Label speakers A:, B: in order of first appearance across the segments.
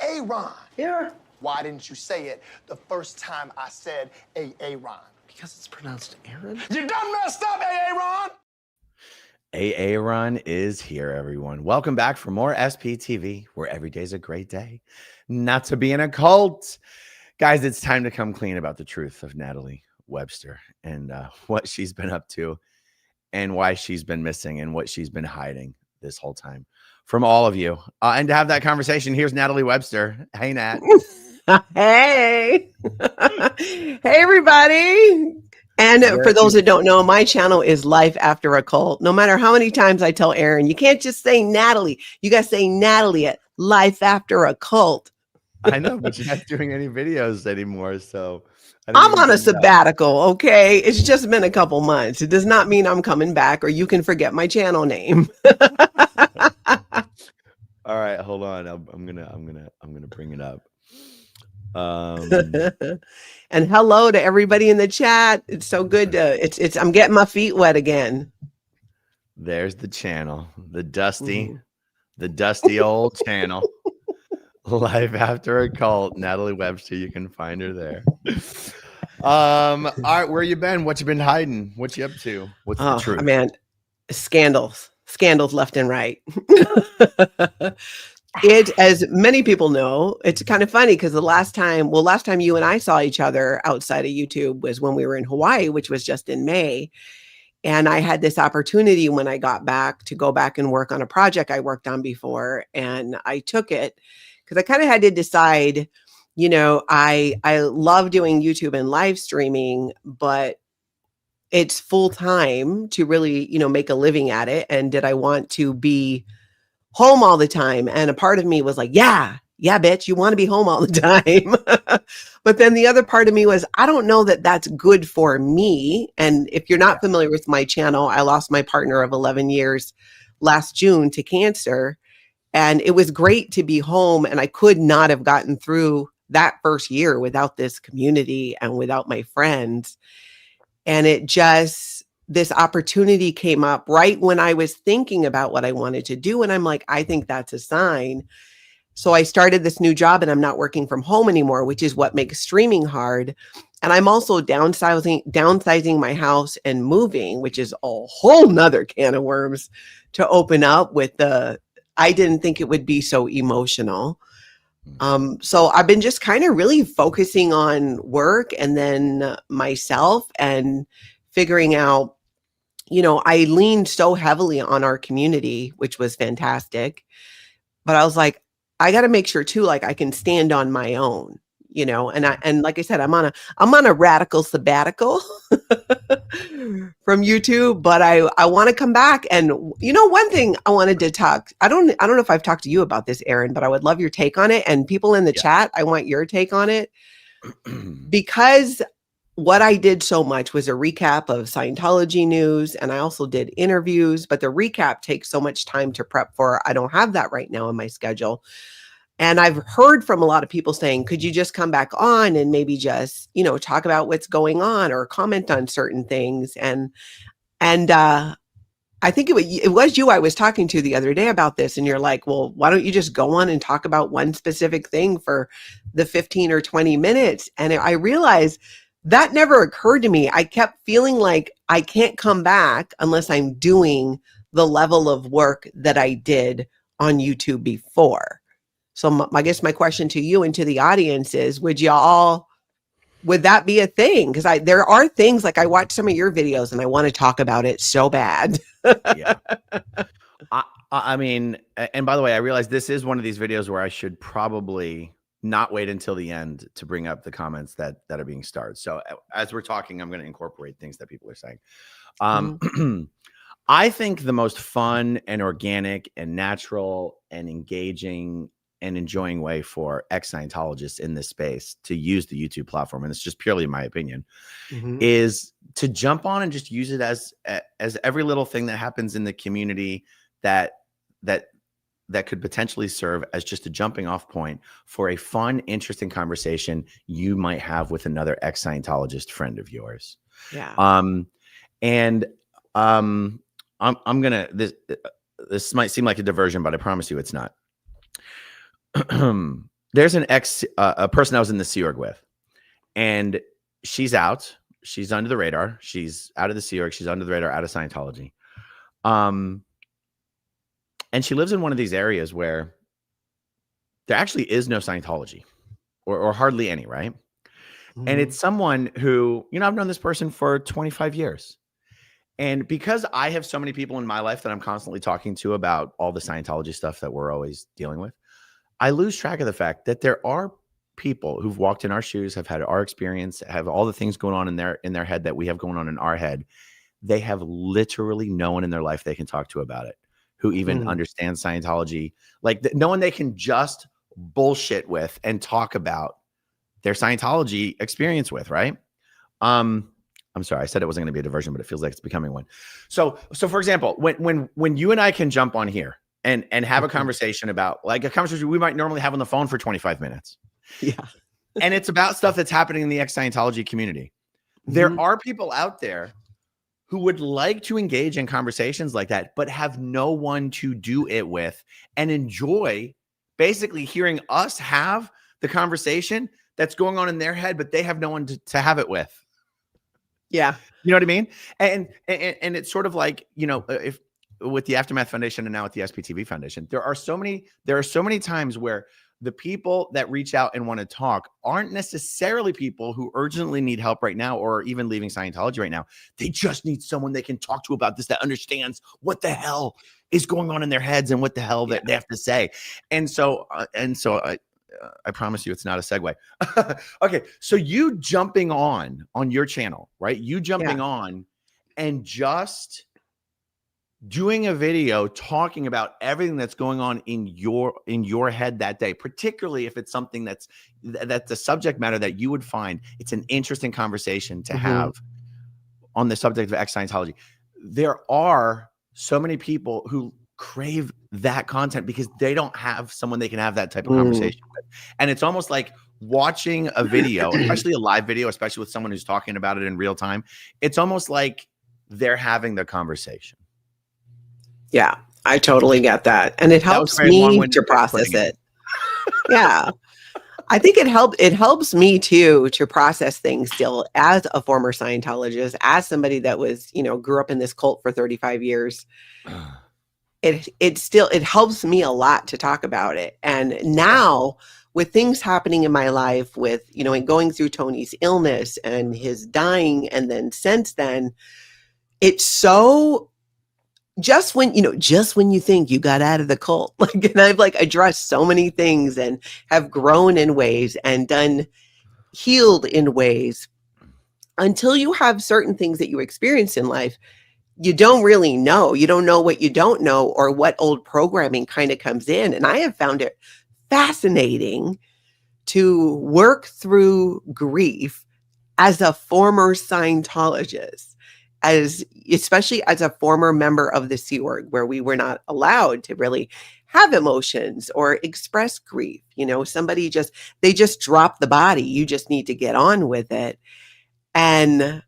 A: Aaron.
B: Yeah.
A: Why didn't you say it the first time I said Aaron?
B: Because it's pronounced Aaron.
A: You done messed up, Aaron.
C: Aaron is here, everyone. Welcome back for more SPTV, where every day's a great day not to be in a cult. Guys, it's time to come clean about the truth of Natalie Webster and what she's been up to and why she's been missing and what she's been hiding this whole time from all of you. And to have that conversation, here's Natalie Webster. Hey, Nat.
B: Hey. Hey, everybody. And for those that don't know, my channel is Life After a Cult. No matter how many times I tell Aaron, you can't just say Natalie. You got to say Natalie at Life After a Cult.
C: I know, but you're not doing any videos anymore, so
B: I'm on a sabbatical, okay? It's just been a couple months. It does not mean I'm coming back, or you can forget my channel name.
C: All right, hold on. I'm gonna bring it up.
B: And hello to everybody in the chat. It's so good to I'm getting my feet wet again.
C: There's the channel, the dusty old channel. Life After a Cult, Natalie Webster. You can find her there. All right, where you been? What you been hiding? What you up to? What's the truth?
B: Man, scandals left and right. It, as many people know, it's kind of funny because last time you and I saw each other outside of YouTube was when we were in Hawaii, which was just in May. And I had this opportunity when I got back to go back and work on a project I worked on before. And I took it because I kind of had to decide, I love doing YouTube and live streaming, but it's full time to really, make a living at it. And did I want to be home all the time? And a part of me was like, yeah, bitch, you want to be home all the time. But then the other part of me was, I don't know that that's good for me. And if you're not familiar with my channel, I lost my partner of 11 years last June to cancer. And it was great to be home. And I could not have gotten through that first year without this community and without my friends. And this opportunity came up right when I was thinking about what I wanted to do. And I'm like, I think that's a sign. So I started this new job and I'm not working from home anymore, which is what makes streaming hard. And I'm also downsizing my house and moving, which is a whole nother can of worms to open up with I didn't think it would be so emotional. So I've been just kind of really focusing on work and then myself and figuring out, I leaned so heavily on our community, which was fantastic. But I was like, I got to make sure too, like I can stand on my own, and like I said, I'm on a radical sabbatical from YouTube, but I want to come back. And one thing I wanted to talk, I don't know if I've talked to you about this, Aaron, but I would love your take on it. And people in the chat, I want your take on it because what I did so much was a recap of Scientology news, and I also did interviews, but the recap takes so much time to prep for. I don't have that right now in my schedule. And I've heard from a lot of people saying, could you just come back on and maybe just, talk about what's going on or comment on certain things? And I think it was you I was talking to the other day about this, and you're like, well, why don't you just go on and talk about one specific thing for the 15 or 20 minutes? And I realized that never occurred to me. I kept feeling like I can't come back unless I'm doing the level of work that I did on YouTube before. So I guess my question to you and to the audience is, would that be a thing? Because there are things like I watch some of your videos and I want to talk about it so bad.
C: Yeah. I mean, and by the way, I realize this is one of these videos where I should probably not wait until the end to bring up the comments that are being starred. So as we're talking, I'm going to incorporate things that people are saying. I think the most fun and organic and natural and engaging and enjoying way for ex-Scientologists in this space to use the YouTube platform, and it's just purely my opinion, is to jump on and just use it as every little thing that happens in the community that could potentially serve as just a jumping off point for a fun, interesting conversation you might have with another ex-Scientologist friend of yours.
B: Yeah.
C: I'm gonna, this might seem like a diversion, but I promise you it's not. there's a person I was in the Sea Org with, and she's out. She's under the radar. She's out of the Sea Org. She's under the radar, out of Scientology. And she lives in one of these areas where there actually is no Scientology, or hardly any, right?
B: Mm-hmm.
C: And it's someone who, I've known this person for 25 years. And because I have so many people in my life that I'm constantly talking to about all the Scientology stuff that we're always dealing with, I lose track of the fact that there are people who've walked in our shoes, have had our experience, have all the things going on in their head that we have going on in our head. They have literally no one in their life they can talk to about it, who even understands Scientology, like no one they can just bullshit with and talk about their Scientology experience with, right? I'm sorry, I said it wasn't going to be a diversion, but it feels like it's becoming one. So for example, when you and I can jump on here and have a conversation about, like, a conversation we might normally have on the phone for 25 minutes.
B: Yeah.
C: And it's about stuff that's happening in the ex-Scientology community. There are people out there who would like to engage in conversations like that, but have no one to do it with, and enjoy basically hearing us have the conversation that's going on in their head, but they have no one to have it with.
B: Yeah.
C: You know what I mean? And it's sort of like, if with the Aftermath Foundation and now with the SPTV Foundation, there are so many times where the people that reach out and want to talk aren't necessarily people who urgently need help right now, or even leaving Scientology right now. They just need someone they can talk to about this, that understands what the hell is going on in their heads and what the hell that they have to say. And so I promise you it's not a segue. Okay. So you jumping on your channel, right? You jumping on and just doing a video talking about everything that's going on in your head that day, particularly if it's something that's the subject matter that you would find it's an interesting conversation to have on the subject of ex-Scientology. There are so many people who crave that content because they don't have someone they can have that type of conversation with. And it's almost like watching a video, especially a live video, especially with someone who's talking about it in real time. It's almost like they're having the conversation.
B: Yeah, I totally get that. And it helps me to process it. Yeah. I think it helps me too to process things still, as a former Scientologist, as somebody that was, grew up in this cult for 35 years. It helps me a lot to talk about it. And now with things happening in my life with, and going through Tony's illness and his dying, and then since then, it's so just when you think you got out of the cult, and I've addressed so many things and have grown in ways and healed in ways, until you have certain things that you experience in life, you don't really know. You don't know what you don't know, or what old programming kind of comes in. And I have found it fascinating to work through grief as a former Scientologist, especially as a former member of the Sea Org, where we were not allowed to really have emotions or express grief. Somebody they just drop the body. You just need to get on with it. And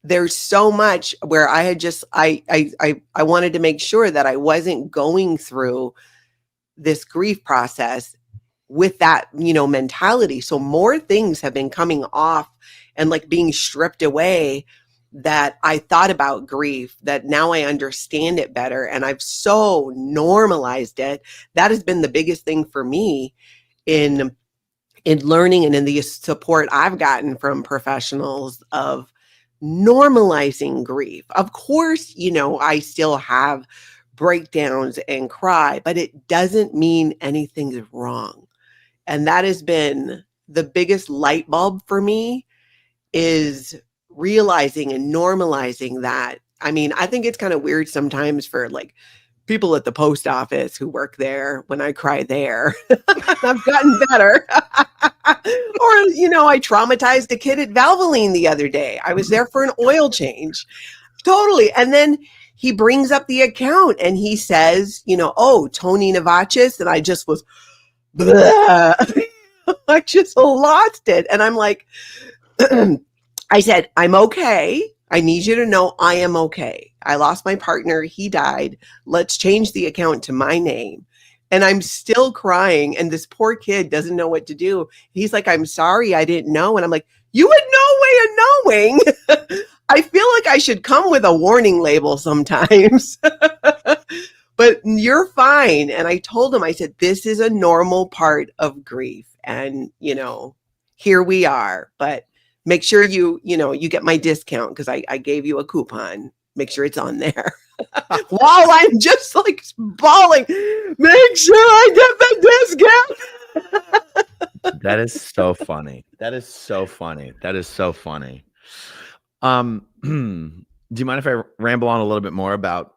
B: there's so much where I had I wanted to make sure that I wasn't going through this grief process with that, mentality. So more things have been coming off and being stripped away, that I thought about grief, that now I understand it better. And I've so normalized it. That has been the biggest thing for me in learning, and in the support I've gotten from professionals, of normalizing grief. Of course, I still have breakdowns and cry, but it doesn't mean anything's wrong. And that has been the biggest light bulb for me, is realizing and normalizing that. I mean, I think it's kind of weird sometimes for people at the post office who work there when I cry there. I've gotten better. Or, I traumatized a kid at Valvoline the other day. I was there for an oil change. Totally. And then he brings up the account and he says, oh, Tony Navachis. And I just was, I just lost it. And I'm like, I said, I'm okay. I need you to know I am okay. I lost my partner. He died. Let's change the account to my name. And I'm still crying. And this poor kid doesn't know what to do. He's like, I'm sorry, I didn't know. And I'm like, you had no way of knowing. I feel like I should come with a warning label sometimes. But you're fine. And I told him, I said, this is a normal part of grief. And, here we are. But make sure you get my discount because I gave you a coupon. Make sure it's on there. While I'm just like bawling, make sure I get the discount.
C: That is so funny. That is so funny. That is so funny. Do you mind if I ramble on a little bit more about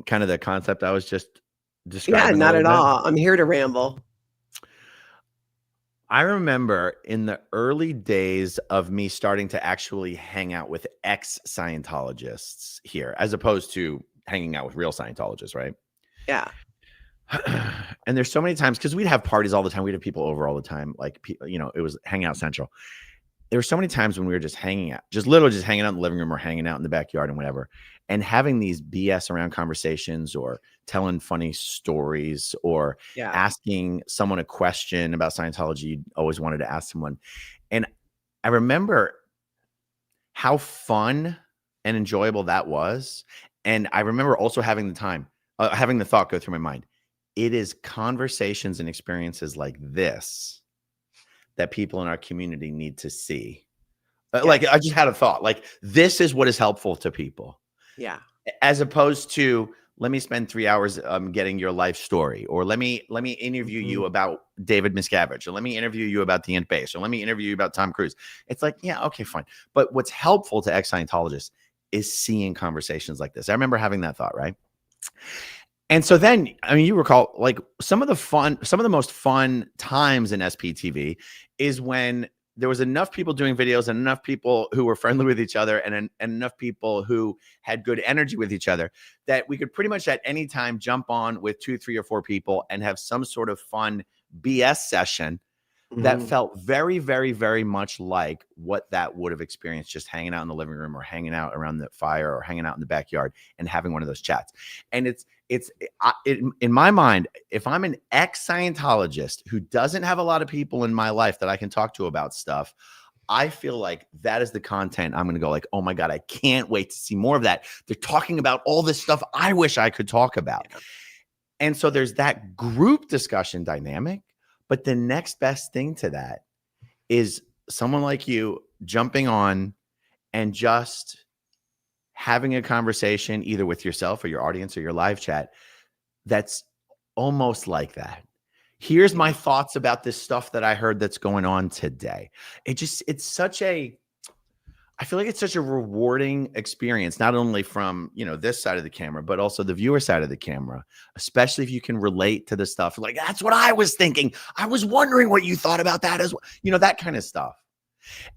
C: kind of the concept I was just describing?
B: Yeah, not at all. I'm here to ramble.
C: I remember in the early days of me starting to actually hang out with ex-Scientologists here, as opposed to hanging out with real Scientologists, right?
B: Yeah.
C: And there's so many times, because we'd have parties all the time. We'd have people over all the time. Like, it was Hangout Central. There were so many times when we were just hanging out, literally just hanging out in the living room or hanging out in the backyard and whatever, and having these BS around conversations or telling funny stories or asking someone a question about Scientology you always wanted to ask someone. And I remember how fun and enjoyable that was. And I remember also having the thought go through my mind. It is conversations and experiences like this that people in our community need to see. Like, I just had a thought, like, this is what is helpful to people.
B: Yeah.
C: As opposed to, let me spend 3 hours getting your life story, or let me interview you about David Miscavige, or let me interview you about the Ant Base, or let me interview you about Tom Cruise. It's like, yeah, okay, fine. But what's helpful to ex-Scientologists is seeing conversations like this. I remember having that thought, right? And so then, I mean, you recall, like, some of the most fun times in SPTV is when there was enough people doing videos and enough people who were friendly with each other and enough people who had good energy with each other that we could pretty much at any time jump on with 2, 3, or 4 people and have some sort of fun BS session that felt very, very, very much like what that would have experienced just hanging out in the living room or hanging out around the fire or hanging out in the backyard and having one of those chats. And in my mind, if I'm an ex-Scientologist who doesn't have a lot of people in my life that I can talk to about stuff, I feel like that is the content I'm going to go like, oh my God, I can't wait to see more of that. They're talking about all this stuff I wish I could talk about. And so there's that group discussion dynamic. But the next best thing to that is someone like you jumping on and just having a conversation either with yourself or your audience or your live chat that's almost like that. Here's my thoughts about this stuff that I heard that's going on today. I feel like it's such a rewarding experience, not only from, this side of the camera, but also the viewer side of the camera, especially if you can relate to the stuff. Like, that's what I was thinking. I was wondering what you thought about that as well. That kind of stuff.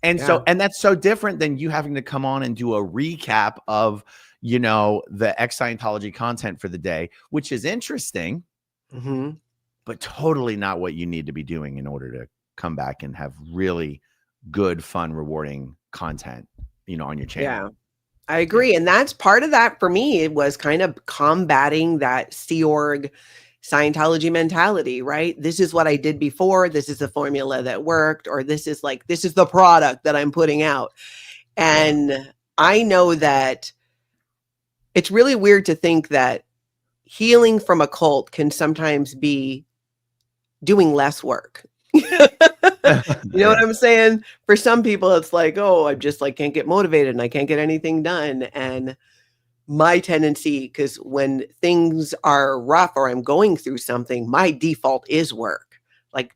C: And and that's so different than you having to come on and do a recap of, the ex-Scientology content for the day, which is interesting, but totally not what you need to be doing in order to come back and have really good, fun, rewarding content, on your channel.
B: Yeah, I agree. And that's part of that for me. It was kind of combating that Sea Org Scientology mentality, right? This is what I did before. This is the formula that worked, or this is the product that I'm putting out. And I know that it's really weird to think that healing from a cult can sometimes be doing less work. You know what I'm saying? For some people, it's like, oh, I just can't get motivated and I can't get anything done. And my tendency, because when things are rough or I'm going through something, my default is work,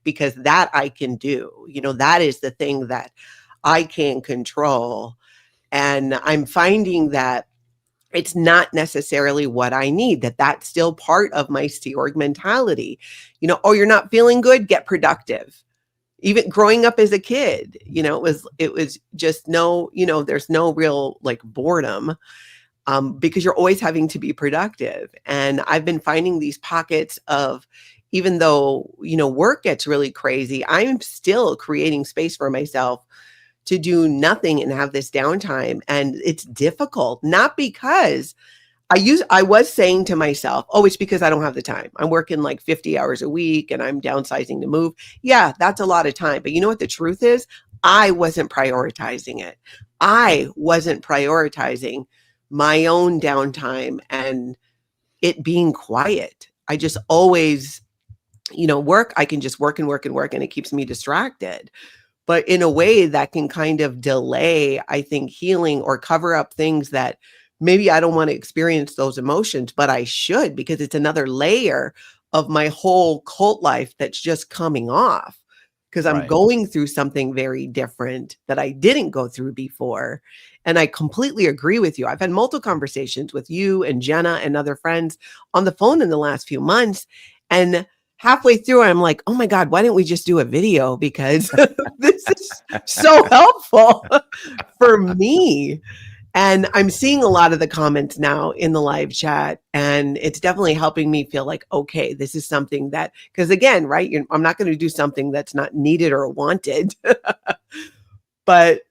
B: because that I can do, that is the thing that I can control. And I'm finding that it's not necessarily what I need, that's still part of my Sea Org mentality. Oh, you're not feeling good, get productive. Even growing up as a kid, it was just there's no real boredom, because you're always having to be productive. And I've been finding these pockets of, even though, work gets really crazy, I'm still creating space for myself to do nothing and have this downtime. And it's difficult, not because I was saying to myself, oh, it's because I don't have the time. I'm working like 50 hours a week and I'm downsizing to move. Yeah, that's a lot of time. But you know what the truth is? I wasn't prioritizing it. I wasn't prioritizing my own downtime and it being quiet. I just always, work. I can just work and work and work and it keeps me distracted. But in a way that can kind of delay, I think, healing or cover up things that maybe I don't want to experience those emotions, but I should, because it's another layer of my whole cult life that's just coming off because I'm
C: Right.
B: going through something very different that I didn't go through before. And I completely agree with you. I've had multiple conversations with you and Jenna and other friends on the phone in the last few months. And halfway through, I'm like, oh my God, why didn't we just do a video? Because this is so helpful for me. And I'm seeing a lot of the comments now in the live chat, and it's definitely helping me feel like, okay, this is something that, because again, right, I'm not going to do something that's not needed or wanted, but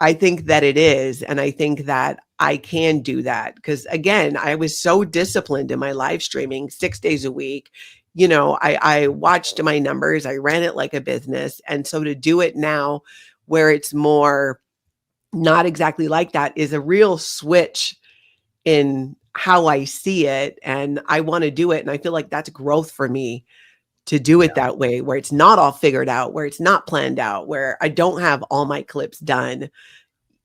B: I think that it is. And I think that I can do that because, again, I was so disciplined in my live streaming 6 days a week. I watched my numbers, I ran it like a business. And so to do it now where it's more not exactly like that is a real switch in how I see it. And I want to do it. And I feel like that's growth for me to do it that way, where it's not all figured out, where it's not planned out, where I don't have all my clips done.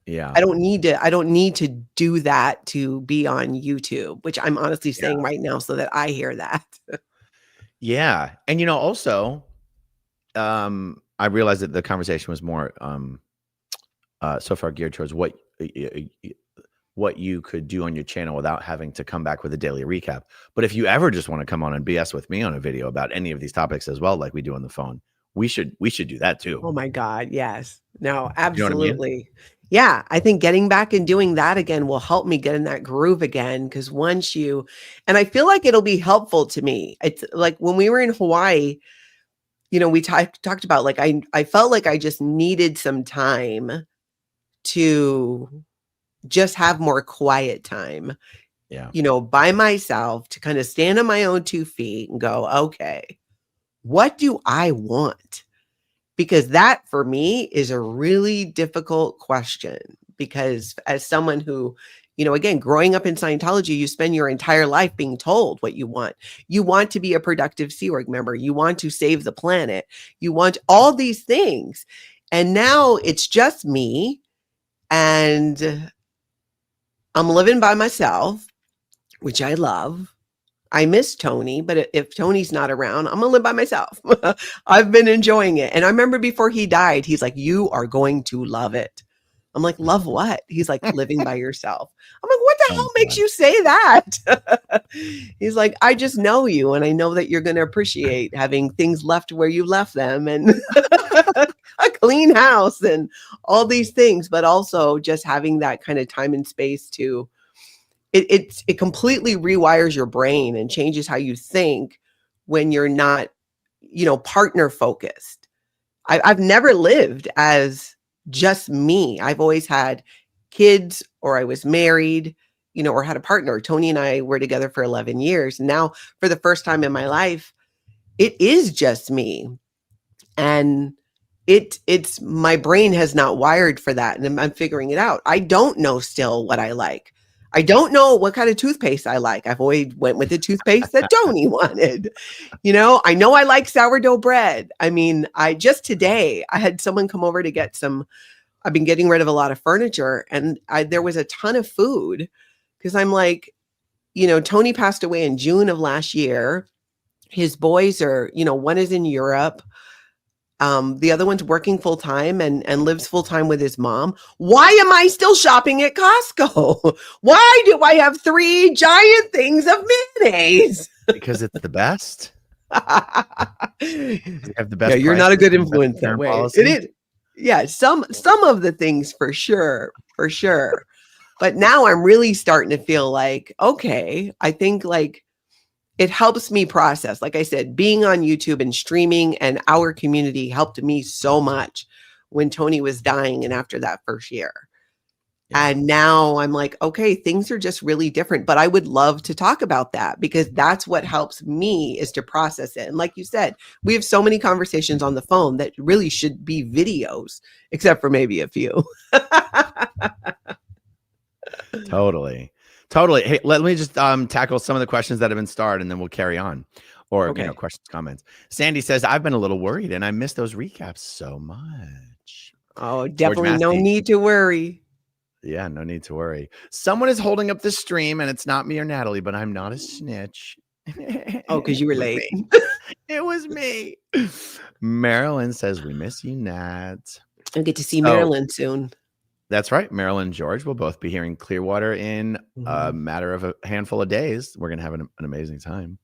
C: Yeah.
B: I don't need to do that to be on YouTube, which I'm honestly saying right now so that I hear that.
C: Yeah. And also, I realized that the conversation was more so far geared towards what you could do on your channel without having to come back with a daily recap. But if you ever just want to come on and BS with me on a video about any of these topics as well, like we do on the phone, we should do that too.
B: Oh my God. Yes. No,
C: You know what I mean?
B: absolutely. Yeah. I think getting back and doing that again will help me get in that groove again. Cause and I feel like it'll be helpful to me. It's like when we were in Hawaii, we talked about like, I felt like I just needed some time to just have more quiet time,
C: Yeah.
B: by myself to kind of stand on my own 2 feet and go, okay, what do I want? Because that for me is a really difficult question because as someone who, again, growing up in Scientology, you spend your entire life being told what you want. You want to be a productive Sea Org member. You want to save the planet. You want all these things. And now it's just me and I'm living by myself, which I love. I miss Tony, but if Tony's not around, I'm gonna live by myself. I've been enjoying it. And I remember before he died, he's like, you are going to love it. I'm like, love what? He's like, living by yourself. I'm like, what the hell makes you say that? He's like, I just know you. And I know that you're going to appreciate having things left where you left them and a clean house and all these things, but also just having that kind of time and space to it completely rewires your brain and changes how you think when you're not, partner focused. I've never lived as just me. I've always had kids or I was married, or had a partner. Tony and I were together for 11 years. Now, for the first time in my life, it is just me. And it's my brain has not wired for that. And I'm figuring it out. I don't know still what I like. I don't know what kind of toothpaste I like. I've always went with the toothpaste that Tony wanted. I know I like sourdough bread. I mean, today I had someone come over to get I've been getting rid of a lot of furniture and there was a ton of food because I'm like, Tony passed away in June of last year. His boys are, one is in Europe. The other one's working full time and lives full time with his mom. Why am I still shopping at Costco? Why do I have 3 giant things of mayonnaise?
C: Because it's the best. You have the best.
B: Yeah, you're not a good influence that way.
C: Policy.
B: It is. Yeah, some of the things for sure. But now I'm really starting to feel like, okay, I think like it helps me process. Like I said, being on YouTube and streaming and our community helped me so much when Tony was dying and after that first year.
C: Yeah.
B: And now I'm like, okay, things are just really different. But I would love to talk about that because that's what helps me is to process it. And like you said, we have so many conversations on the phone that really should be videos, except for maybe a few.
C: Totally. Totally. Hey, let me just tackle some of the questions that have been starred and then we'll carry on. Or,
B: Okay.
C: questions, comments. Sandy says, I've been a little worried and I miss those recaps so much.
B: Oh,
C: George
B: definitely no
C: Massey.
B: need to worry.
C: Yeah, no need to worry. Someone is holding up the stream and it's not me or Natalie, but I'm not a snitch.
B: Oh, because you were
C: It was
B: late.
C: me. It was me. Marilyn says, we miss you, Nat.
B: I'll get to see
C: So-
B: Marilyn soon.
C: That's right. Marilyn and George will both be here in Clearwater in a matter of a handful of days. We're going to have an amazing time.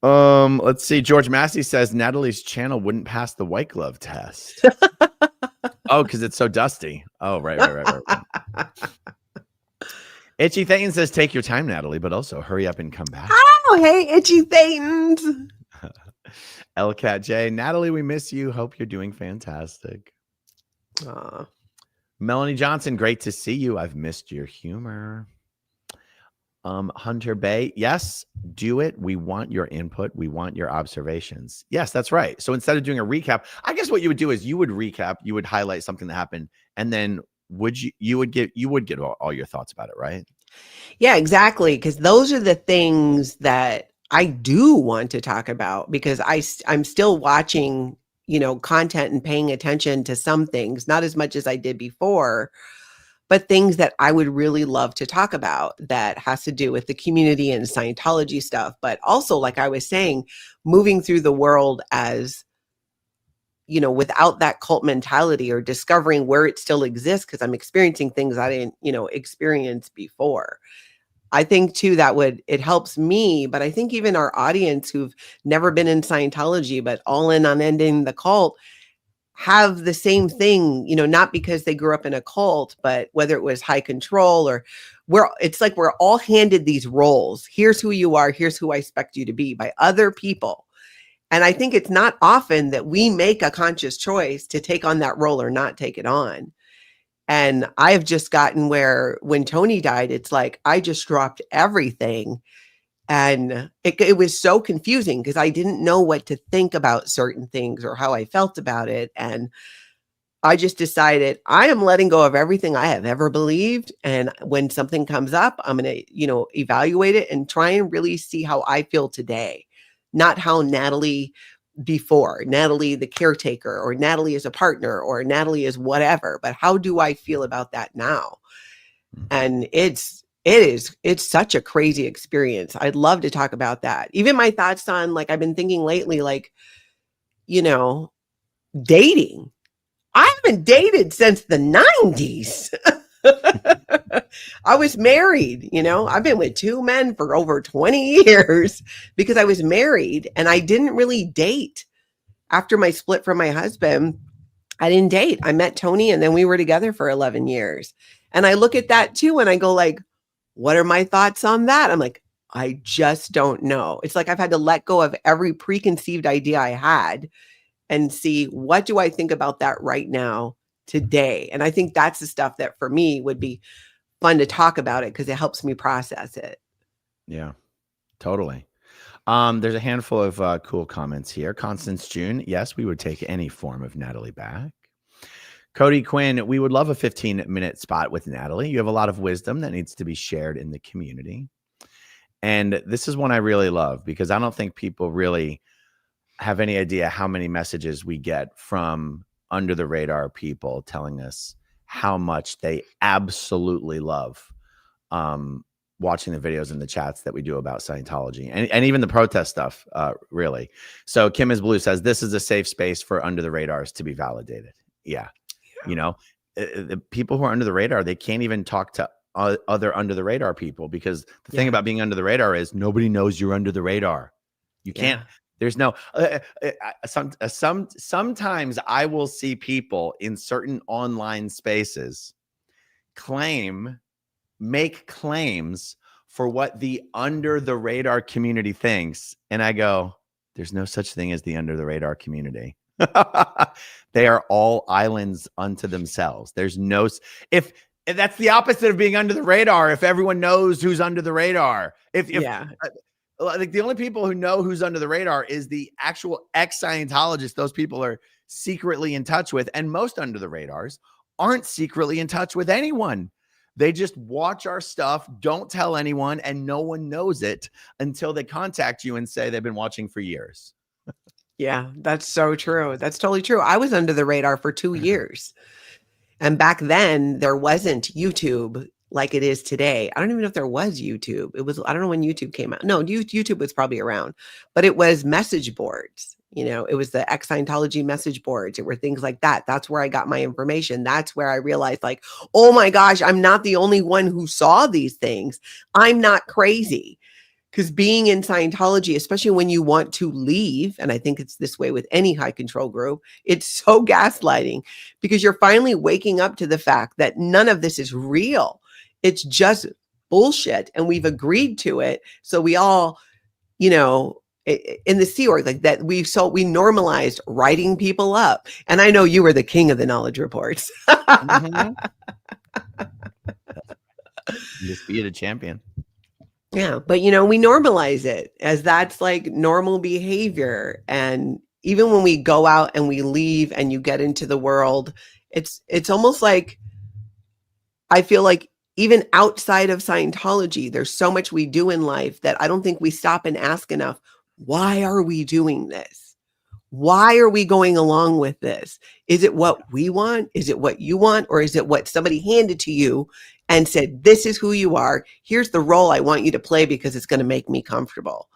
C: Let's see. George Massey says Natalie's channel wouldn't pass the white glove test. Oh, because it's so dusty. Oh, right. Itchy Thayton says, take your time, Natalie, but also hurry up and come back.
B: Oh, hey, Itchy Thaytons.
C: LCat J, Natalie, we miss you. Hope you're doing fantastic. Melanie Johnson, great to see you. I've missed your humor. Hunter Bay, yes, do it. We want your input. We want your observations. Yes, that's right. So instead of doing a recap, I guess what you would do is you would recap, you would highlight something that happened, and then you would get all your thoughts about it, right?
B: Yeah, exactly. Because those are the things that I do want to talk about because I'm still watching, content and paying attention to some things, not as much as I did before, but things that I would really love to talk about that has to do with the community and Scientology stuff. But also, like I was saying, moving through the world as, without that cult mentality or discovering where it still exists because I'm experiencing things I didn't, experience before. I think too it helps me, but I think even our audience who've never been in Scientology, but all in on ending the cult have the same thing, not because they grew up in a cult, but whether it was high control or it's like we're all handed these roles. Here's who you are. Here's who I expect you to be by other people. And I think it's not often that we make a conscious choice to take on that role or not take it on. And I've just gotten where when Tony died, it's like I just dropped everything. And it was so confusing because I didn't know what to think about certain things or how I felt about it. And I just decided I am letting go of everything I have ever believed. And when something comes up, I'm going to, evaluate it and try and really see how I feel today, not how Natalie before, Natalie the caretaker, or Natalie as a partner, or Natalie as whatever, but how do I feel about that now? And it's such a crazy experience. I'd love to talk about that. Even my thoughts on, like, I've been thinking lately, like, dating. I haven't dated since the 90s. I was married, I've been with 2 men for over 20 years because I was married and I didn't really date. After my split from my husband, I didn't date. I met Tony and then we were together for 11 years. And I look at that too and I go like, what are my thoughts on that? I'm like, I just don't know. It's like I've had to let go of every preconceived idea I had and see what do I think about that right now today. And I think that's the stuff that for me would be fun to talk about it because it helps me process it.
C: Yeah, totally. There's a handful of cool comments here. Constance June, yes, we would take any form of Natalie back. Cody Quinn, we would love a 15-minute spot with Natalie. You have a lot of wisdom that needs to be shared in the community. And this is one I really love because I don't think people really have any idea how many messages we get from under the radar people telling us how much they absolutely love watching the videos and the chats that we do about Scientology and even the protest stuff, really. So Kim is Blue says, this is a safe space for under the radars to be validated. Yeah. The people who are under the radar, they can't even talk to other under the radar people because the thing about being under the radar is nobody knows you're under the radar. You can't, there's no, sometimes I will see people in certain online spaces make claims for what the under the radar community thinks. And I go, there's no such thing as the under the radar community. They are all islands unto themselves. There's no, if that's the opposite of being under the radar. If everyone knows who's under the radar, if
B: Yeah.
C: like the only people who know who's under the radar is the actual ex-Scientologists those people are secretly in touch with. And most under the radars aren't secretly in touch with anyone. They just watch our stuff, don't tell anyone, and no one knows it until they contact you and say they've been watching for years.
B: Yeah, that's so true. That's totally true. I was under the radar for 2 years. And back then there wasn't YouTube like it is today. I don't even know if there was YouTube. It was, I don't know when YouTube came out. No, YouTube was probably around, but it was message boards. You know, it was the ex-Scientology message boards. It were things like that. That's where I got my information. That's where I realized, like, oh my gosh, I'm not the only one who saw these things. I'm not crazy. Because being in Scientology, especially when you want to leave, and I think it's this way with any high control group, it's so gaslighting because you're finally waking up to the fact that none of this is real. It's just bullshit. And we've agreed to it. So we all, you know, in the Sea Org, like that, we normalized writing people up. And I know you were the king of the knowledge reports.
C: Mm-hmm. Just be a champion.
B: Yeah, but you know, we normalize it as that's like normal behavior. And even when we go out and we leave and you get into the world, it's almost like, I feel like even outside of Scientology, there's so much we do in life that I don't think we stop and ask enough. Why are we doing this? Why are we going along with this? Is it what we want? Is it what you want? Or is it what somebody handed to you and said, this is who you are. Here's the role I want you to play because it's going to make me comfortable.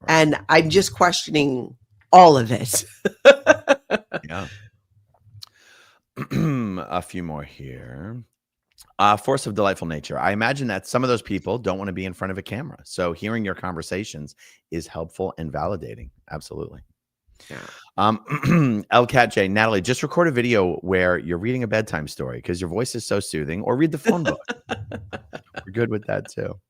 B: Right. And I'm just questioning all of it.
C: Yeah. A few more here. Force of delightful nature. I imagine that some of those people don't want to be in front of a camera. So hearing your conversations is helpful and validating. Absolutely.
B: Yeah.
C: LCat J, Natalie, just record a video where you're reading a bedtime story because your voice is so soothing, or read the phone book. We're good with that too.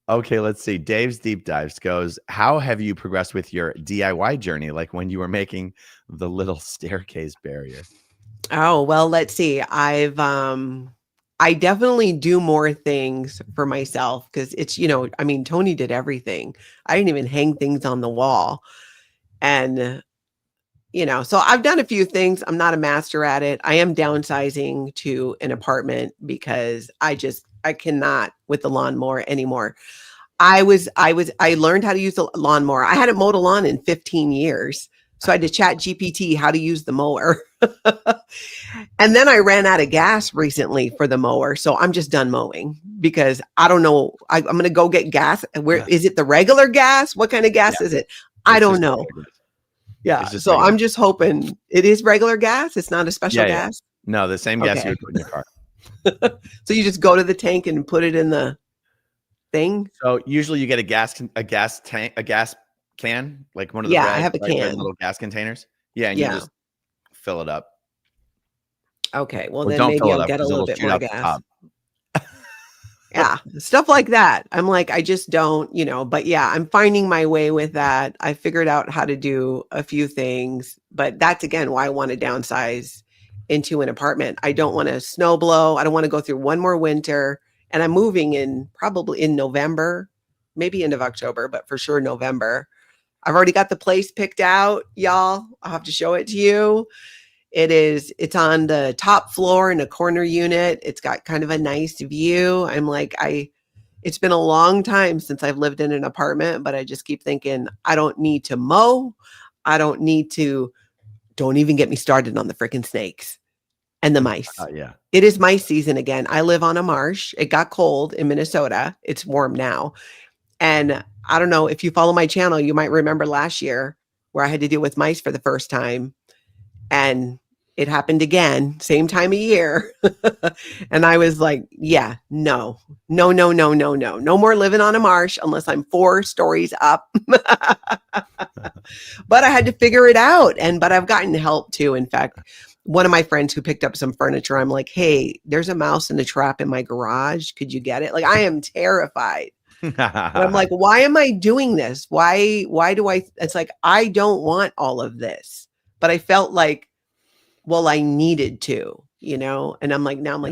C: Okay, let's see. Dave's Deep Dives goes, how have you progressed with your DIY journey? Like when you were making the little staircase barrier.
B: Oh, well, let's see. I definitely do more things for myself because it's, you know, I mean, Tony did everything. I didn't even hang things on the wall. And, you know, so I've done a few things. I'm not a master at it. I am downsizing to an apartment because I cannot with the lawnmower anymore. I learned how to use the lawnmower. I hadn't mowed a lawn in 15 years. So I had to chat GPT how to use the mower. And then I ran out of gas recently for the mower. So I'm just done mowing because I don't know. I'm going to go get gas. Where is it? The regular gas? What kind of gas is it? I don't know. Yeah. So regular. I'm just hoping it is regular gas. It's not a special gas.
C: No, the same gas you would put in your car.
B: So you just go to the tank and put it in the thing.
C: So usually you get a gas can, like one of the
B: I have a can,
C: little gas containers. Yeah, and you just fill it up.
B: Okay, well then maybe I'll get a little bit more gas. Yeah, stuff like that. I'm like, I just don't, you know, but yeah, I'm finding my way with that. I figured out how to do a few things, but that's again why I want to downsize into an apartment. I don't want to snow blow. I don't want to go through one more winter. And I'm moving probably in November, maybe end of October, but for sure November. I've already got the place picked out, y'all. I'll have to show it to you. It's on the top floor in a corner unit. It's got kind of a nice view. I'm like, it's been a long time since I've lived in an apartment, but I just keep thinking, I don't need to mow. Don't even get me started on the freaking snakes and the mice.
C: Yeah.
B: It is mice season again. I live on a marsh. It got cold in Minnesota. It's warm now. And I don't know if you follow my channel, you might remember last year where I had to deal with mice for the first time. And it happened again, same time of year. And I was like, yeah, no more living on a marsh unless I'm 4 stories up. But I had to figure it out. But I've gotten help too. In fact, one of my friends who picked up some furniture, I'm like, hey, there's a mouse in a trap in my garage. Could you get it? Like, I am terrified. And I'm like, why am I doing this? Why do I, it's like, I don't want all of this, but I felt like, well, I needed to, and I'm like, no,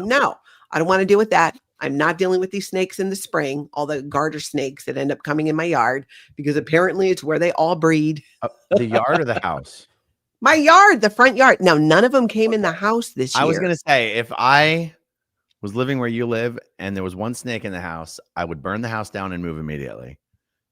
B: I don't want to deal with that. I'm not dealing with these snakes in the spring, all the garter snakes that end up coming in my yard, because apparently it's where they all breed.
C: The yard or the house?
B: My yard, the front yard. Now, none of them came in the house this year.
C: I was going to say, if I was living where you live and there was one snake in the house, I would burn the house down and move immediately.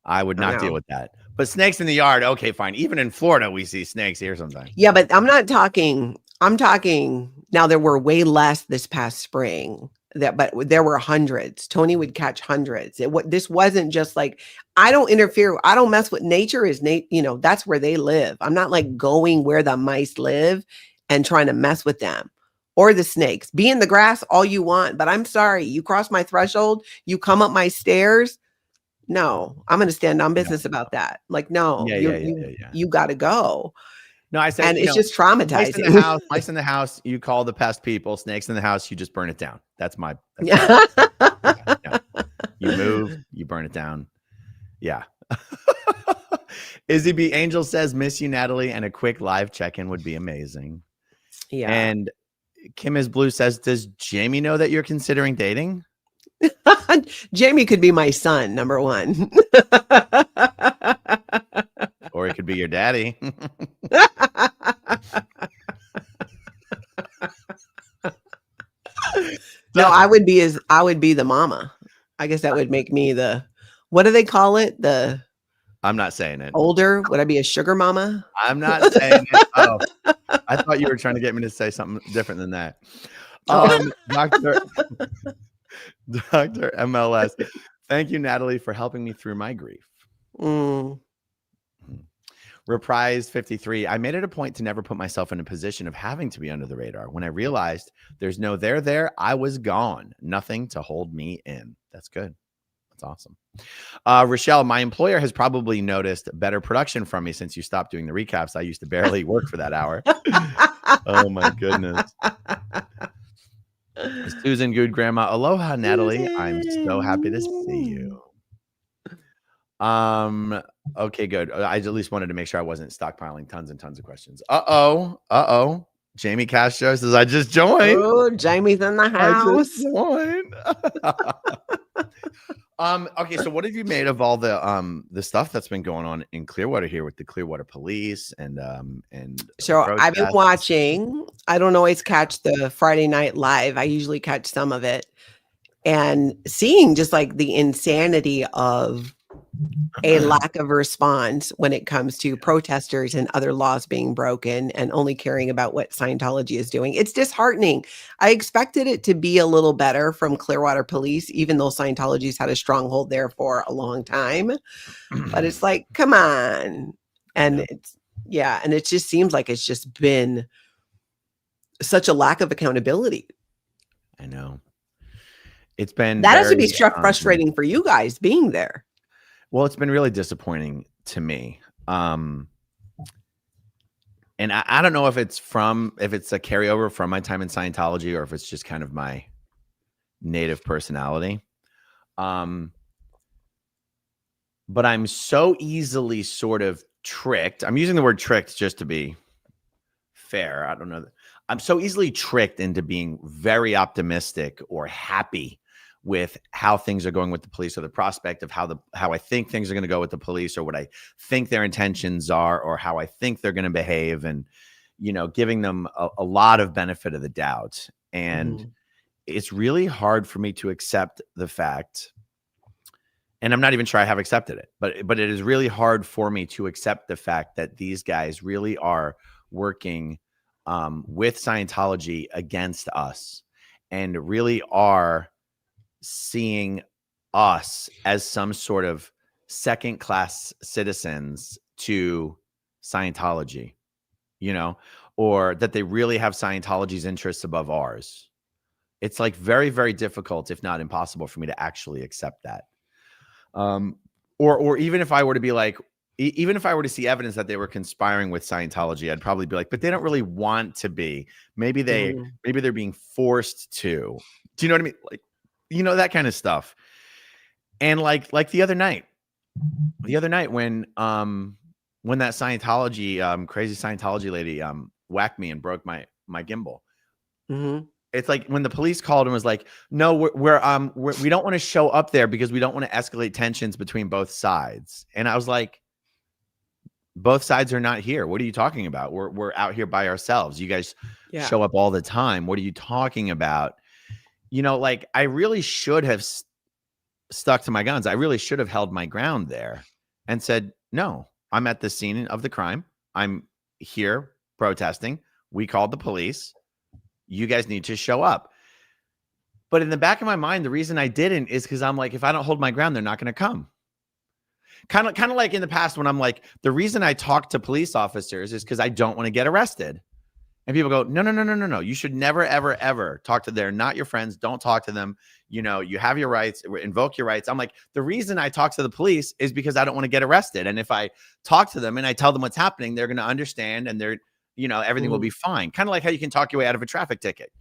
C: I would not deal with that. But snakes in the yard, okay, fine. Even in Florida, we see snakes here sometimes.
B: Yeah, but I'm talking now. There were way less this past spring, but there were hundreds. Tony would catch hundreds. This wasn't just like, I don't interfere. I don't mess with nature. That's where they live. I'm not like going where the mice live and trying to mess with them or the snakes. Be in the grass all you want, but I'm sorry, you cross my threshold, you come up my stairs. No, I'm going to stand on business about that. Like, no, you got to go.
C: No, I said,
B: and it's just traumatizing.
C: Mice in the house, you call the pest people. Snakes in the house, you just burn it down. That's my.
B: Yeah.
C: You move, you burn it down. Yeah. Izzy B. Angel says, miss you, Natalie, and a quick live check-in would be amazing.
B: Yeah.
C: And Kim is Blue says, does Jamie know that you're considering dating?
B: Jamie could be my son, number one.
C: Or it could be your daddy.
B: No, I would be the mama. I guess that would make me what do they call it?
C: I'm not saying it.
B: Older? Would I be a sugar mama?
C: I'm not saying it. Oh, I thought you were trying to get me to say something different than that. Dr. MLS. Thank you, Natalie, for helping me through my grief. Reprise 53. I made it a point to never put myself in a position of having to be under the radar. When I realized there's no there, I was gone. Nothing to hold me in. That's good. That's awesome. Rochelle, my employer has probably noticed better production from me since you stopped doing the recaps. I used to barely work for that hour. Oh, my goodness. Susan, good grandma. Aloha, Natalie. Susan. I'm so happy to see you. Okay, good. I at least wanted to make sure I wasn't stockpiling tons and tons of questions. Uh-oh. Jamie Castro says, I just joined.
B: Oh, Jamie's in the house.
C: I just joined. Okay, so what have you made of all the stuff that's been going on in Clearwater here with the Clearwater police and
B: so I've been watching. I don't always catch the Friday Night Live. I usually catch some of it and seeing just like the insanity of a lack of response when it comes to protesters and other laws being broken and only caring about what Scientology is doing. It's disheartening. I expected it to be a little better from Clearwater Police, even though Scientology's had a stronghold there for a long time. But it's like, come on. And and it just seems like it's just been such a lack of accountability.
C: I know. It's been
B: that has to be frustrating for you guys being there.
C: Well, it's been really disappointing to me. And I don't know if it's a carryover from my time in Scientology or if it's just kind of my native personality. But I'm so easily sort of tricked. I'm using the word tricked just to be fair. I don't know. I'm so easily tricked into being very optimistic or happy with how things are going with the police, or the prospect of how I think things are going to go with the police, or what I think their intentions are, or how I think they're going to behave, and, giving them a lot of benefit of the doubt. And it's really hard for me to accept the fact, and I'm not even sure I have accepted it, but it is really hard for me to accept the fact that these guys really are working with Scientology against us, and really are seeing us as some sort of second-class citizens to Scientology, or that they really have Scientology's interests above ours. It's like very, very difficult, if not impossible, for me to actually accept that. Or even if I were to be like, even if I were to see evidence that they were conspiring with Scientology, I'd probably be like, but they don't really want to be. Maybe they're being forced to. Do you know what I mean? Like, that kind of stuff. And like the other night when that Scientology crazy Scientology lady whacked me and broke my gimbal.
B: Mhm.
C: It's like when the police called and was like, "No, we don't want to show up there because we don't want to escalate tensions between both sides." And I was like, "Both sides are not here. What are you talking about? We're out here by ourselves. You guys
B: Yeah.
C: show up all the time. What are you talking about?" You know, like I really should have stuck to my guns. I really should have held my ground there and said, "No, I'm at the scene of the crime. I'm here protesting. We called the police. You guys need to show up." But in the back of my mind, the reason I didn't is because I'm like, if I don't hold my ground, they're not going to come. Kind of like in the past when I'm like, the reason I talk to police officers is because I don't want to get arrested. And people go, no, no, no, no, no, no. You should never, ever, ever talk to them. They're not your friends. Don't talk to them. You know, you have your rights, invoke your rights. I'm like, the reason I talk to the police is because I don't want to get arrested. And if I talk to them and I tell them what's happening, they're going to understand and everything will be fine. Kind of like how you can talk your way out of a traffic ticket.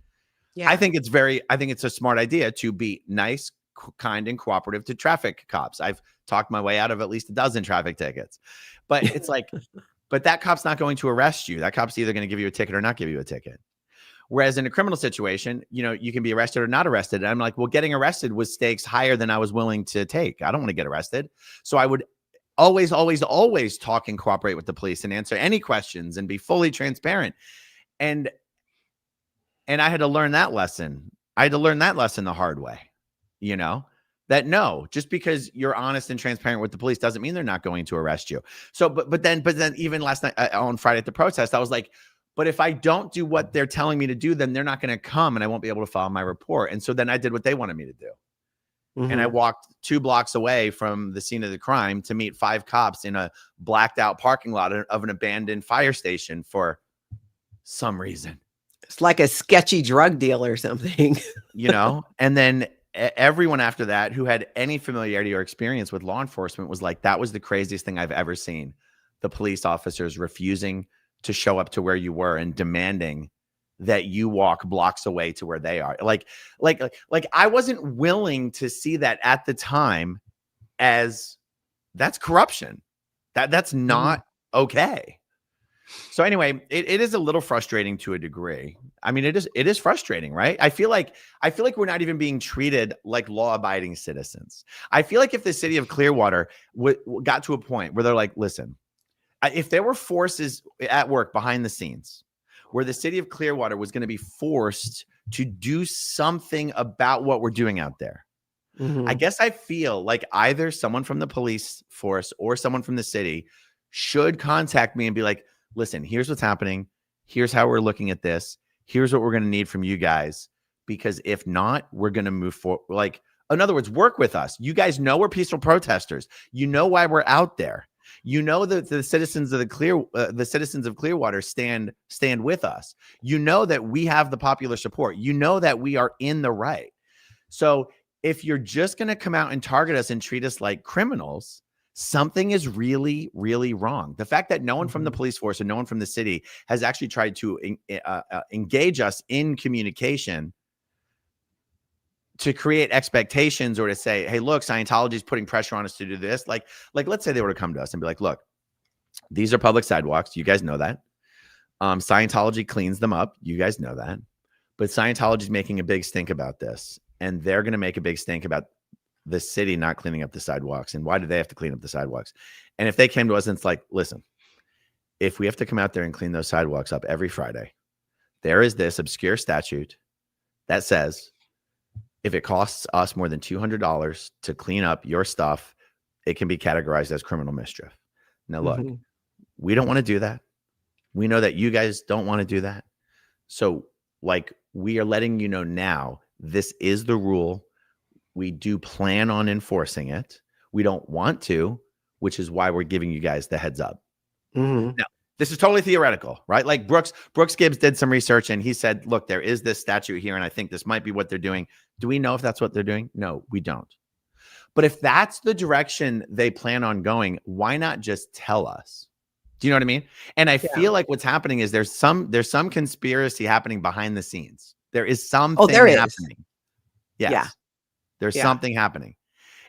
B: Yeah.
C: I think it's a smart idea to be nice, kind, and cooperative to traffic cops. I've talked my way out of at least a dozen traffic tickets, but it's like, but that cop's not going to arrest you. That cop's either going to give you a ticket or not give you a ticket. Whereas in a criminal situation, you can be arrested or not arrested. And I'm like, well, getting arrested was stakes higher than I was willing to take. I don't want to get arrested. So I would always, always, always talk and cooperate with the police and answer any questions and be fully transparent. And I had to learn that lesson. I had to learn that lesson the hard way, that no, just because you're honest and transparent with the police doesn't mean they're not going to arrest you. So, but then even last night on Friday at the protest, I was like, but if I don't do what they're telling me to do, then they're not going to come and I won't be able to file my report. And so then I did what they wanted me to do. Mm-hmm. And I walked 2 blocks away from the scene of the crime to meet 5 cops in a blacked out parking lot of an abandoned fire station for some reason.
B: It's like a sketchy drug deal or something.
C: And then everyone after that who had any familiarity or experience with law enforcement was like, that was the craziest thing I've ever seen. The police officers refusing to show up to where you were and demanding that you walk blocks away to where they are. Like I wasn't willing to see that at the time as that's corruption. That's not okay. So anyway, it is a little frustrating to a degree. I mean, it is frustrating, right? I feel like we're not even being treated like law-abiding citizens. I feel like if the city of Clearwater got to a point where they're like, listen, if there were forces at work behind the scenes where the city of Clearwater was going to be forced to do something about what we're doing out there, I guess I feel like either someone from the police force or someone from the city should contact me and be like, listen, here's what's happening. Here's how we're looking at this. Here's what we're going to need from you guys. Because if not, we're going to move forward. Like, in other words, work with us. You guys know we're peaceful protesters. You know why we're out there. You know that the citizens of Clearwater stand with us. You know that we have the popular support. You know that we are in the right. So if you're just going to come out and target us and treat us like criminals, something is really, really wrong. The fact that no one from the police force or no one from the city has actually tried to engage us in communication to create expectations or to say, hey, look, Scientology is putting pressure on us to do this. Like let's say they were to come to us and be like, look, these are public sidewalks. You guys know that. Scientology cleans them up. You guys know that. But Scientology is making a big stink about this. And they're going to make a big stink about the city not cleaning up the sidewalks. And why do they have to clean up the sidewalks? And if they came to us and it's like, listen, if we have to come out there and clean those sidewalks up every Friday, there is this obscure statute that says if it costs us more than $200 to clean up your stuff, it can be categorized as criminal mischief. Now, look, we don't want to do that. We know that you guys don't want to do that. So we are letting you know now, this is the rule. We do plan on enforcing it. We don't want to, which is why we're giving you guys the heads up. Now, this is totally theoretical, right? Like Brooks Gibbs did some research and he said, look, there is this statute here and I think this might be what they're doing. Do we know if that's what they're doing? No, we don't. But if that's the direction they plan on going, why not just tell us? Do you know what I mean? And I feel like what's happening is there's some conspiracy happening behind the scenes. There is something happening. Yes. Yeah. There's something happening.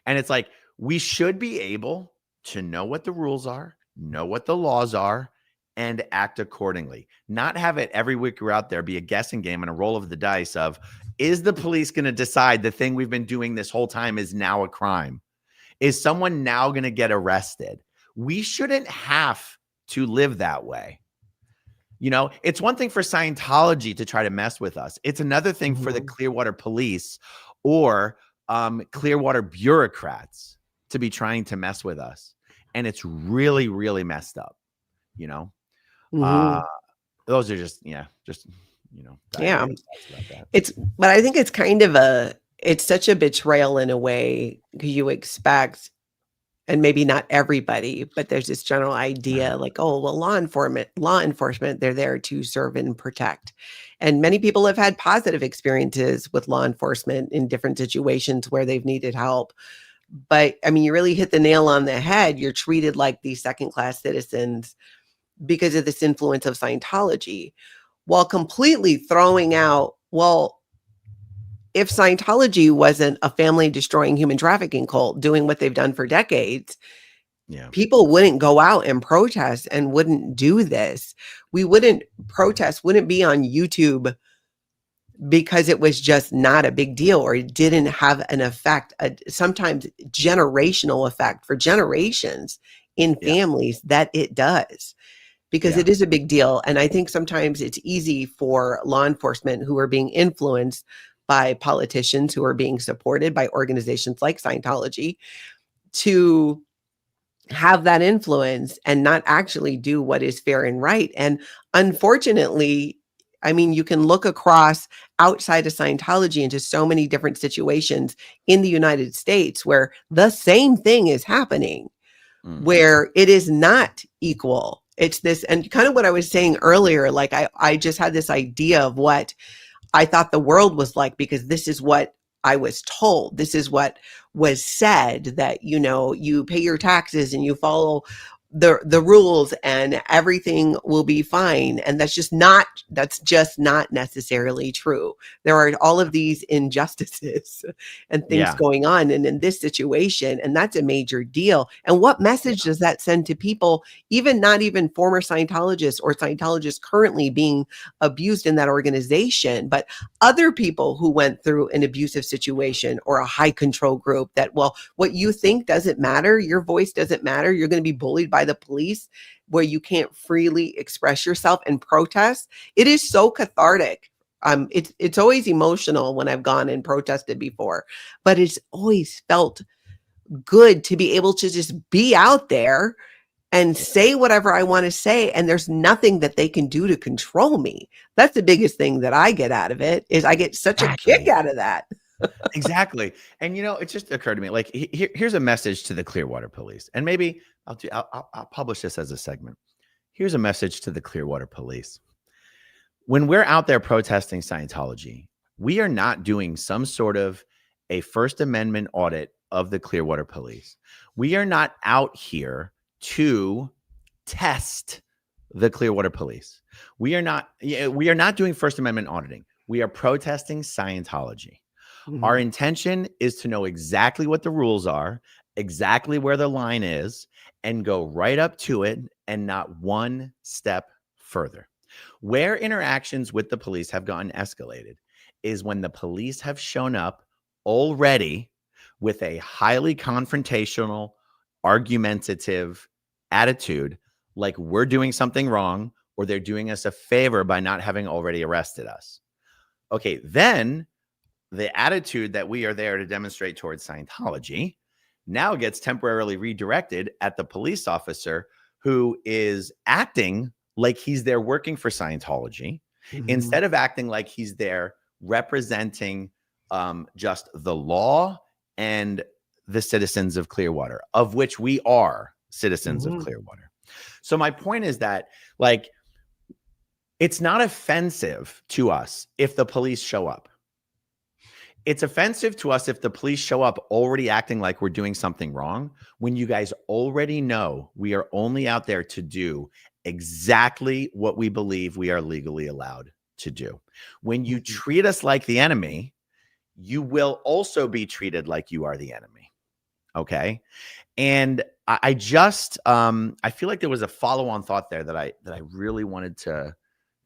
C: And it's like, we should be able to know what the rules are, know what the laws are, and act accordingly. Not have it every week we're out there be a guessing game and a roll of the dice of, is the police going to decide the thing we've been doing this whole time is now a crime? Is someone now going to get arrested? We shouldn't have to live that way. You know, it's one thing for Scientology to try to mess with us. It's another thing for the Clearwater police or Clearwater bureaucrats to be trying to mess with us. And it's really, really messed up, you know? Those are just, you know.
B: Yeah.
C: About that.
B: But I think it's kind of it's such a betrayal in a way, because you expect, and maybe not everybody, but there's this general idea like, oh, well, law enforcement, they're there to serve and protect. And many people have had positive experiences with law enforcement in different situations where they've needed help. But I mean, you really hit the nail on the head. You're treated like these second-class citizens because of this influence of Scientology, while completely throwing out, well, if Scientology wasn't a family destroying human trafficking cult doing what they've done for decades, people wouldn't go out and protest and wouldn't do this. We wouldn't protest, wouldn't be on YouTube because it was just not a big deal, or it didn't have an effect, sometimes generational effect for generations in families that it does. Because it is a big deal. And I think sometimes it's easy for law enforcement who are being influenced by politicians who are being supported by organizations like Scientology to have that influence and not actually do what is fair and right. And unfortunately, I mean, you can look across outside of Scientology into so many different situations in the United States where the same thing is happening, where it is not equal. It's this, and kind of what I was saying earlier, like I just had this idea of what I thought the world was like, because this is what I was told. This is what was said, that, you know, you pay your taxes and you follow the rules and everything will be fine. And that's just not necessarily true. There are all of these injustices and things going on. And in this situation, and that's a major deal. And what message does that send to people, not even former Scientologists or Scientologists currently being abused in that organization, but other people who went through an abusive situation or a high control group, that, well, what you think doesn't matter. Your voice doesn't matter. You're going to be bullied by the police, where you can't freely express yourself and protest. It is so cathartic. It's always emotional when I've gone and protested before, but it's always felt good to be able to just be out there and say whatever I want to say. And there's nothing that they can do to control me. That's the biggest thing that I get out of it, is I get such a kick out of that.
C: Exactly. And, you know, it just occurred to me, like, here's a message to the Clearwater police. And maybe I'll publish this as a segment. Here's a message to the Clearwater police. When we're out there protesting Scientology, we are not doing some sort of a First Amendment audit of the Clearwater police. We are not out here to test the Clearwater police. We are not doing First Amendment auditing. We are protesting Scientology. Our intention is to know exactly what the rules are, exactly where the line is, and go right up to it and not one step further. Where interactions with the police have gotten escalated is when the police have shown up already with a highly confrontational, argumentative attitude, like we're doing something wrong or they're doing us a favor by not having already arrested us. Okay, then the attitude that we are there to demonstrate towards Scientology now gets temporarily redirected at the police officer who is acting like he's there working for Scientology, instead of acting like he's there representing just the law and the citizens of Clearwater, of which we are citizens of Clearwater. So my point is that, like, it's not offensive to us if the police show up. It's offensive to us if the police show up already acting like we're doing something wrong, when you guys already know we are only out there to do exactly what we believe we are legally allowed to do. When you treat us like the enemy, you will also be treated like you are the enemy. Okay. And I just I feel like there was a follow-on thought there that I really wanted to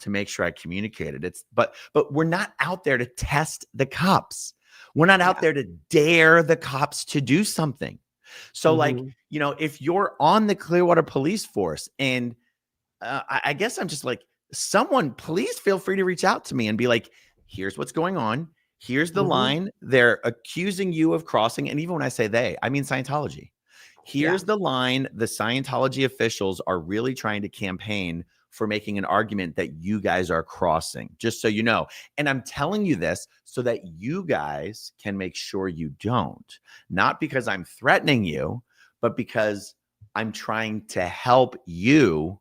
C: make sure I communicated. But we're not out there to test the cops. We're not out
B: Yeah.
C: there to dare the cops to do something. So like,
B: Mhm.
C: if you're on the Clearwater police force and I guess I'm just like, someone please feel free to reach out to me and be like, here's what's going on. Here's the
B: Mhm.
C: line. They're accusing you of crossing. And even when I say they, I mean Scientology.
B: Yeah.
C: Here's the line. The Scientology officials are really trying to campaign for making an argument that you guys are crossing, just so you know. And I'm telling you this so that you guys can make sure you don't. Not because I'm threatening you, but because I'm trying to help you.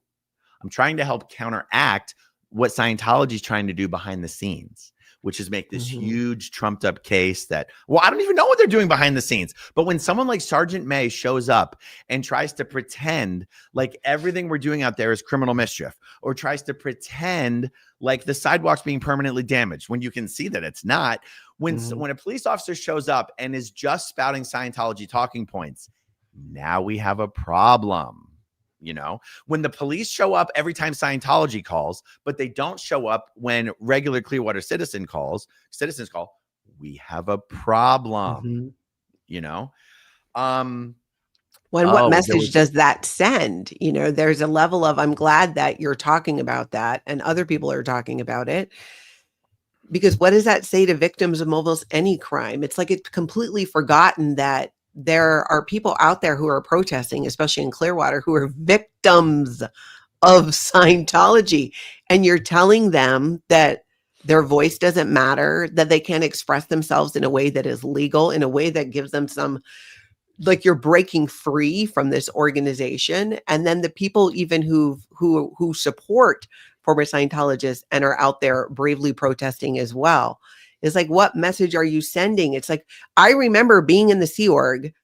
C: I'm trying to help counteract what Scientology is trying to do behind the scenes, which is make this
B: Mhm.
C: huge trumped up case that, well, I don't even know what they're doing behind the scenes. But when someone like Sergeant May shows up and tries to pretend like everything we're doing out there is criminal mischief, or tries to pretend like the sidewalk's being permanently damaged when you can see that it's not,
B: Mhm.
C: when a police officer shows up and is just spouting Scientology talking points, now we have a problem. When the police show up every time Scientology calls, but they don't show up when regular Clearwater citizens call, we have a problem,
B: Mhm.
C: you know? Um,
B: Well, and what
C: oh, there
B: message
C: was,
B: does that send? There's a level of, I'm glad that you're talking about that and other people are talking about it, because what does that say to victims of almost any crime? It's like it's completely forgotten that there are people out there who are protesting, especially in Clearwater, who are victims of Scientology. And you're telling them that their voice doesn't matter, that they can't express themselves in a way that is legal, in a way that gives them some, like, you're breaking free from this organization. And then the people even who support former Scientologists and are out there bravely protesting as well, is like, what message are you sending? It's like, I remember being in the Sea Org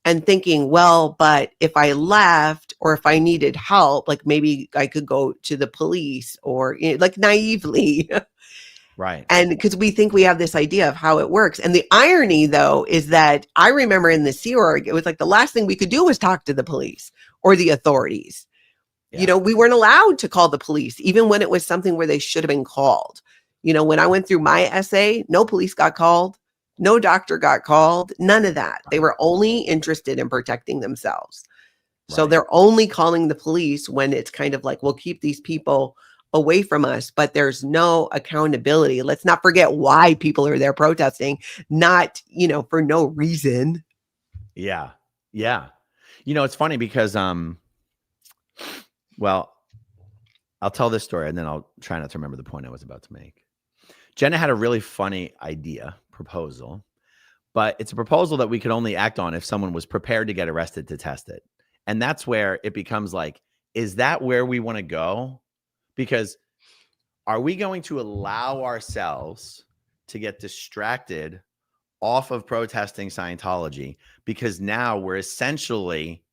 B: and thinking, well, but if I left or if I needed help, like maybe I could go to the police, or like naively.
C: right.
B: And because we think we have this idea of how it works. And the irony, though, is that I remember in the Sea Org, it was like the last thing we could do was talk to the police or the authorities.
C: Yeah.
B: We weren't allowed to call the police, even when it was something where they should have been called. When I went through my essay, no police got called, no doctor got called, none of that. They
C: Right.
B: were only interested in protecting themselves. So
C: Right.
B: they're only calling the police when it's kind of like, we'll keep these people away from us, but there's no accountability. Let's not forget why people are there protesting, not, for no reason.
C: Yeah. Yeah. It's funny because, well, I'll tell this story and then I'll try not to remember the point I was about to make. Jenna had a really funny proposal, but it's a proposal that we could only act on if someone was prepared to get arrested to test it. And that's where it becomes like, is that where we want to go? Because are we going to allow ourselves to get distracted off of protesting Scientology? Because now we're essentially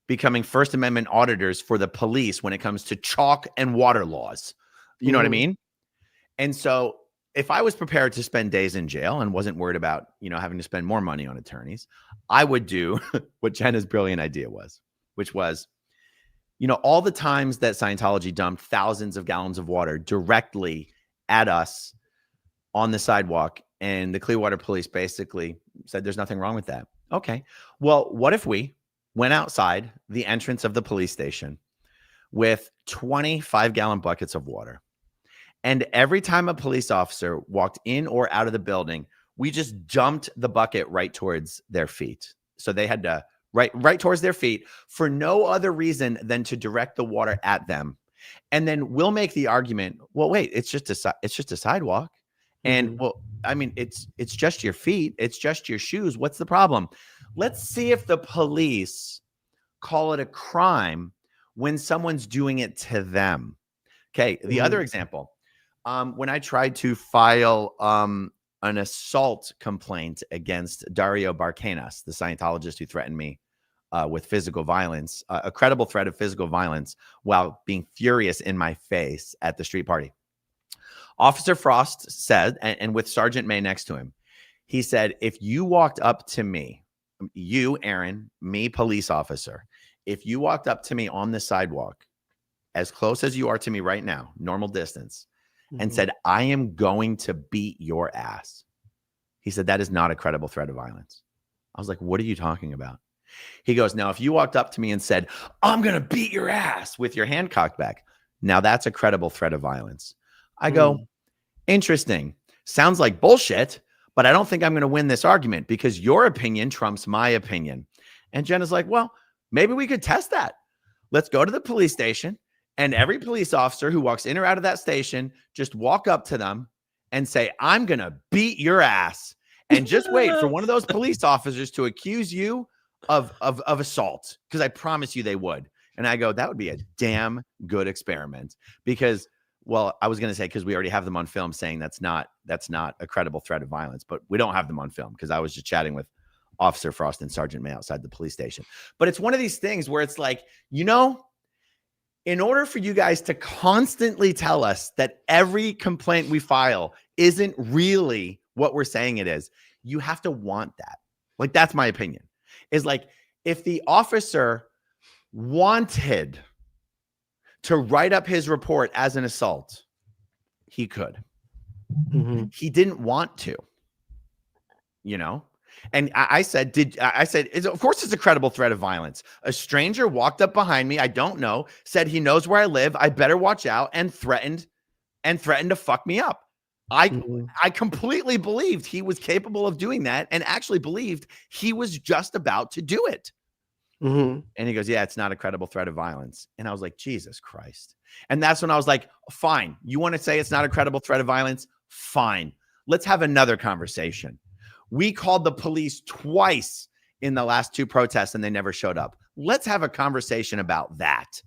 C: becoming First Amendment auditors for the police when it comes to chalk and water laws. You know what I
B: Mhm.
C: mean? And so if I was prepared to spend days in jail and wasn't worried about, having to spend more money on attorneys, I would do what Jenna's brilliant idea was, which was, all the times that Scientology dumped thousands of gallons of water directly at us on the sidewalk, and the Clearwater police basically said there's nothing wrong with that. Okay. Well, what if we went outside the entrance of the police station with 25-gallon buckets of water? And every time a police officer walked in or out of the building, we just dumped the bucket right towards their feet. So they had to right towards their feet for no other reason than to direct the water at them. And then we'll make the argument, well, wait, it's just a sidewalk. And
B: Mhm.
C: well, I mean, it's just your feet, it's just your shoes. What's the problem? Let's see if the police call it a crime when someone's doing it to them. Okay. The other
B: Mhm.
C: example, when I tried to file an assault complaint against Dario Barcanas, the Scientologist who threatened me with physical violence, a credible threat of physical violence while being furious in my face at the street party. Officer Frost said, and with Sergeant May next to him, he said, if you walked up to me, you, Aaron, me, police officer, if you walked up to me on the sidewalk, as close as you are to me right now, normal distance, and said, I am going to beat your ass. He said, that is not a credible threat of violence. I was like, what are you talking about? He goes, now, if you walked up to me and said, I'm going to beat your ass with your hand cocked back, now that's a credible threat of violence. I go, interesting. Sounds like bullshit, but I don't think I'm going to win this argument because your opinion trumps my opinion. And Jenna's like, well, maybe we could test that. Let's go to the police station, and every police officer who walks in or out of that station, just walk up to them and say, I'm going to beat your ass. And just wait for one of those police officers to accuse you of assault, because I promise you they would. And I go, that would be a damn good experiment, because, well, I was going to say, because we already have them on film saying that's not a credible threat of violence, but we don't have them on film because I was just chatting with Officer Frost and Sergeant May outside the police station. But it's one of these things where it's like, in order for you guys to constantly tell us that every complaint we file isn't really what we're saying it is, you have to want that. Like, that's my opinion. Is like, if the officer wanted to write up his report as an assault, he could. He didn't want to, And I said, of course it's a credible threat of violence. A stranger walked up behind me, I don't know, said he knows where I live, I better watch out, and threatened to fuck me up. I completely believed he was capable of doing that, and actually believed he was just about to do it. And he goes, yeah, it's not a credible threat of violence. And I was like, Jesus Christ. And that's when I was like, fine. You want to say it's not a credible threat of violence? Fine. Let's have another conversation. We called the police twice in the last 2 protests and they never showed up. Let's have a conversation about that.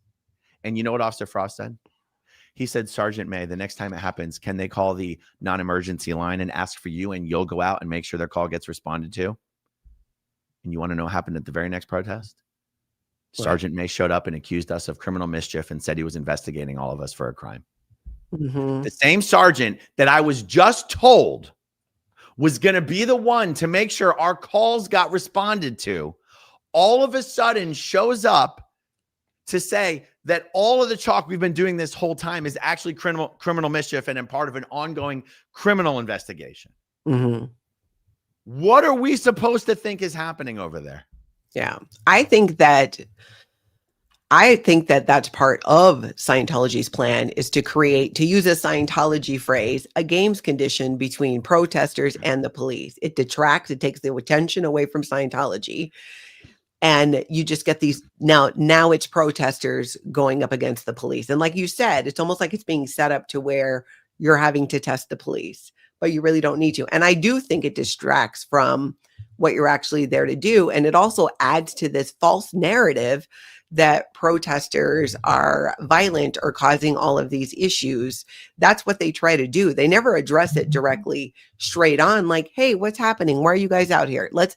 C: And you know what Officer Frost said? He said, Sergeant May, the next time it happens, can they call the non-emergency line and ask for you, and you'll go out and make sure their call gets responded to? And you want to know what happened at the very next protest? What? Sergeant May showed up and accused us of criminal mischief and said he was investigating all of us for a crime. The same sergeant that I was just told was going to be the one to make sure our calls got responded to, all of a sudden shows up to say that all of the talk we've been doing this whole time is actually criminal mischief and part of an ongoing criminal investigation. What are we supposed to think is happening over there?
B: Yeah, I think that that's part of Scientology's plan, is to use a Scientology phrase, a games condition between protesters and the police. It detracts, it takes the attention away from Scientology. And you just get these, now it's protesters going up against the police. And like you said, it's almost like it's being set up to where you're having to test the police, but you really don't need to. And I do think it distracts from what you're actually there to do. And it also adds to this false narrative that protesters are violent or causing all of these issues. That's what they try to do. They never address it directly straight on, like, hey, what's happening? Why are you guys out here? Let's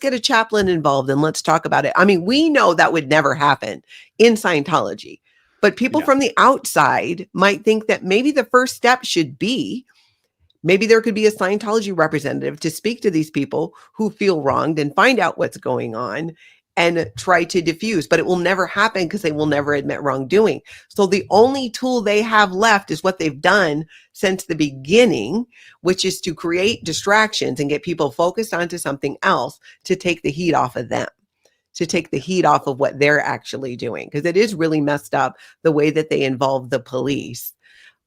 B: get a chaplain involved and let's talk about it. I mean, we know that would never happen in Scientology, but people from the outside might think that maybe the first step should be, maybe there could be a Scientology representative to speak to these people who feel wronged and find out what's going on and try to diffuse, but it will never happen because they will never admit wrongdoing. So the only tool they have left is what they've done since the beginning, which is to create distractions and get people focused onto something else to take the heat off of them, to take the heat off of what they're actually doing. Because it is really messed up the way that they involve the police.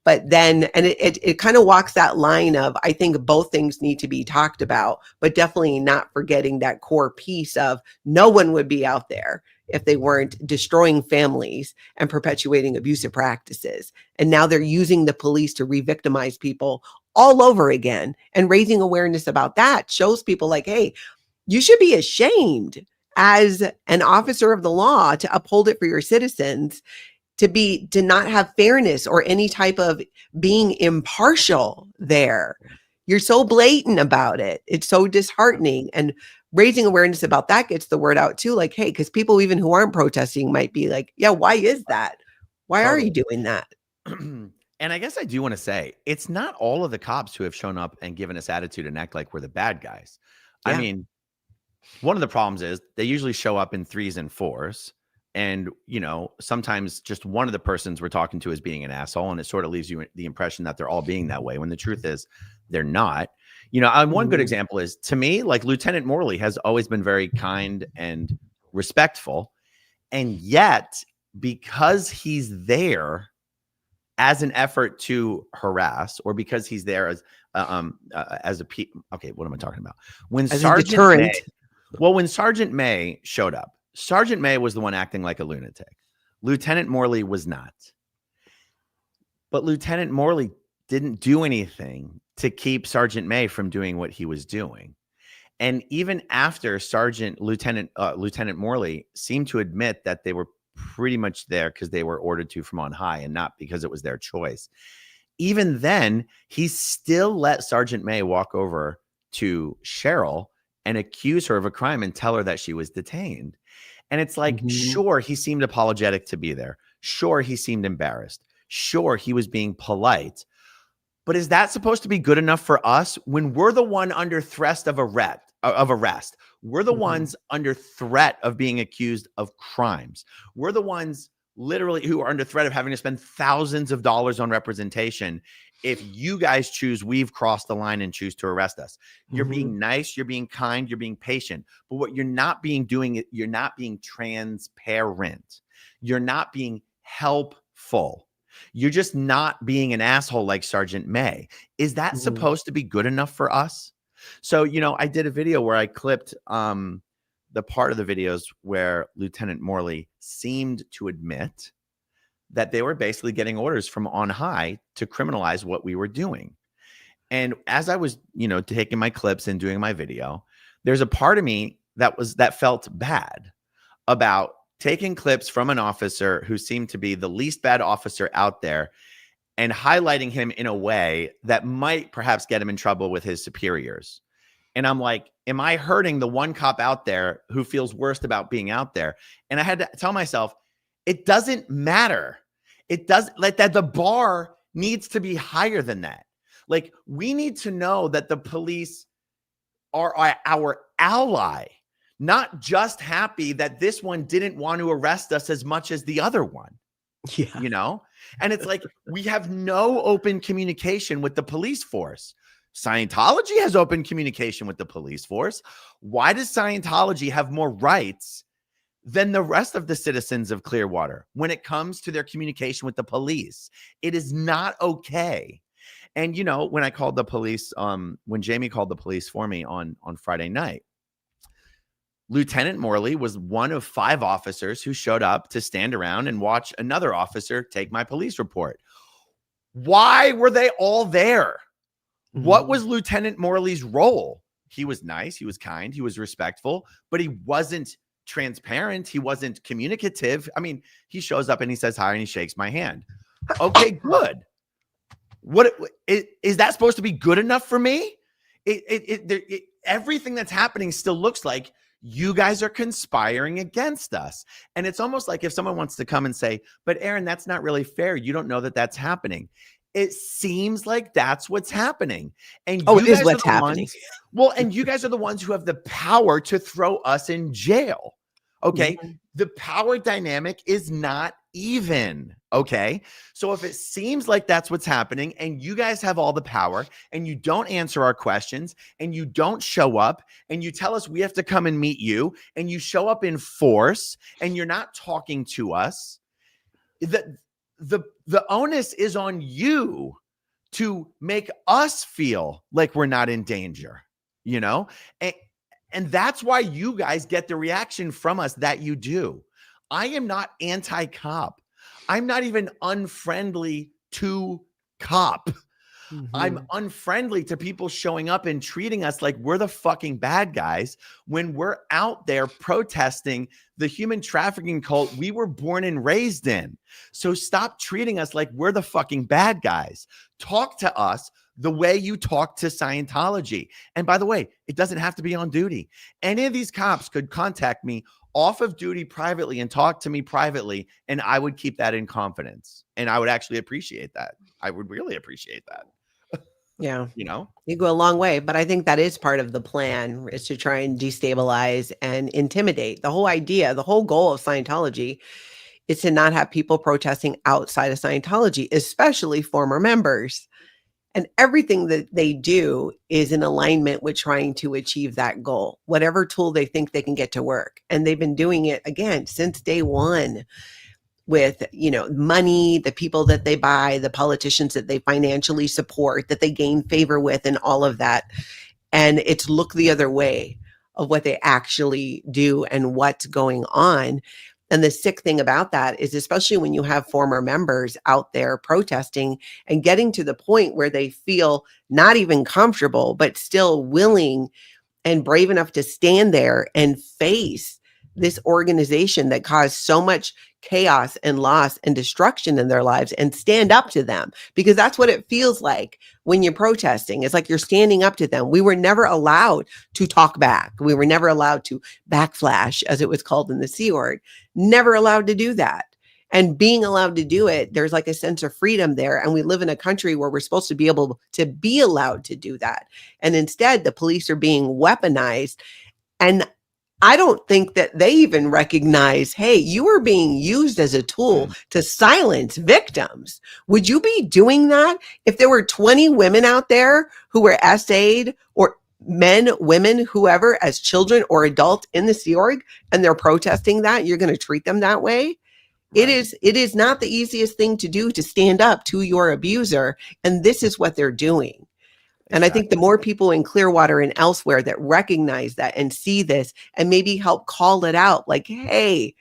B: But then, and it kind of walks that line of, I think both things need to be talked about, but definitely not forgetting that core piece of no one would be out there if they weren't destroying families and perpetuating abusive practices. And now they're using the police to re-victimize people all over again. And raising awareness about that shows people like, hey, you should be ashamed as an officer of the law to uphold it for your citizens, to not have fairness or any type of being impartial there. You're so blatant about it. It's so disheartening. And raising awareness about that gets the word out too. Like, hey, because people even who aren't protesting might be like, yeah, why is that? Why are you doing that?
C: And I guess I do want to say, it's not all of the cops who have shown up and given us attitude and act like we're the bad guys. Yeah. I mean, one of the problems is they usually show up in 3s and 4s. And, sometimes just one of the persons we're talking to is being an asshole. And it sort of leaves you the impression that they're all being that way when the truth is they're not. One good example is, to me, like Lieutenant Morley has always been very kind and respectful. And yet, because he's there as an effort to harass, or because he's there as okay, what am I talking about? When
B: As a
C: Sergeant
B: deterrent.
C: May, when Sergeant May showed up, Sergeant May was the one acting like a lunatic. Lieutenant Morley was not. But Lieutenant Morley didn't do anything to keep Sergeant May from doing what he was doing. And even after Lieutenant Morley seemed to admit that they were pretty much there because they were ordered to from on high and not because it was their choice. Even then, he still let Sergeant May walk over to Cheryl and accuse her of a crime and tell her that she was detained. And it's like, sure, he seemed apologetic to be there. Sure, he seemed embarrassed. Sure, he was being polite. But is that supposed to be good enough for us when we're the one under threat of arrest? We're the ones under threat of being accused of crimes. We're the ones literally who are under threat of having to spend thousands of dollars on representation. If you guys choose, we've crossed the line and choose to arrest us. You're being nice, you're being kind, you're being patient. But what you're not being you're not being transparent. You're not being helpful. You're just not being an asshole like Sergeant May. Is that supposed to be good enough for us? So, I did a video where I clipped the part of the videos where Lieutenant Morley seemed to admit that they were basically getting orders from on high to criminalize what we were doing. And as I was, taking my clips and doing my video, there's a part of me that felt bad about taking clips from an officer who seemed to be the least bad officer out there and highlighting him in a way that might perhaps get him in trouble with his superiors. And I'm like, am I hurting the one cop out there who feels worst about being out there? And I had to tell myself, it doesn't matter. It doesn't, like, that the bar needs to be higher than that. Like, we need to know that the police are our ally, not just happy that this one didn't want to arrest us as much as the other one.
B: Yeah.
C: And it's like, we have no open communication with the police force. Scientology has open communication with the police force. Why does Scientology have more rights than the rest of the citizens of Clearwater when it comes to their communication with the police? It is not okay. And, when I called the police, when Jamie called the police for me on Friday night, Lieutenant Morley was one of 5 officers who showed up to stand around and watch another officer take my police report. Why were they all there? What was Lieutenant Morley's role? He was nice, he was kind, he was respectful, but he wasn't transparent. He wasn't communicative. I mean, he shows up and he says hi and he shakes my hand. Okay, good. What is that supposed to be good enough for me? Everything that's happening still looks like you guys are conspiring against us. And it's almost like if someone wants to come and say, but Aaron, that's not really fair. You don't know that that's happening. It seems like that's what's happening. And
B: it is what's happening.
C: And you guys are the ones who have the power to throw us in jail. Okay. The power dynamic is not even. Okay. So if it seems like that's what's happening and you guys have all the power and you don't answer our questions and you don't show up and you tell us we have to come and meet you and you show up in force and you're not talking to us, the onus is on you to make us feel like we're not in danger, and that's why you guys get the reaction from us that you do. I am not anti-cop. I'm not even unfriendly to cop. I'm unfriendly to people showing up and treating us like we're the fucking bad guys when we're out there protesting the human trafficking cult we were born and raised in. So stop treating us like we're the fucking bad guys. Talk to us the way you talk to Scientology. And by the way, it doesn't have to be on duty. Any of these cops could contact me off of duty privately and talk to me privately, and I would keep that in confidence. And I would actually appreciate that. I would really appreciate that.
B: Yeah.
C: you know?
B: You go a long way, but I think that is part of the plan, is to try and destabilize and intimidate. The whole idea, the whole goal of Scientology is to not have people protesting outside of Scientology, especially former members. And everything that they do is in alignment with trying to achieve that goal, whatever tool they think they can get to work. And they've been doing it again since day one, with, money, the people that they buy, the politicians that they financially support, that they gain favor with, and all of that. And it's look the other way of what they actually do and what's going on. And the sick thing about that is, especially when you have former members out there protesting and getting to the point where they feel not even comfortable, but still willing and brave enough to stand there and face this organization that caused so much chaos and loss and destruction in their lives, and stand up to them, because that's what it feels like when you're protesting. It's like you're standing up to them. We were never allowed to talk back. We were never allowed to backflash, as it was called in the Sea Org. Never allowed to do that. And being allowed to do it, there's like a sense of freedom there. And we live in a country where we're supposed to be able to be allowed to do that. And instead, the police are being weaponized. And I don't think that they even recognize, hey, you are being used as a tool to silence victims. Would you be doing that if there were 20 women out there who were essayed, or men, women, whoever, as children or adults in the Sea Org, and they're protesting that? You're going to treat them that way? Right. It is not the easiest thing to do, to stand up to your abuser. And this is what they're doing. And I think the more people in Clearwater and elsewhere that recognize that and see this, and maybe help call it out, like, hey,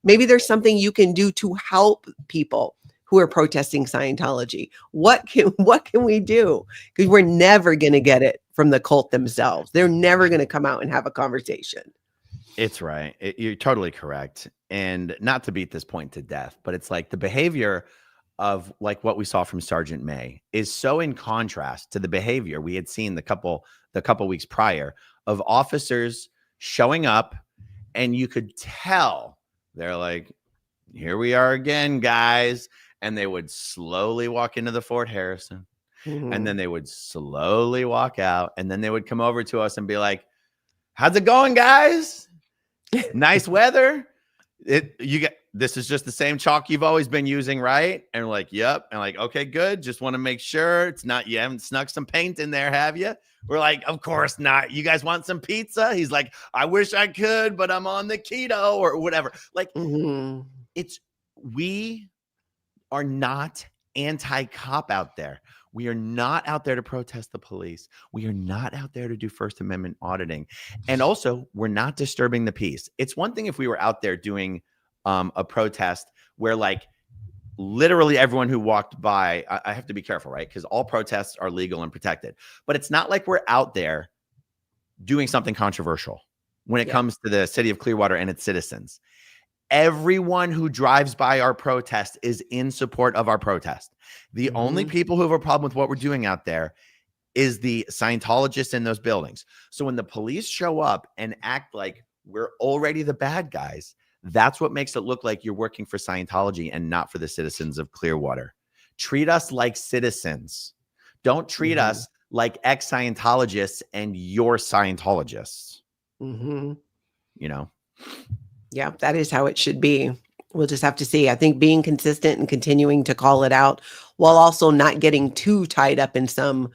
B: maybe there's something you can do to help people who are protesting Scientology. What can we do? Because we're never going to get it from the cult themselves. They're never going to come out and have a conversation.
C: It's right. You're totally correct. And not to beat this point to death, but it's like the behavior of like what we saw from Sergeant May is so in contrast to the behavior we had seen the couple weeks prior of officers showing up, and you could tell they're like, here we are again, guys. And they would slowly walk into the Fort Harrison, and then they would slowly walk out, and then they would come over to us and be like, how's it going, guys? Nice weather. This is just the same chalk you've always been using, right? And we're like, yep. And like, okay, good. Just want to make sure it's not, you haven't snuck some paint in there, have you? We're like, of course not. You guys want some pizza? He's like, I wish I could, but I'm on the keto or whatever. Like, we are not anti-cop out there. We are not out there to protest the police. We are not out there to do First Amendment auditing. And also, we're not disturbing the peace. It's one thing if we were out there doing a protest where like literally everyone who walked by, I have to be careful, right? Because all protests are legal and protected. But it's not like we're out there doing something controversial when it comes to the city of Clearwater and its citizens. Everyone who drives by our protest is in support of our protest. The only people who have a problem with what we're doing out there is the Scientologists in those buildings. So when the police show up and act like we're already the bad guys, that's what makes it look like you're working for Scientology and not for the citizens of Clearwater. Treat us like citizens. Don't treat us like ex-Scientologists and you're Scientologists. You know?
B: Yeah, that is how it should be. We'll just have to see. I think being consistent and continuing to call it out, while also not getting too tied up in some,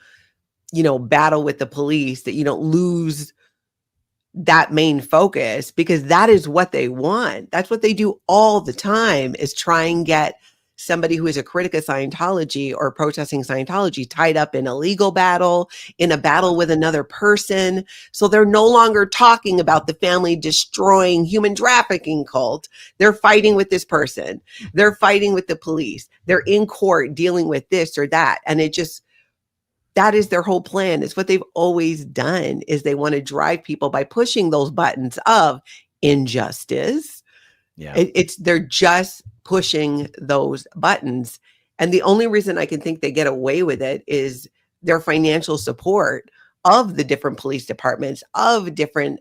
B: battle with the police, that you don't lose that main focus, because that is what they want. That's what they do all the time, is try and get somebody who is a critic of Scientology or protesting Scientology tied up in a legal battle, in a battle with another person. So they're no longer talking about the family destroying human trafficking cult. They're fighting with this person. They're fighting with the police. They're in court dealing with this or that. And that is their whole plan. It's what they've always done, is they want to drive people by pushing those buttons of injustice. Yeah. They're just pushing those buttons. And the only reason I can think they get away with it is their financial support of the different police departments, of different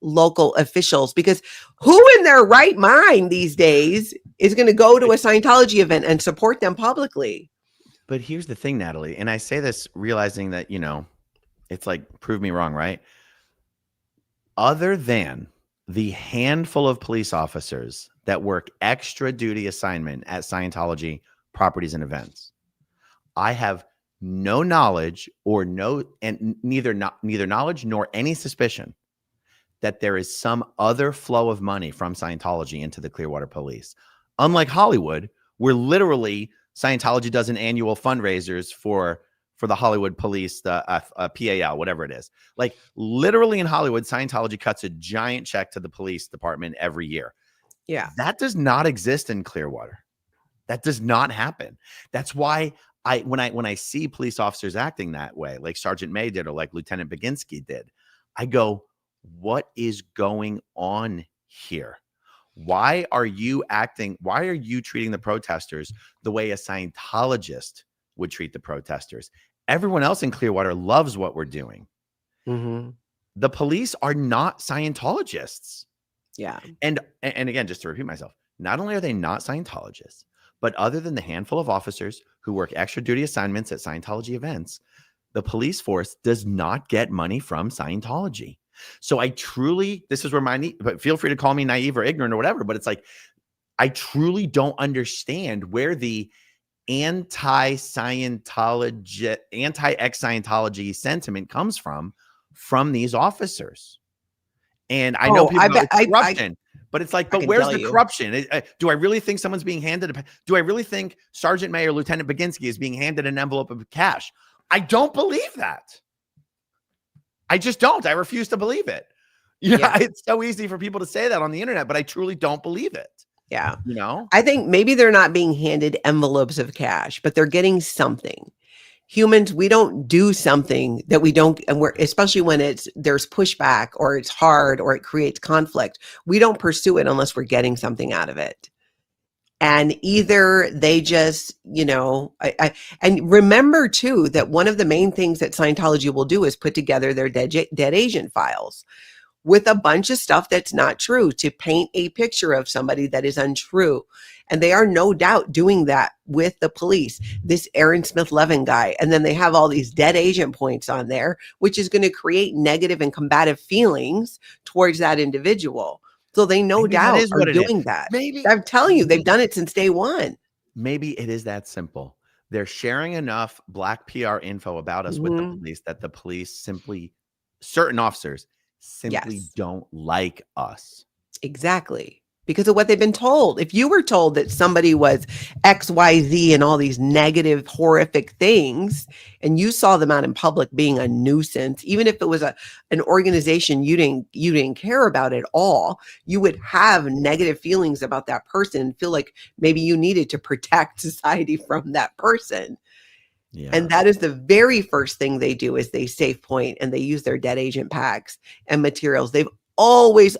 B: local officials, because who in their right mind these days is going to go to a Scientology event and support them publicly?
C: But here's the thing, Natalie, and I say this realizing that, it's like, prove me wrong, right? Other than the handful of police officers that work extra duty assignment at Scientology properties and events, I have no knowledge neither knowledge nor any suspicion that there is some other flow of money from Scientology into the Clearwater Police. Unlike Hollywood, where literally Scientology does an annual fundraisers for the Hollywood Police, the PAL, whatever it is. Like literally in Hollywood, Scientology cuts a giant check to the police department every year.
B: Yeah.
C: That does not exist in Clearwater. That does not happen. That's why when I see police officers acting that way, like Sergeant May did or like Lieutenant Baginski did, I go, what is going on here? Why are you treating the protesters the way a Scientologist would treat the protesters? Everyone else in Clearwater loves what we're doing.
B: Mm-hmm.
C: The police are not Scientologists.
B: Yeah.
C: And again, just to repeat myself, not only are they not Scientologists, but other than the handful of officers who work extra duty assignments at Scientology events, the police force does not get money from Scientology. So this is where but feel free to call me naive or ignorant or whatever, but it's like, I truly don't understand where the anti-ex-Scientology sentiment comes from these officers. And I know people about corruption, but it's like, but where's the corruption? Do I really think someone's being do I really think Sergeant May or Lieutenant Baginski is being handed an envelope of cash? I don't believe that. I just don't. I refuse to believe it. It's so easy for people to say that on the internet, but I truly don't believe it.
B: Yeah. I think maybe they're not being handed envelopes of cash, but they're getting something. Humans, we don't do something that we don't, and especially when there's pushback or it's hard or it creates conflict, we don't pursue it unless we're getting something out of it. And either they just, and remember too, that one of the main things that Scientology will do is put together their dead agent files with a bunch of stuff that's not true to paint a picture of somebody that is untrue. And they are no doubt doing that with the police, this Aaron Smith-Levin guy. And then they have all these dead agent points on there, which is going to create negative and combative feelings towards that individual. So they no doubt are doing that. Maybe I'm telling you, they've done it since day one.
C: Maybe it is that simple. They're sharing enough black PR info about us with the police that the police certain officers simply don't like us.
B: Exactly. Because of what they've been told. If you were told that somebody was XYZ and all these negative, horrific things, and you saw them out in public being a nuisance, even if it was an organization you didn't care about at all, you would have negative feelings about that person and feel like maybe you needed to protect society from that person. Yeah. And that is the very first thing they do is they safe point and they use their dead agent packs and materials. They've always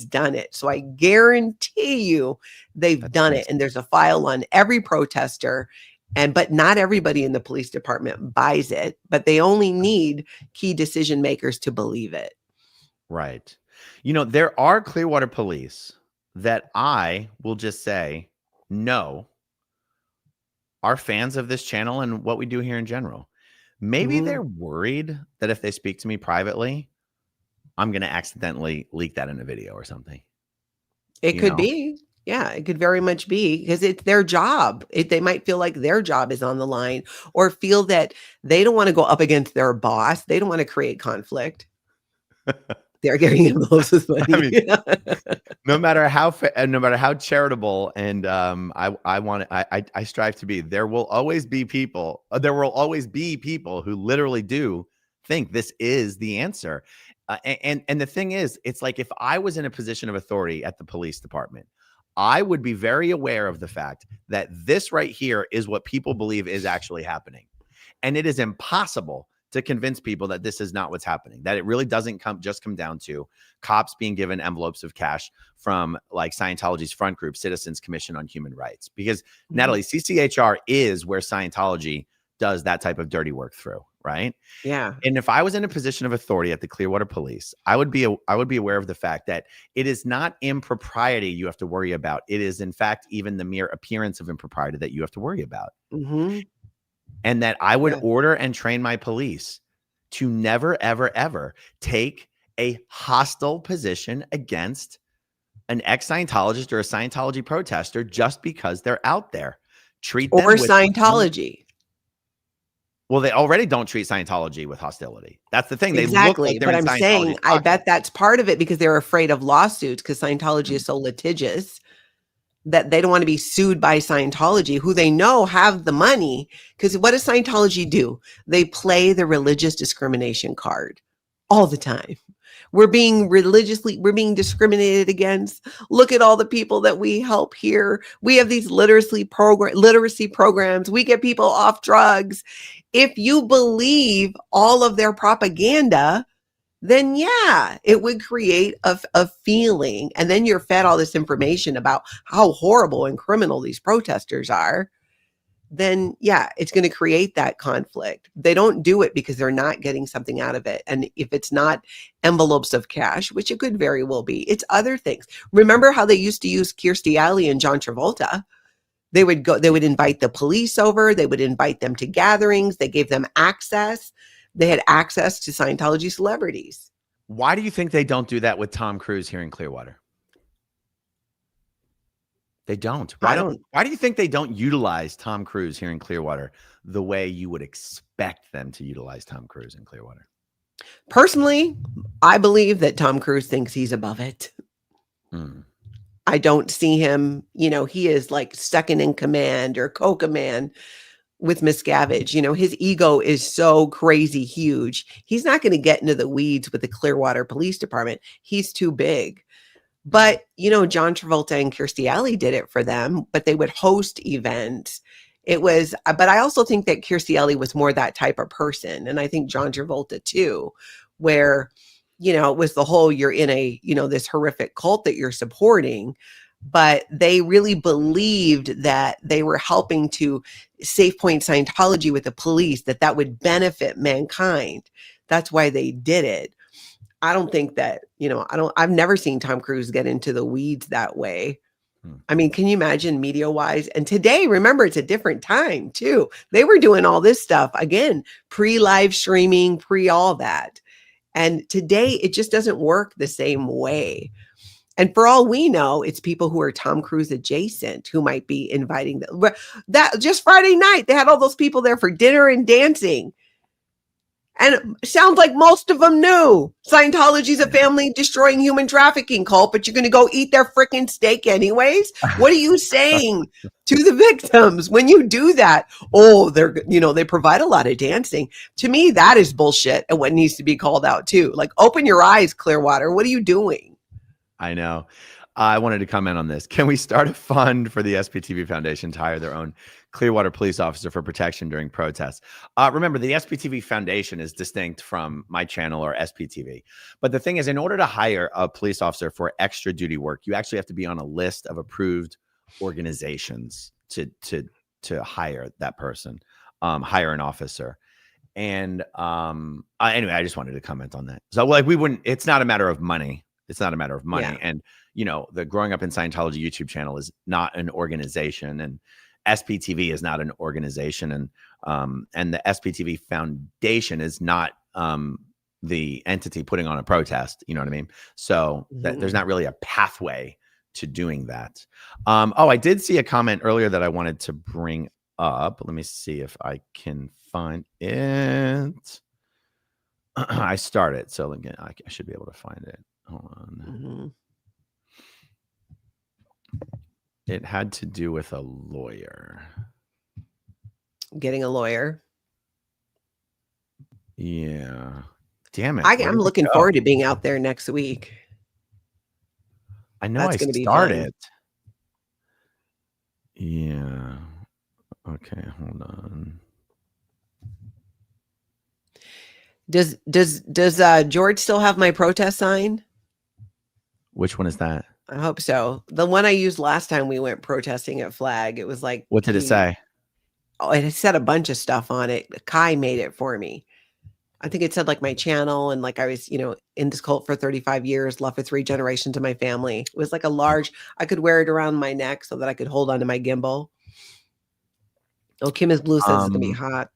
B: done it. So I guarantee you they've done it. And there's a file on every protester, but not everybody in the police department buys it, but they only need key decision makers to believe it.
C: Right. There are Clearwater police that I will just say, no, are fans of this channel and what we do here in general. Maybe they're worried that if they speak to me privately, I'm going to accidentally leak that in a video or something.
B: It could be. Yeah, it could very much be because it's their job. They might feel like their job is on the line or feel that they don't want to go up against their boss. They don't want to create conflict. They're getting involved with money. I mean,
C: no matter how charitable and I strive to be, there will always be people who literally do think this is the answer. And the thing is, it's like if I was in a position of authority at the police department, I would be very aware of the fact that this right here is what people believe is actually happening. And it is impossible to convince people that this is not what's happening, that it really doesn't come down to cops being given envelopes of cash from like Scientology's front group, Citizens Commission on Human Rights. Because Natalie, CCHR is where Scientology does that type of dirty work through. right?
B: Yeah.
C: And if I was in a position of authority at the Clearwater Police, I would be aware of the fact that it is not impropriety you have to worry about. It is, in fact, even the mere appearance of impropriety that you have to worry about.
B: Mm-hmm.
C: And that I would
B: Yeah.
C: order and train my police to never, ever, ever take a hostile position against an ex-Scientologist or a Scientology protester just because they're out there. Treat them
B: Or
C: with
B: Scientology.
C: well, they already don't treat Scientology with hostility. That's the thing. They look
B: Exactly.
C: like they're
B: But
C: in
B: I'm
C: Scientology's
B: saying, I
C: pocket.
B: bet that's part of it because they're afraid of lawsuits because Scientology is so litigious that they don't want to be sued by Scientology, who they know have the money. Because what does Scientology do? They play the religious discrimination card all the time. We're being discriminated against. Look at all the people that we help here. We have these literacy programs. We get people off drugs. If you believe all of their propaganda, then yeah, it would create a feeling. And then you're fed all this information about how horrible and criminal these protesters are. Then yeah, it's going to create that conflict. They don't do it because they're not getting something out of it. And if it's not envelopes of cash, which it could very well be, it's other things. Remember how they used to use Kirstie Alley and John Travolta? They would invite the police over, they would invite them to gatherings, they gave them access. They had access to Scientology celebrities.
C: Why do you think they don't do that with Tom Cruise here in Clearwater? They don't. Why do you think they don't utilize Tom Cruise here in Clearwater the way you would expect them to utilize Tom Cruise in Clearwater?
B: Personally, I believe that Tom Cruise thinks he's above it. I don't see him, he is like second in command or co-command with Miscavige. His ego is so crazy huge. He's not going to get into the weeds with the Clearwater Police Department. He's too big. But, John Travolta and Kirstie Alley did it for them, but they would host events. But I also think that Kirstie Alley was more that type of person. And I think John Travolta too, where, it was the whole, you're in a, this horrific cult that you're supporting, but they really believed that they were helping to safe point Scientology with the police, that would benefit mankind. That's why they did it. I don't think that, I've never seen Tom Cruise get into the weeds that way. I mean, can you imagine media wise? And today, remember, it's a different time too. They were doing all this stuff again, pre-live streaming, pre all that. And today it just doesn't work the same way. And for all we know, it's people who are Tom Cruise adjacent who might be inviting them. That just Friday night, they had all those people there for dinner and dancing. And it sounds like most of them knew Scientology's a family destroying human trafficking cult, but you're going to go eat their freaking steak anyways. What are you saying to the victims when you do that? Oh, they provide a lot of dancing. To me, that is bullshit and what needs to be called out too. Like, open your eyes, Clearwater. What are you doing?
C: I know. I wanted to comment on this. Can we start a fund for the SPTV Foundation to hire their own Clearwater police officer for protection during protests? Remember, the SPTV Foundation is distinct from my channel or SPTV. But the thing is, in order to hire a police officer for extra duty work, you actually have to be on a list of approved organizations to hire that person, hire an officer. And anyway, I just wanted to comment on that. So it's not a matter of money. It's not a matter of money.
B: Yeah.
C: And, the Growing Up in Scientology YouTube channel is not an organization, and SPTV is not an organization. And the SPTV Foundation is not the entity putting on a protest. You know what I mean? So there's not really a pathway to doing that. I did see a comment earlier that I wanted to bring up. Let me see if I can find it. I started, so again, I should be able to find it. Hold on. It had to do with a lawyer.
B: Getting a lawyer.
C: Yeah. Damn it.
B: I'm looking forward to being out there next week.
C: I know.
B: That's
C: I started. Yeah. Okay, hold on.
B: Does George still have my protest sign?
C: Which one is that?
B: I hope so. The one I used last time we went protesting at Flag. It was like,
C: what did it say?
B: Oh, it said a bunch of stuff on it. Kai made it for me. I think it said like my channel, and like I was, in this cult for 35 years, love for 3 generations of my family. It was like a large, I could wear it around my neck so that I could hold onto my gimbal. Oh, Kim is Blue says it's gonna be
C: Um,
B: hot.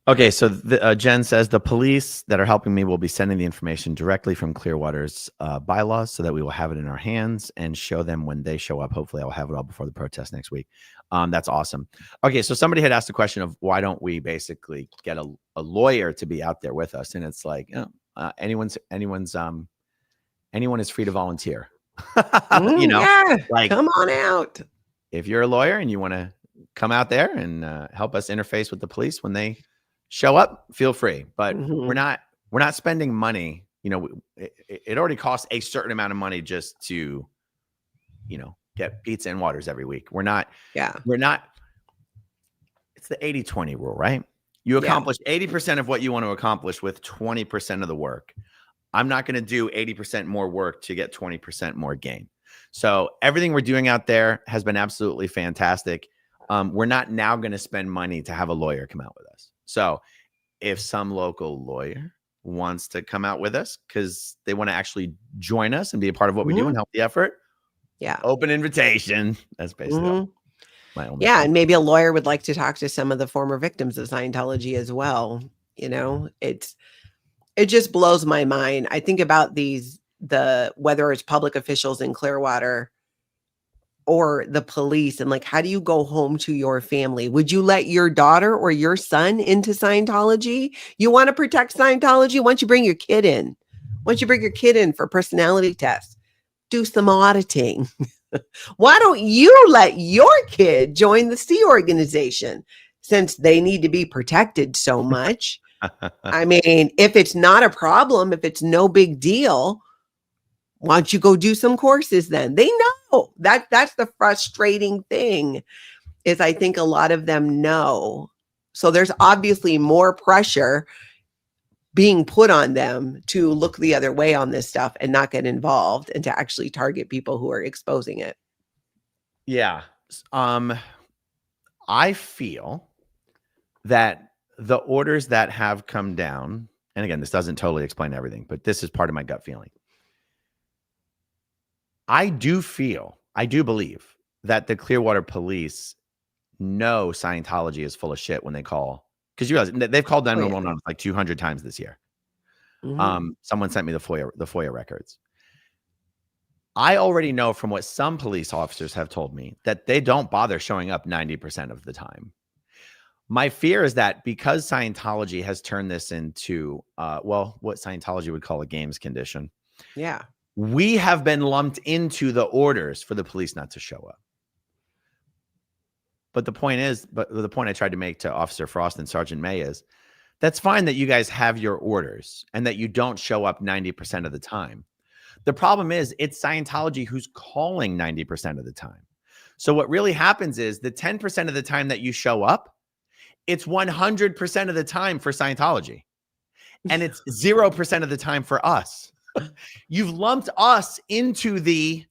C: Okay, so Jen says the police that are helping me will be sending the information directly from Clearwater's bylaws so that we will have it in our hands and show them when they show up. Hopefully, I'll have it all before the protest next week. That's awesome. Okay, so somebody had asked the question of why don't we basically get a lawyer to be out there with us? And it's like, anyone is free to volunteer.
B: Yeah,
C: like
B: come on out.
C: if you're a lawyer and you want to come out there and help us interface with the police when they show up, feel free. But we're not spending money. It already costs a certain amount of money just to, get pizza and waters every week. We're not. It's the 80-20 rule, right? You accomplish 80% of what you want to accomplish with 20% of the work. I'm not going to do 80% more work to get 20% more gain. So everything we're doing out there has been absolutely fantastic. We're not now going to spend money to have a lawyer come out with us. So if some local lawyer wants to come out with us because they want to actually join us and be a part of what we do and help the effort, open invitation. That's basically my only
B: and maybe a lawyer would like to talk to some of the former victims of Scientology as well. It just blows my mind. I think about whether it's public officials in Clearwater or the police, and like, how do you go home to your family? Would you let your daughter or your son into Scientology? You want to protect Scientology? Why don't you bring your kid in? Why don't you bring your kid in for personality tests? Do some auditing. Why don't you let your kid join the Sea Organization since they need to be protected so much? I mean, if it's not a problem, if it's no big deal, why don't you go do some courses then? They know that's the frustrating thing is I think a lot of them know. So there's obviously more pressure being put on them to look the other way on this stuff and not get involved and to actually target people who are exposing it.
C: Yeah. I feel that the orders that have come down, and again, this doesn't totally explain everything, but this is part of my gut feeling. I do believe that the Clearwater police know Scientology is full of shit when they call, because you realize they've called 911 on like 200 times this year. Someone sent me the FOIA records. I already know from what some police officers have told me that they don't bother showing up 90% of the time. My fear is that because Scientology has turned this into, what Scientology would call a games condition.
B: Yeah.
C: We have been lumped into the orders for the police not to show up. But the point I tried to make to Officer Frost and Sergeant May is that's fine that you guys have your orders and that you don't show up 90% of the time. The problem is it's Scientology who's calling 90% of the time. So what really happens is the 10% of the time that you show up, it's 100% of the time for Scientology. And it's 0% of the time for us. You've lumped us into the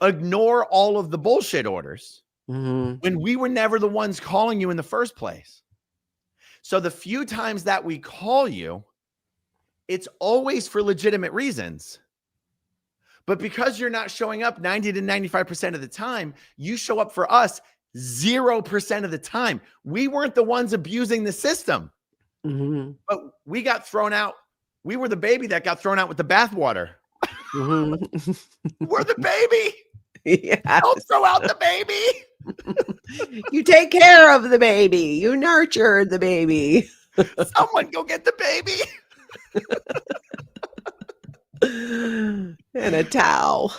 C: ignore all of the bullshit orders when we were never the ones calling you in the first place. So the few times that we call you, it's always for legitimate reasons. But because you're not showing up 90 to 95% of the time, you show up for us 0% of the time. We weren't the ones abusing the system, but we got thrown out. We were the baby that got thrown out with the bathwater. We're the baby.
B: Yes.
C: Don't throw out the baby.
B: You take care of the baby. You nurture the baby.
C: Someone go get the baby.
B: And a towel.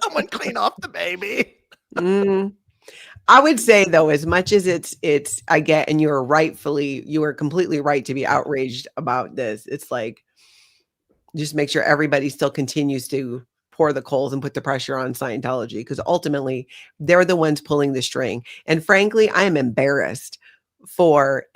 C: Someone clean off the baby.
B: I would say though, as much as it's I get, and you are completely right to be outraged about this. It's like, just make sure everybody still continues to pour the coals and put the pressure on Scientology, because ultimately they're the ones pulling the string. And frankly, I am embarrassed for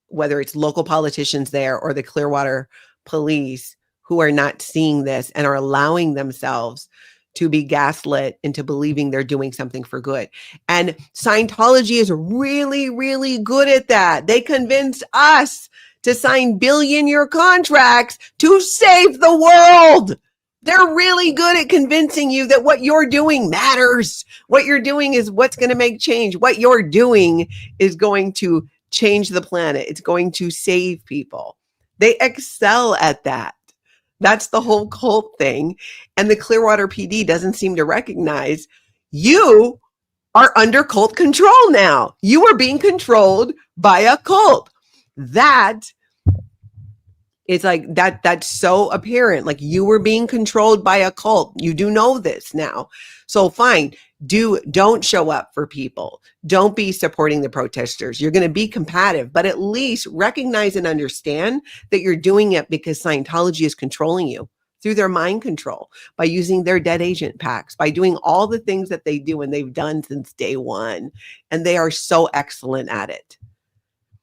B: whether it's local politicians there or the Clearwater police who are not seeing this and are allowing themselves to be gaslit into believing they're doing something for good. And Scientology is really, really good at that. They convince us to sign billion-year contracts to save the world. They're really good at convincing you that what you're doing matters. What you're doing is what's going to make change. What you're doing is going to change the planet. It's going to save people. They excel at that. That's the whole cult thing. And the Clearwater PD doesn't seem to recognize you are under cult control now. You are being controlled by a cult. That is like that's so apparent. Like you were being controlled by a cult. You do know this now. So fine. Don't show up for people. Don't be supporting the protesters. You're going to be combative, but at least recognize and understand that you're doing it because Scientology is controlling you through their mind control, by using their dead agent packs, by doing all the things that they do and they've done since day one. And they are so excellent at it.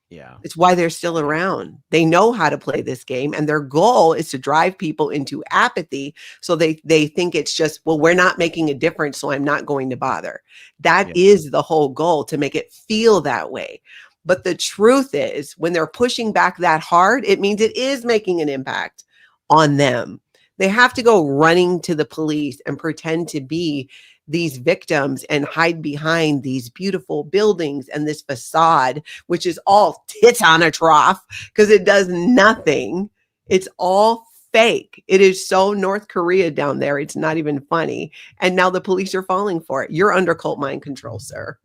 C: Yeah.
B: It's why they're still around. They know how to play this game, and their goal is to drive people into apathy. So they think it's just, well, we're not making a difference, so I'm not going to bother. That is the whole goal, to make it feel that way. But the truth is, when they're pushing back that hard, it means it is making an impact on them. They have to go running to the police and pretend to be these victims and hide behind these beautiful buildings and this facade, which is all tits on a trough because it does nothing. It's all fake. It is so North Korea down there. It's not even funny. And now the police are falling for it. You're under cult mind control, sir.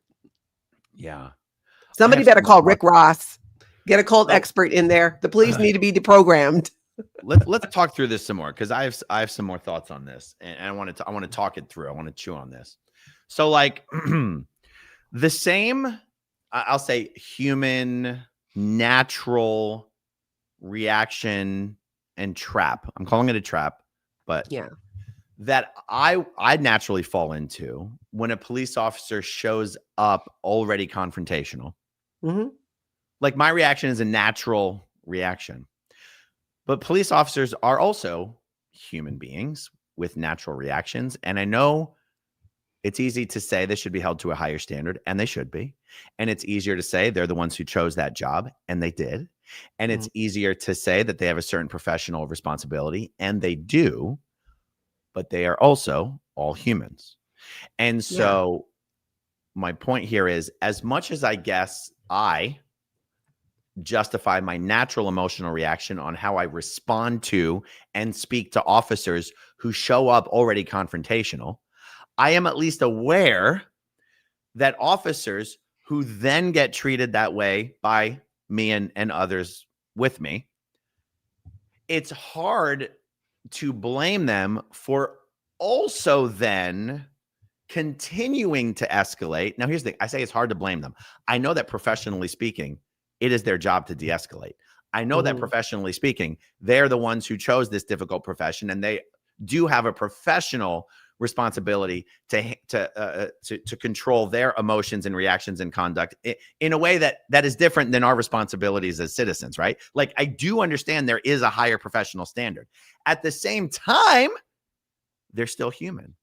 C: Yeah.
B: Somebody better call Rick Ross. Get a cult expert in there. The police need to be deprogrammed.
C: Let's talk through this some more, because I have some more thoughts on this, and I want to talk it through. I want to chew on this. So, like, the same, I'll say, human natural reaction and trap. I'm calling it a trap, but
B: yeah,
C: that I naturally fall into when a police officer shows up already confrontational.
B: Mm-hmm.
C: Like, my reaction is a natural reaction. But police officers are also human beings with natural reactions. And I know it's easy to say they should be held to a higher standard, and they should be. And it's easier to say they're the ones who chose that job, and they did. And it's easier to say that they have a certain professional responsibility, and they do. But they are also all humans. And so my point here is, as much as I guess I justify my natural emotional reaction on how I respond to and speak to officers who show up already confrontational, I am at least aware that officers who then get treated that way by me and others with me, it's hard to blame them for also then continuing to escalate. Now, here's the thing. I say it's hard to blame them. I know that professionally speaking, it is their job to de-escalate. I know that professionally speaking, they're the ones who chose this difficult profession, and they do have a professional responsibility to control their emotions and reactions and conduct in a way that is different than our responsibilities as citizens, right? Like, I do understand there is a higher professional standard. At the same time, they're still human.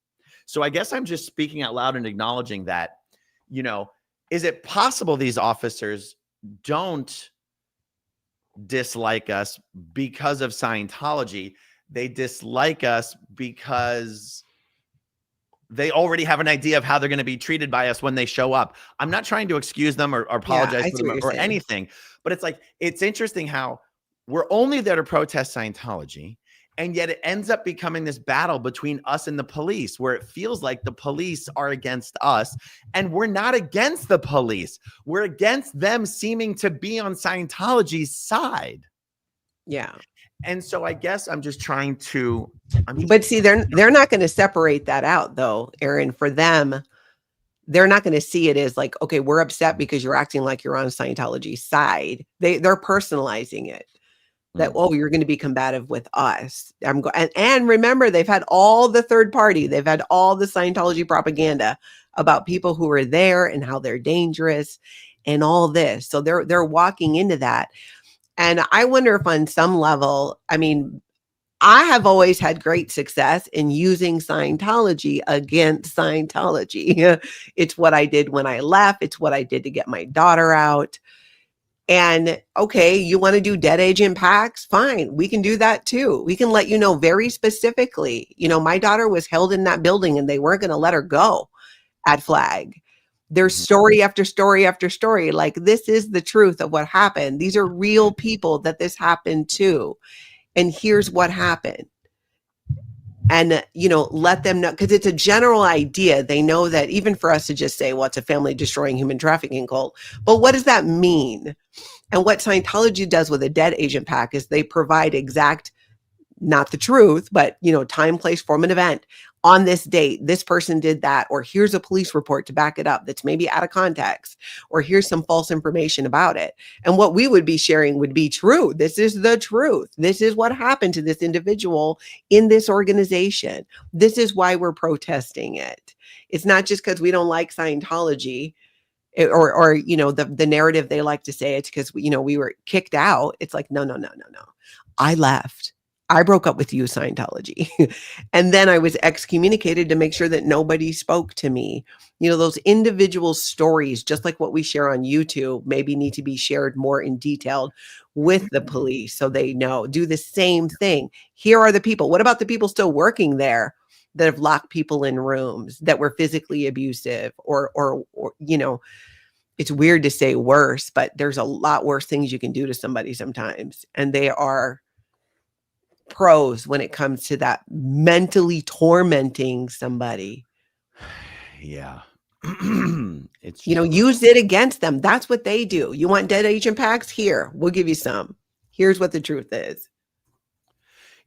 C: So I guess I'm just speaking out loud and acknowledging that, is it possible these officers don't dislike us because of Scientology? They dislike us because they already have an idea of how they're going to be treated by us when they show up. I'm not trying to excuse them or apologize for them or anything, but it's like, it's interesting how we're only there to protest Scientology, and yet it ends up becoming this battle between us and the police, where it feels like the police are against us, and we're not against the police. We're against them seeming to be on Scientology's side.
B: Yeah.
C: And so I guess I'm just trying to.
B: But see, they're not going to separate that out, though, Aaron. For them, they're not going to see it as like, okay, we're upset because you're acting like you're on Scientology's side. They're personalizing it. That, oh, you're going to be combative with us. And remember, they've had all the third party. They've had all the Scientology propaganda about people who are there and how they're dangerous and all this. So they're walking into that. And I wonder if on some level, I mean, I have always had great success in using Scientology against Scientology. It's what I did when I left. It's what I did to get my daughter out. And okay, you want to do dead agent packs? Fine, we can do that too. We can let you know very specifically. My daughter was held in that building and they weren't going to let her go at Flag. There's story after story after story. Like, this is the truth of what happened. These are real people that this happened to. And here's what happened. And, let them know, because it's a general idea. They know that even for us to just say, well, it's a family destroying human trafficking cult. But what does that mean? And what Scientology does with a dead agent pack is they provide exact, not the truth, but, time, place, form, and event. On this date, this person did that, or here's a police report to back it up that's maybe out of context, or here's some false information about it. And what we would be sharing would be true. This is the truth. This is what happened to this individual in this organization. This is why we're protesting it. It's not just because we don't like Scientology, or the narrative they like to say it's because we were kicked out. It's like, no. I left. I broke up with you, Scientology. And then I was excommunicated to make sure that nobody spoke to me. Those individual stories, just like what we share on YouTube, maybe need to be shared more in detail with the police so they know. Do the same thing. Here are the people. What about the people still working there that have locked people in rooms that were physically abusive or it's weird to say worse, but there's a lot worse things you can do to somebody sometimes. And they are pros when it comes to that, mentally tormenting somebody.
C: Yeah. It's
B: use it against them. That's what they do. You want dead agent packs? Here, we'll give you some. Here's what the truth is.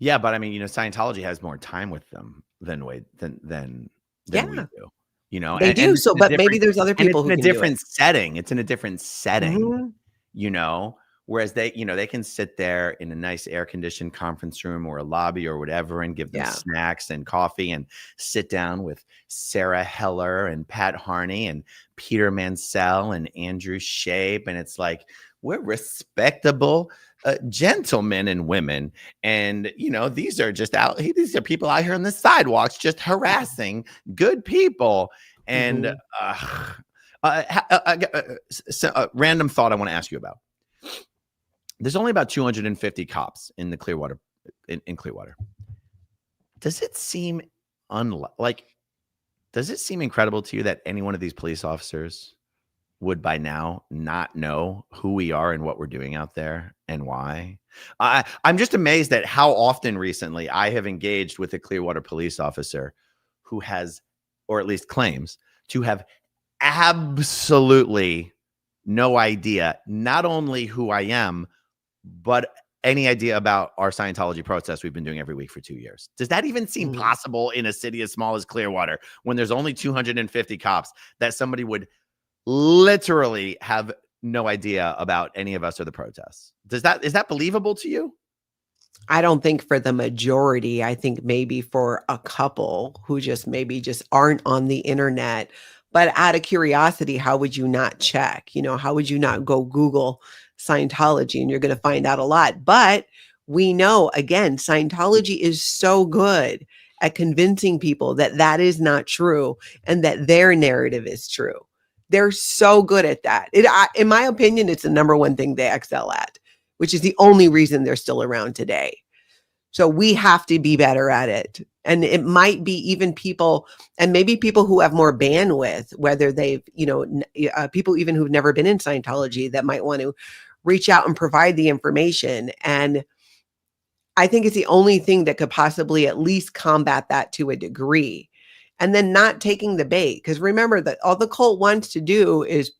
C: Yeah, but I mean, Scientology has more time with them than we do.
B: They do. So, but maybe there's other people who
C: can
B: do it.
C: It's in a different setting. It's in a different setting, whereas they can sit there in a nice air-conditioned conference room or a lobby or whatever and give them snacks and coffee and sit down with Sarah Heller and Pat Harney and Peter Mansell and Andrew Shape. And it's like, we're respectable gentlemen and women. And, these are people out here on the sidewalks just harassing good people. And random thought I want to ask you about. There's only about 250 cops in the Clearwater, in Clearwater. Does it seem incredible to you that any one of these police officers would by now not know who we are and what we're doing out there and why? I'm just amazed at how often recently I have engaged with a Clearwater police officer who has, or at least claims to have, absolutely no idea, not only who I am, but any idea about our Scientology protest we've been doing every week for 2 years. Does that even seem possible in a city as small as Clearwater, when there's only 250 cops, that somebody would literally have no idea about any of us or the protests? Is that believable to you?
B: I don't think for the majority. I think maybe for a couple who just aren't on the internet. But out of curiosity, how would you not check? How would you not go Google Scientology? And you're going to find out a lot. But we know, again, Scientology is so good at convincing people that that is not true and that their narrative is true. They're so good at that. In my opinion, it's the number one thing they excel at, which is the only reason they're still around today. So we have to be better at it. And it might be even people, and maybe people who have more bandwidth, whether they've, people even who've never been in Scientology, that might want to reach out and provide the information. And I think it's the only thing that could possibly at least combat that to a degree. And then not taking the bait. Because remember that all the cult wants to do is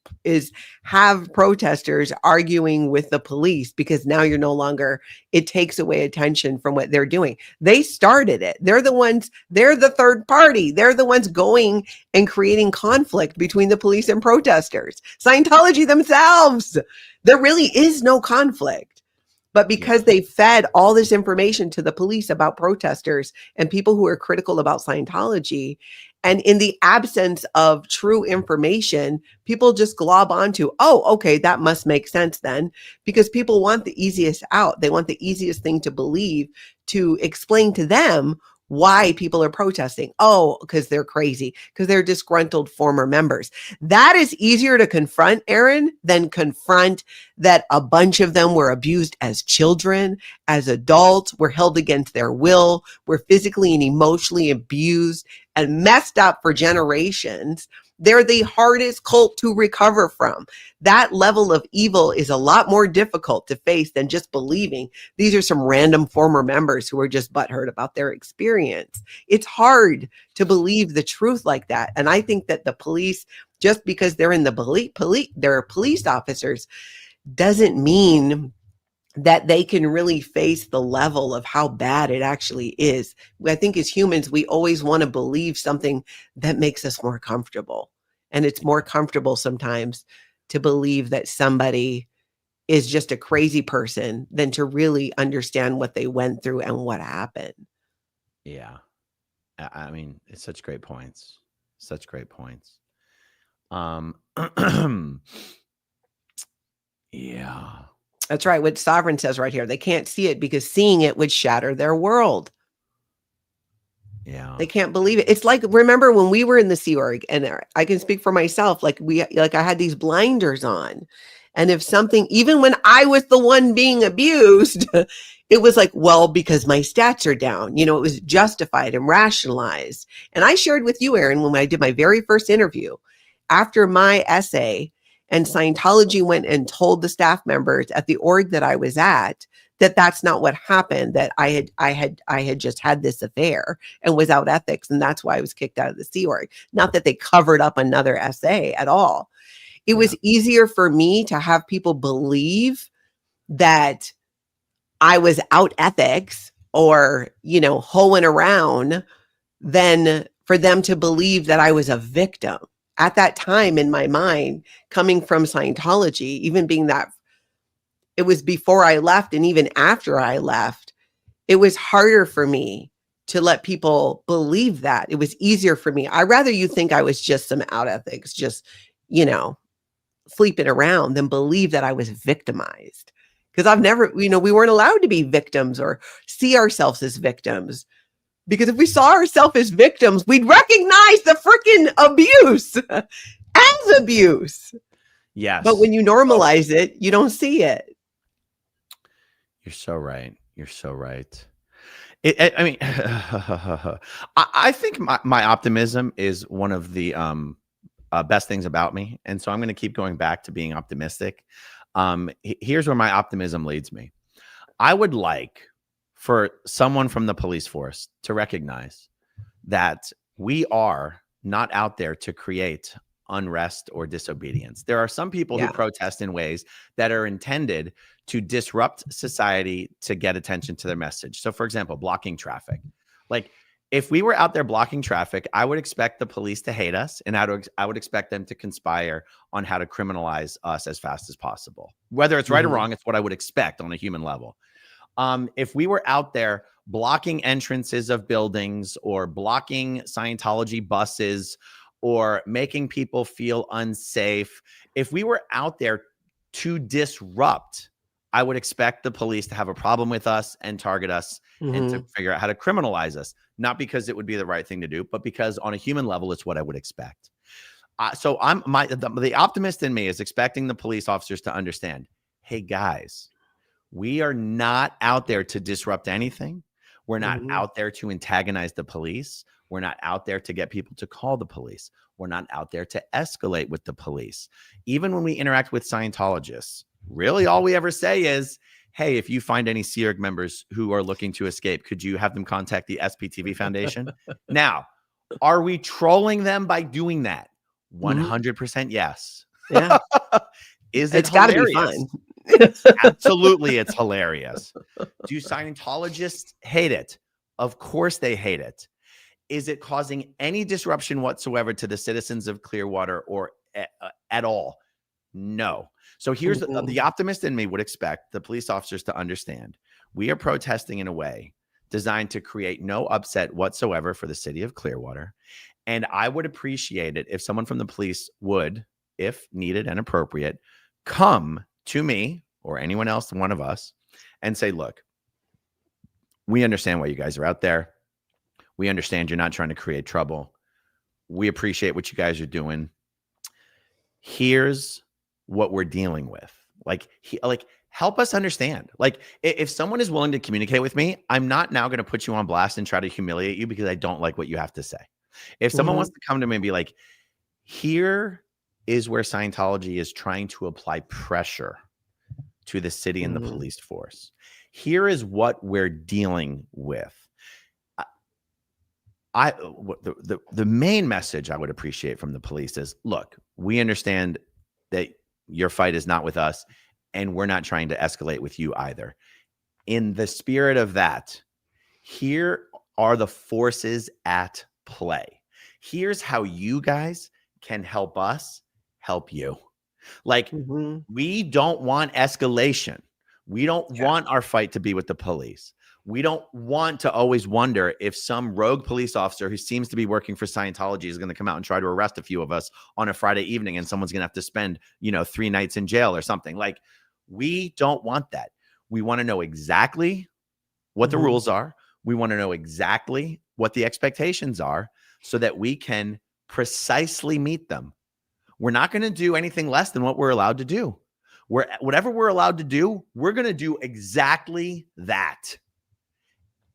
B: have protesters arguing with the police, because now it takes away attention from what they're doing. They started it. They're the third party. They're the ones going and creating conflict between the police and protesters. Scientology themselves, there really is no conflict. But because they fed all this information to the police about protesters and people who are critical about Scientology, And in the absence of true information, people just glob onto, oh, okay, that must make sense then, because people want the easiest out. They want the easiest thing to believe to explain to them why people are protesting. Oh, because they're crazy, because they're disgruntled former members. That is easier to confront, Aaron, than confront that a bunch of them were abused as children, as adults, were held against their will, were physically and emotionally abused and messed up for generations. They're the hardest cult to recover from. That level of evil is a lot more difficult to face than just believing these are some random former members who are just butthurt about their experience. It's hard to believe the truth like that. And I think that the police, just because they're in the they're police officers, doesn't mean that they can really face the level of how bad it actually is. I think as humans, we always want to believe something that makes us more comfortable. And it's more comfortable sometimes to believe that somebody is just a crazy person than to really understand what they went through and what happened.
C: Yeah. I mean, it's such great points. Such great points. Yeah.
B: That's right. What Sovereign says right here. They can't see it because seeing it would shatter their world.
C: Yeah.
B: They can't believe it. It's like, remember when we were in the Sea Org, and I can speak for myself, like I had these blinders on. And if something, even when I was the one being abused, it was like, well, because my stats are down, it was justified and rationalized. And I shared with you, Aaron, when I did my very first interview, after my essay, and Scientology went and told the staff members at the org that I was at that that's not what happened, that I had just had this affair and was out ethics, and that's why I was kicked out of the Sea Org. Not that they covered up another essay at all. It was easier for me to have people believe that I was out ethics or, hoeing around than for them to believe that I was a victim. At that time in my mind, coming from Scientology, even being that it was before I left and even after I left, it was harder for me to let people believe that. It was easier for me. I'd rather you think I was just some out ethics, just, sleeping around than believe that I was victimized. Because I've never, we weren't allowed to be victims or see ourselves as victims. Because if we saw ourselves as victims, we'd recognize the freaking abuse as abuse.
C: Yes.
B: But when you normalize it, you don't see it.
C: You're so right. You're so right. I mean, I think my optimism is one of the best things about me. And so I'm going to keep going back to being optimistic. Here's where my optimism leads me. I would like for someone from the police force to recognize that we are not out there to create unrest or disobedience. There are some people who protest in ways that are intended to disrupt society to get attention to their message. So, for example, blocking traffic. Like, if we were out there blocking traffic, I would expect the police to hate us, and I would expect them to conspire on how to criminalize us as fast as possible. Whether it's right or wrong, it's what I would expect on a human level. If we were out there blocking entrances of buildings or blocking Scientology buses or making people feel unsafe, if we were out there to disrupt, I would expect the police to have a problem with us and target us and to figure out how to criminalize us. Not because it would be the right thing to do, but because on a human level, it's what I would expect. So the optimist in me is expecting the police officers to understand, hey guys, we are not out there to disrupt anything. We're not out there to antagonize the police. We're not out there to get people to call the police. We're not out there to escalate with the police. Even when we interact with Scientologists, really all we ever say is, hey, if you find any Sea Org members who are looking to escape, could you have them contact the SPTV Foundation? Now, are we trolling them by doing that? 100% yes.
B: Yeah.
C: It's
B: got to be fun.
C: Absolutely, it's hilarious. Do Scientologists hate it? Of course they hate it. Is it causing any disruption whatsoever to the citizens of Clearwater or at all? No. So here's the optimist in me would expect the police officers to understand we are protesting in a way designed to create no upset whatsoever for the city of Clearwater. And I would appreciate it if someone from the police would, if needed and appropriate, come to me or anyone else, one of us, and say, look, we understand why you guys are out there. We understand you're not trying to create trouble. We appreciate what you guys are doing. Here's what we're dealing with. Like help us understand. Like, if someone is willing to communicate with me, I'm not now going to put you on blast and try to humiliate you because I don't like what you have to say. If someone wants to come to me and be like, here is where Scientology is trying to apply pressure to the city and the police force. Here is what we're dealing with. The main message I would appreciate from the police is, look, we understand that your fight is not with us, and we're not trying to escalate with you either. In the spirit of that, here are the forces at play. Here's how you guys can help us help you. Like, we don't want escalation. We don't want our fight to be with the police. We don't want to always wonder if some rogue police officer who seems to be working for Scientology is going to come out and try to arrest a few of us on a Friday evening, and someone's going to have to spend, 3 nights in jail or something. Like, we don't want that. We want to know exactly what the rules are. We want to know exactly what the expectations are so that we can precisely meet them. We're not going to do anything less than what we're allowed to do. Whatever we're allowed to do, we're going to do exactly that.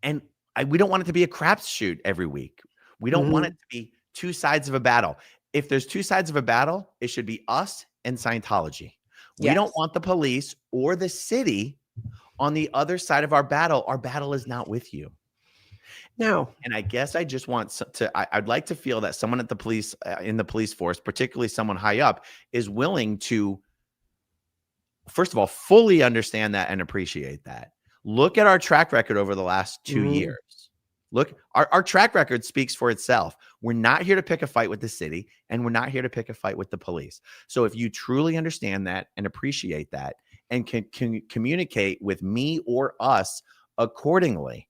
C: And we don't want it to be a crapshoot every week. We don't want it to be two sides of a battle. If there's two sides of a battle, it should be us and Scientology. We don't want the police or the city on the other side of our battle. Our battle is not with you.
B: No.
C: And I guess I just want I'd like to feel that someone at the police, in the police force, particularly someone high up, is willing to, first of all, fully understand that and appreciate that. Look at our track record over the last 2 years. Look, our track record speaks for itself. We're not here to pick a fight with the city, and we're not here to pick a fight with the police. So if you truly understand that and appreciate that and can communicate with me or us accordingly,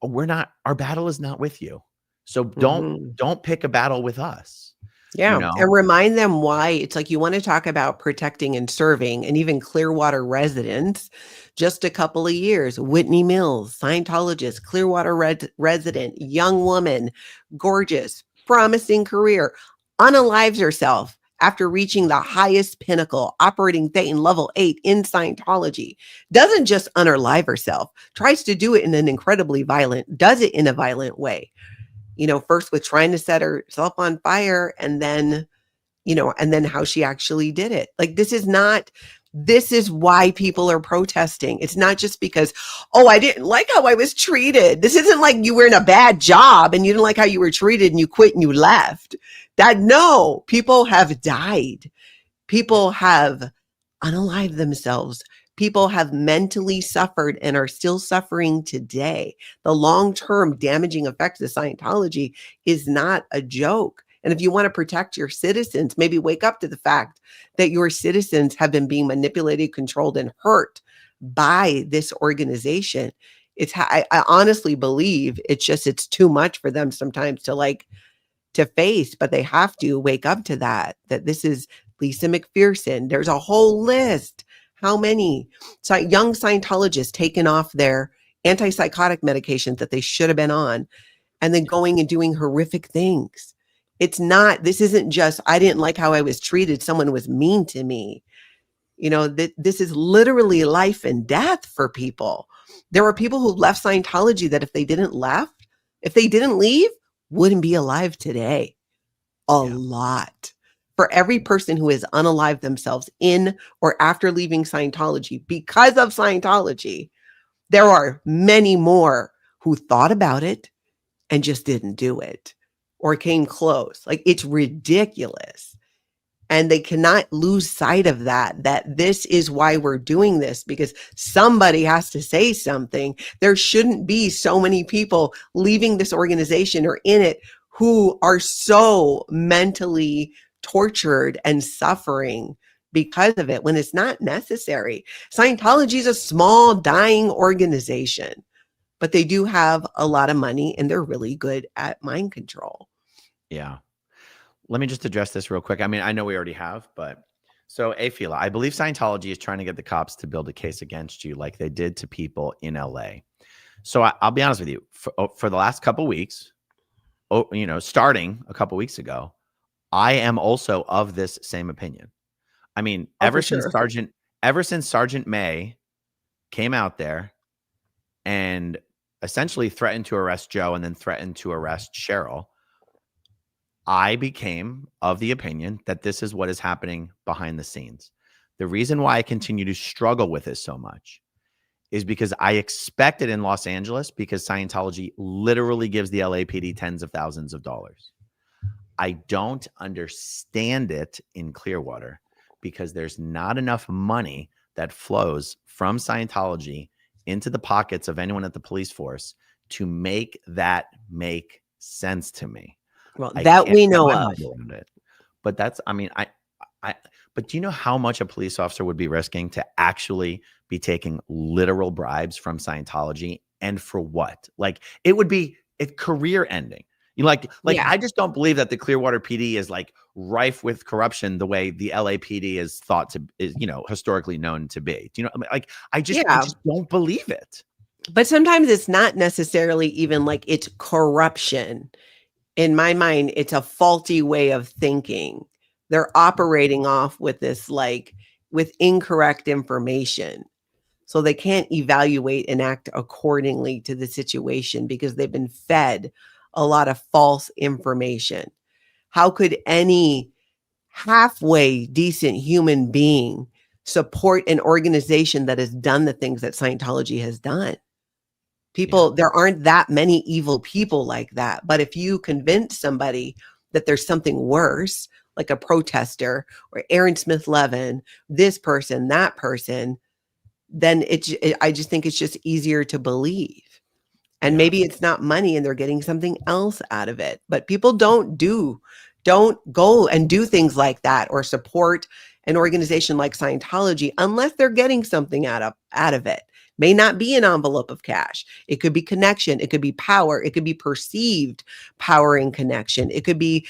C: our battle is not with you. So don't pick a battle with us.
B: Yeah. And remind them why. It's like, you want to talk about protecting and serving, and even Clearwater residents. Just a couple of years, Whitney Mills, Scientologist, Clearwater resident, young woman, gorgeous, promising career, unalives herself after reaching the highest pinnacle, operating Thetan level 8 in Scientology. Doesn't just unalive herself, tries to do it in an incredibly does it in a violent way. First with trying to set herself on fire, and then how she actually did it. Like, this is why people are protesting. It's not just because, I didn't like how I was treated. This isn't like you were in a bad job and you didn't like how you were treated and you quit and you left. No, people have died. People have unalived themselves. People have mentally suffered and are still suffering today. The long-term damaging effects of Scientology is not a joke. And if you want to protect your citizens, maybe wake up to the fact that your citizens have been being manipulated, controlled, and hurt by this organization. I honestly believe it's too much for them sometimes to face, but they have to wake up to that this is Lisa McPherson. There's a whole list. How many young Scientologists taken off their antipsychotic medications that they should have been on, and then going and doing horrific things? This isn't just, I didn't like how I was treated, someone was mean to me. This is literally life and death for people. There were people who left Scientology that if they didn't leave, wouldn't be alive today. A lot. For every person who has unalived themselves in or after leaving Scientology because of Scientology, there are many more who thought about it and just didn't do it or came close. Like, it's ridiculous. And they cannot lose sight of that this is why we're doing this, because somebody has to say something. There shouldn't be so many people leaving this organization or in it who are so mentally tortured and suffering because of it, when it's not necessary. Scientology is a small, dying organization. but they do have a lot of money and they're really good at mind control.
C: Yeah. Let me just address this real quick. I mean, I know we already have, but so Afila, I believe Scientology is trying to get the cops to build a case against you like they did to people in LA. So I'll be honest with you, for the last couple of weeks, starting a couple of weeks ago, I am also of this same opinion. I mean, ever since Sergeant May came out there and essentially threatened to arrest Joe and then threatened to arrest Cheryl, I became of the opinion that this is what is happening behind the scenes. The reason why I continue to struggle with this so much is because I expect it in Los Angeles because Scientology literally gives the LAPD tens of thousands of dollars. I don't understand it in Clearwater because there's not enough money that flows from Scientology into the pockets of anyone at the police force to make that make sense to me.
B: Well, that we know of.
C: But that's, I mean, but do you know how much a police officer would be risking to actually be taking literal bribes from Scientology, and for what? Like, it would be career ending. I just don't believe that the Clearwater PD is like rife with corruption the way the LAPD is historically known to be. Do you know? I mean, like, I just don't believe it.
B: But sometimes it's not necessarily even like it's corruption. In my mind, it's a faulty way of thinking. They're operating off with this, like, with incorrect information. So they can't evaluate and act accordingly to the situation because they've been fed a lot of false information. How could any halfway decent human being support an organization that has done the things that Scientology has done? There aren't that many evil people like that. But if you convince somebody that there's something worse, like a protester or Aaron Smith Levin, this person, that person, then I just think it's just easier to believe. And maybe it's not money and they're getting something else out of it. But people don't go and do things like that or support an organization like Scientology unless they're getting something out of it. May not be an envelope of cash. It could be connection. It could be power. It could be perceived power and connection. It could be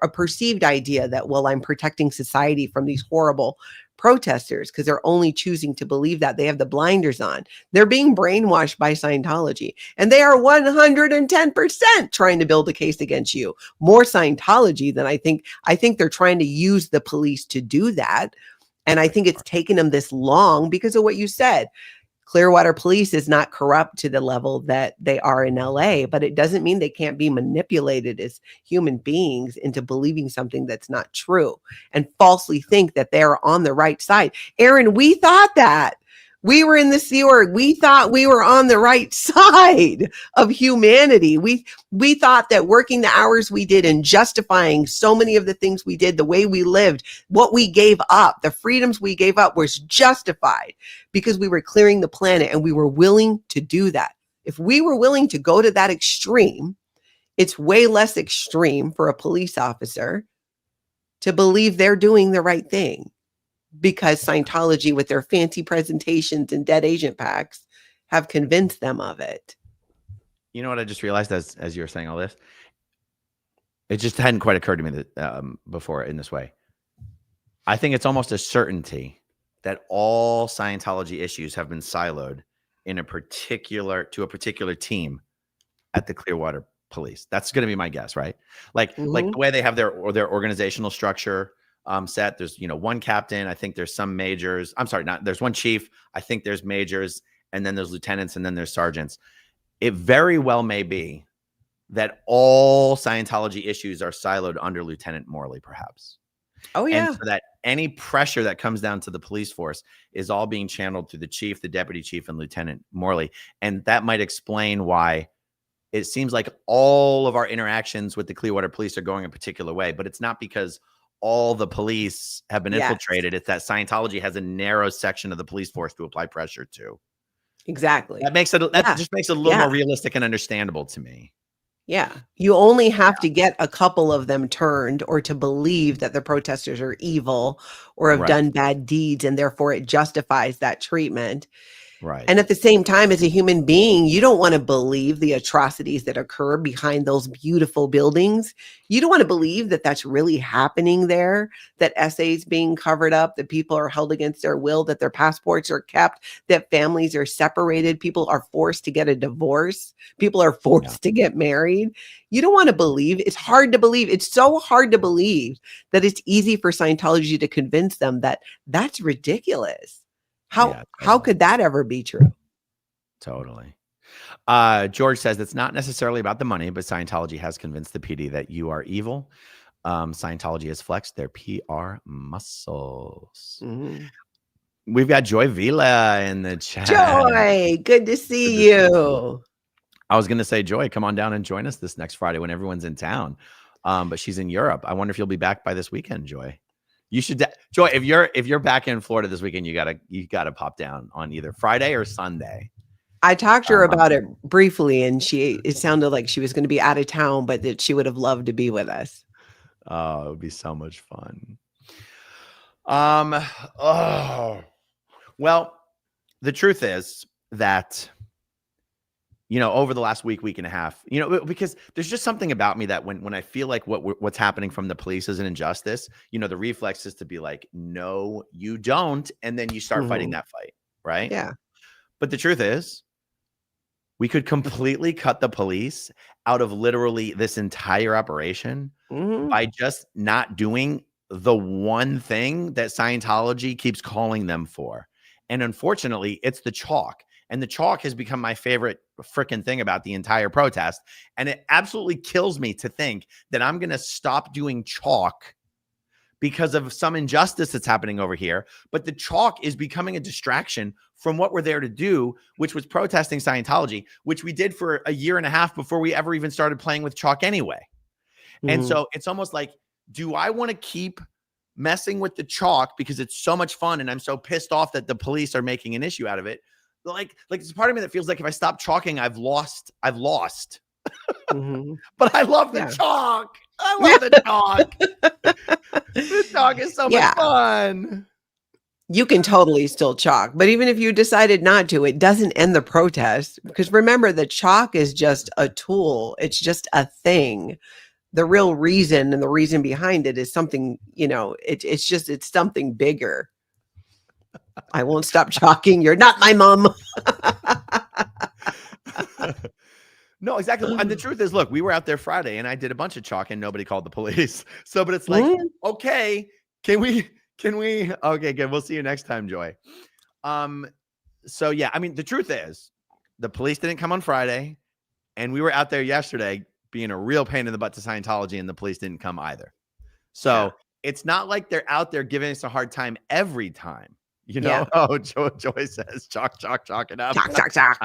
B: a perceived idea that, well, I'm protecting society from these horrible protesters because they're only choosing to believe that. They have the blinders on. They're being brainwashed by Scientology, and they are 110% trying to build a case against you. More Scientology than I think. I think they're trying to use the police to do that. And I think it's taken them this long because of what you said. Clearwater police is not corrupt to the level that they are in LA, but it doesn't mean they can't be manipulated as human beings into believing something that's not true and falsely think that they're on the right side. Aaron, we thought that. We were in the Sea Org. We thought we were on the right side of humanity. We thought that working the hours we did and justifying so many of the things we did, the way we lived, what we gave up, the freedoms we gave up was justified because we were clearing the planet and we were willing to do that. If we were willing to go to that extreme, it's way less extreme for a police officer to believe they're doing the right thing. Because Scientology, with their fancy presentations and dead agent packs, have convinced them of it.
C: You know what I just realized as you were saying all this? It just hadn't quite occurred to me that before in this way. I think it's almost a certainty that all Scientology issues have been siloed to a particular team at the Clearwater Police. That's going to be my guess, right? Like the way they have their organizational structure set. There's one captain. I think there's some majors. I'm sorry, there's one chief. I think there's majors, and then there's lieutenants, and then there's sergeants. It very well may be that all Scientology issues are siloed under Lieutenant Morley, perhaps.
B: Oh yeah.
C: And so that any pressure that comes down to the police force is all being channeled through the chief, the deputy chief, and Lieutenant Morley. And that might explain why it seems like all of our interactions with the Clearwater Police are going a particular way, but it's not because all the police have been infiltrated. It's that Scientology has a narrow section of the police force to apply pressure to.
B: Exactly.
C: That just makes it a little more realistic and understandable to me.
B: Yeah. You only have to get a couple of them turned or to believe that the protesters are evil or have done bad deeds, and therefore it justifies that treatment.
C: Right.
B: And at the same time, as a human being, you don't want to believe the atrocities that occur behind those beautiful buildings. You don't want to believe that that's really happening there, that essays being covered up, that people are held against their will, that their passports are kept, that families are separated, people are forced to get a divorce, people are forced to get married. You don't want to believe. It's hard to believe. It's so hard to believe that it's easy for Scientology to convince them that that's ridiculous. How
C: Totally.
B: could that ever be true?
C: Totally. George says it's not necessarily about the money, but Scientology has convinced the PD that you are evil. Scientology has flexed their PR muscles.
B: Mm-hmm.
C: We've got Joy Vila in the chat.
B: Joy, good to see you.
C: I was going to say, Joy, come on down and join us this next Friday when everyone's in town. But she's in Europe. I wonder if you'll be back by this weekend, Joy. You should, Joy. If you're back in Florida this weekend, you gotta pop down on either Friday or Sunday.
B: I talked to her about it briefly, and it sounded like she was going to be out of town, but that she would have loved to be with us.
C: Oh, it would be so much fun. Oh, well, the truth is that, over the last week and a half, because there's just something about me that when I feel like what's happening from the police is an injustice, the reflex is to be like, no, you don't. And then you start fighting that fight. Right.
B: Yeah.
C: But the truth is, we could completely cut the police out of literally this entire operation by just not doing the one thing that Scientology keeps calling them for. And unfortunately, it's the chalk. And the chalk has become my favorite freaking thing about the entire protest. And it absolutely kills me to think that I'm going to stop doing chalk because of some injustice that's happening over here. But the chalk is becoming a distraction from what we're there to do, which was protesting Scientology, which we did for a year and a half before we ever even started playing with chalk anyway. And so it's almost like, do I want to keep messing with the chalk because it's so much fun and I'm so pissed off that the police are making an issue out of it? Like there's a part of me that feels like if I stop chalking, I've lost. But I love the chalk. I love the chalk. The chalk is so much fun.
B: You can totally still chalk, but even if you decided not to, it doesn't end the protest, because remember, the chalk is just a tool. It's just a thing. The real reason and the reason behind it is something, it's something bigger. I won't stop chalking. You're not my mom.
C: No, exactly. And the truth is, look, we were out there Friday and I did a bunch of chalk and nobody called the police. So, but it's like, okay, can we, okay, good. We'll see you next time, Joy. So yeah, I mean, the truth is the police didn't come on Friday and we were out there yesterday being a real pain in the butt to Scientology and the police didn't come either. So it's not like they're out there giving us a hard time every time. Oh, Joy says, chalk it up.
B: Chalk.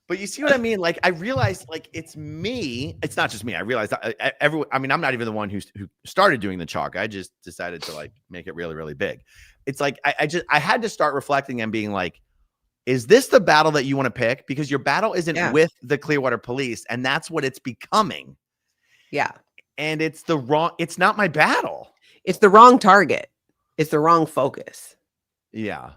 C: But you see what I mean? Like, I realized, like, it's me. It's not just me. I realized everyone. I mean, I'm not even the one who started doing the chalk. I just decided to like make it really, really big. It's like I had to start reflecting and being like, is this the battle that you want to pick? Because your battle isn't with the Clearwater Police, and that's what it's becoming.
B: Yeah,
C: and it's not my battle.
B: It's the wrong target. It's the wrong focus.
C: Yeah.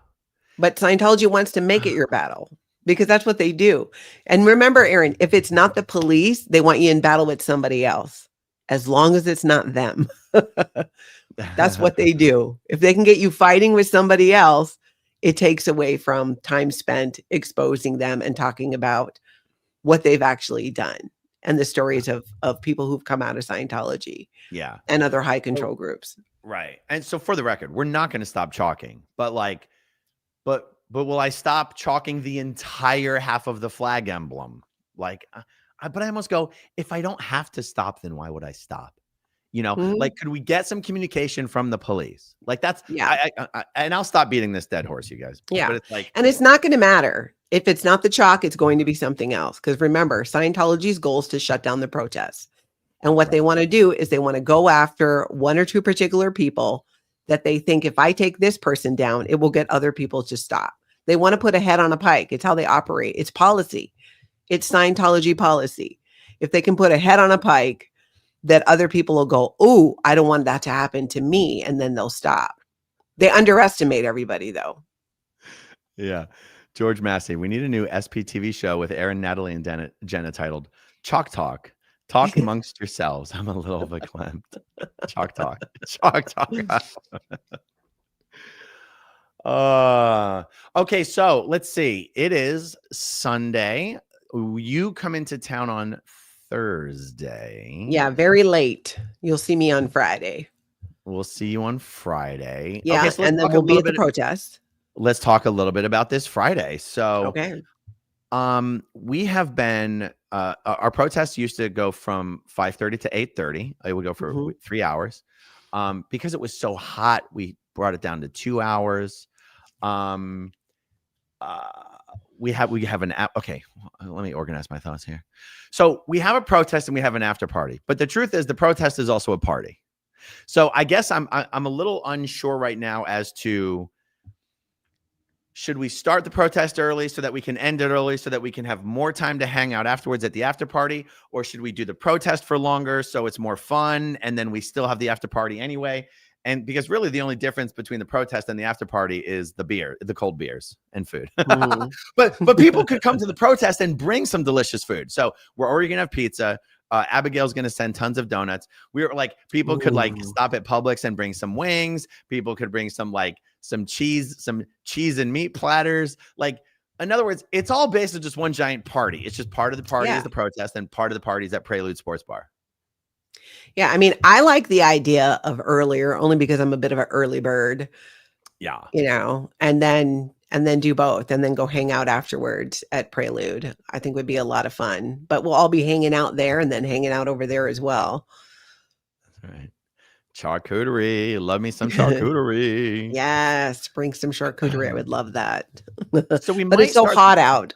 B: But Scientology wants to make it your battle because that's what they do. And remember, Aaron, if it's not the police, they want you in battle with somebody else, as long as it's not them. That's what they do. If they can get you fighting with somebody else, it takes away from time spent exposing them and talking about what they've actually done and the stories of people who've come out of Scientology.
C: Yeah.
B: And other high control groups.
C: Right. And so for the record, we're not going to stop chalking, but will I stop chalking the entire half of the flag emblem? Like, but I almost go, if I don't have to stop, then why would I stop? Like, could we get some communication from the police? Like that's, and I'll stop beating this dead horse, you guys.
B: Yeah.
C: But it's like,
B: and it's not going to matter. If it's not the chalk, it's going to be something else. Because remember, Scientology's goal is to shut down the protests. And what they want to do is they want to go after one or two particular people that they think if I take this person down, it will get other people to stop. They want to put a head on a pike. It's how they operate. It's policy. It's Scientology policy. If they can put a head on a pike, that other people will go, oh, I don't want that to happen to me. And then they'll stop. They underestimate everybody, though.
C: Yeah. George Massey, we need a new SPTV show with Aaron, Natalie, and Jenna titled Chalk Talk. Talk amongst yourselves. I'm a little verklempt. Chalk Talk. Chalk Talk. Okay, so let's see. It is Sunday. You come into town on Thursday.
B: Yeah, very late. You'll see me on Friday.
C: We'll see you on Friday.
B: Yeah,
C: Okay, so let's
B: and then
C: talk a
B: we'll be
C: little
B: at the
C: bit.
B: protest.
C: Let's talk a little bit about this Friday. So,
B: Okay.
C: we have been our protests used to go from 5:30 to 8:30. It would go for 3 hours. Because it was so hot, we brought it down to 2 hours. We have an app. Okay, let me organize my thoughts here. So we have a protest and we have an after party, but the truth is the protest is also a party. So I guess I'm a little unsure right now as to, should we start the protest early so that we can end it early so that we can have more time to hang out afterwards at the after party? Or should we do the protest for longer so it's more fun and then we still have the after party anyway? And because really the only difference between the protest and the after party is the cold beers and food. But people could come to the protest and bring some delicious food. So we're already going to have pizza. Abigail's going to send tons of donuts. We were like, people could like stop at Publix and bring some wings. People could bring some cheese and meat platters. Like, in other words, it's all based on just one giant party. It's just part of the party is the protest and part of the party is at Prelude Sports Bar.
B: Yeah, I mean, I like the idea of earlier only because I'm a bit of an early bird.
C: Yeah.
B: And then do both and then go hang out afterwards at Prelude. I think would be a lot of fun. But we'll all be hanging out there and then hanging out over there as well.
C: That's right. Charcuterie. Love me some charcuterie.
B: Yes, bring some charcuterie. I would love that.
C: So
B: but it's so hot out.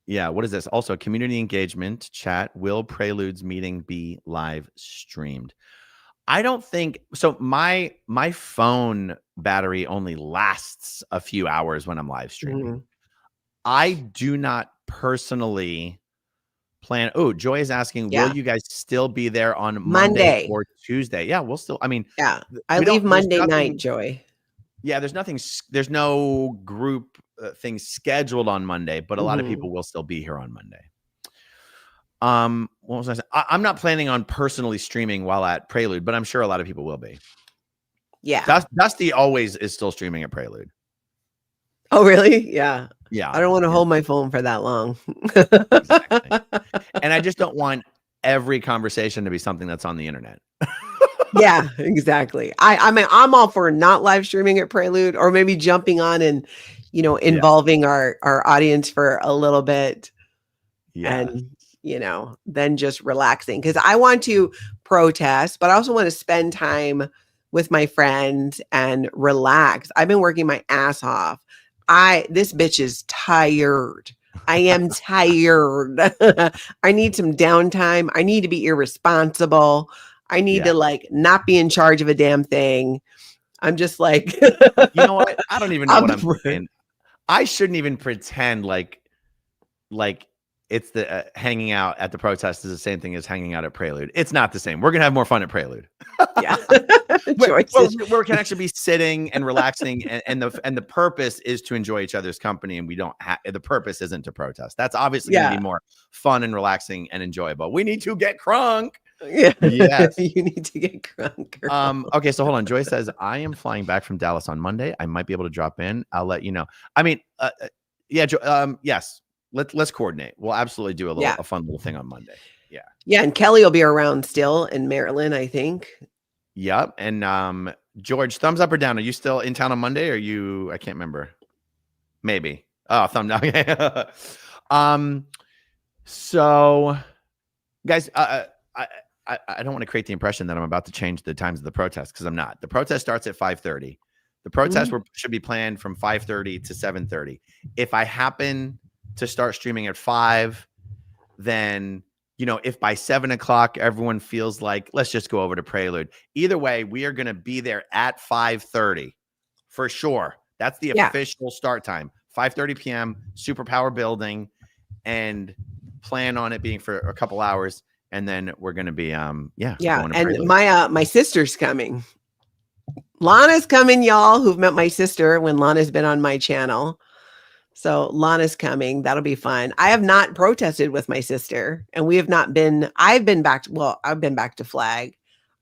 C: Yeah, what is this? Also, community engagement chat. Will Prelude's meeting be live streamed? I don't think so. My phone battery only lasts a few hours when I'm live streaming. I do not personally plan. Oh, Joy is asking, will you guys still be there on Monday or Tuesday? Yeah, we'll still. I mean,
B: I leave Monday night, Joy.
C: Yeah, there's no group things scheduled on Monday, but a lot of people will still be here on Monday. What was I saying? I'm not planning on personally streaming while at Prelude, but I'm sure a lot of people will be.
B: Yeah.
C: Dusty always is still streaming at Prelude.
B: Oh, really? Yeah.
C: Yeah.
B: I don't want to hold my phone for that long.
C: Exactly. And I just don't want every conversation to be something that's on the internet.
B: Yeah, exactly. I mean, I'm all for not live streaming at Prelude or maybe jumping on and, involving our audience for a little bit.
C: Yeah.
B: And, then just relaxing because I want to protest, but I also want to spend time with my friends and relax. I've been working my ass off. This bitch is tired. I am tired. I need some downtime. I need to be irresponsible. I need to not be in charge of a damn thing. I'm just like,
C: you know what? I don't even know what I'm saying. I shouldn't even pretend like it's the hanging out at the protest is the same thing as hanging out at Prelude. It's not the same. We're gonna have more fun at Prelude.
B: Yeah,
C: where we can actually be sitting and relaxing, and the purpose is to enjoy each other's company, and we don't have the purpose isn't to protest. That's obviously gonna be more fun and relaxing and enjoyable. We need to get crunk.
B: Yeah.
C: Yes.
B: You need to get crunk. Girl.
C: Okay, so hold on. Joy says, I am flying back from Dallas on Monday. I might be able to drop in. I'll let you know. I mean, yes. Let's coordinate. We'll absolutely do a fun little thing on Monday. Yeah.
B: Yeah, and Kelly will be around still in Maryland, I think.
C: Yep. And George, thumbs up or down? Are you still in town on Monday? Or I can't remember. Maybe. Oh, thumb down. Okay. So guys, I don't want to create the impression that I'm about to change the times of the protest because I'm not. The protest starts at 5:30. The protest should be planned from 5:30 to 7:30. If I happen to start streaming at 5, then, if by 7 o'clock everyone feels like, let's just go over to Prelude. Either way, we are going to be there at 5:30 for sure. That's the official start time. 5:30 p.m. Superpower building, and plan on it being for a couple hours. And then we're going to be, going to
B: and
C: Prelude.
B: my sister's coming. Lana's coming, y'all, who've met my sister when Lana's been on my channel. So Lana's coming. That'll be fun. I have not protested with my sister, and we have not been. I've been back. I've been back to Flag.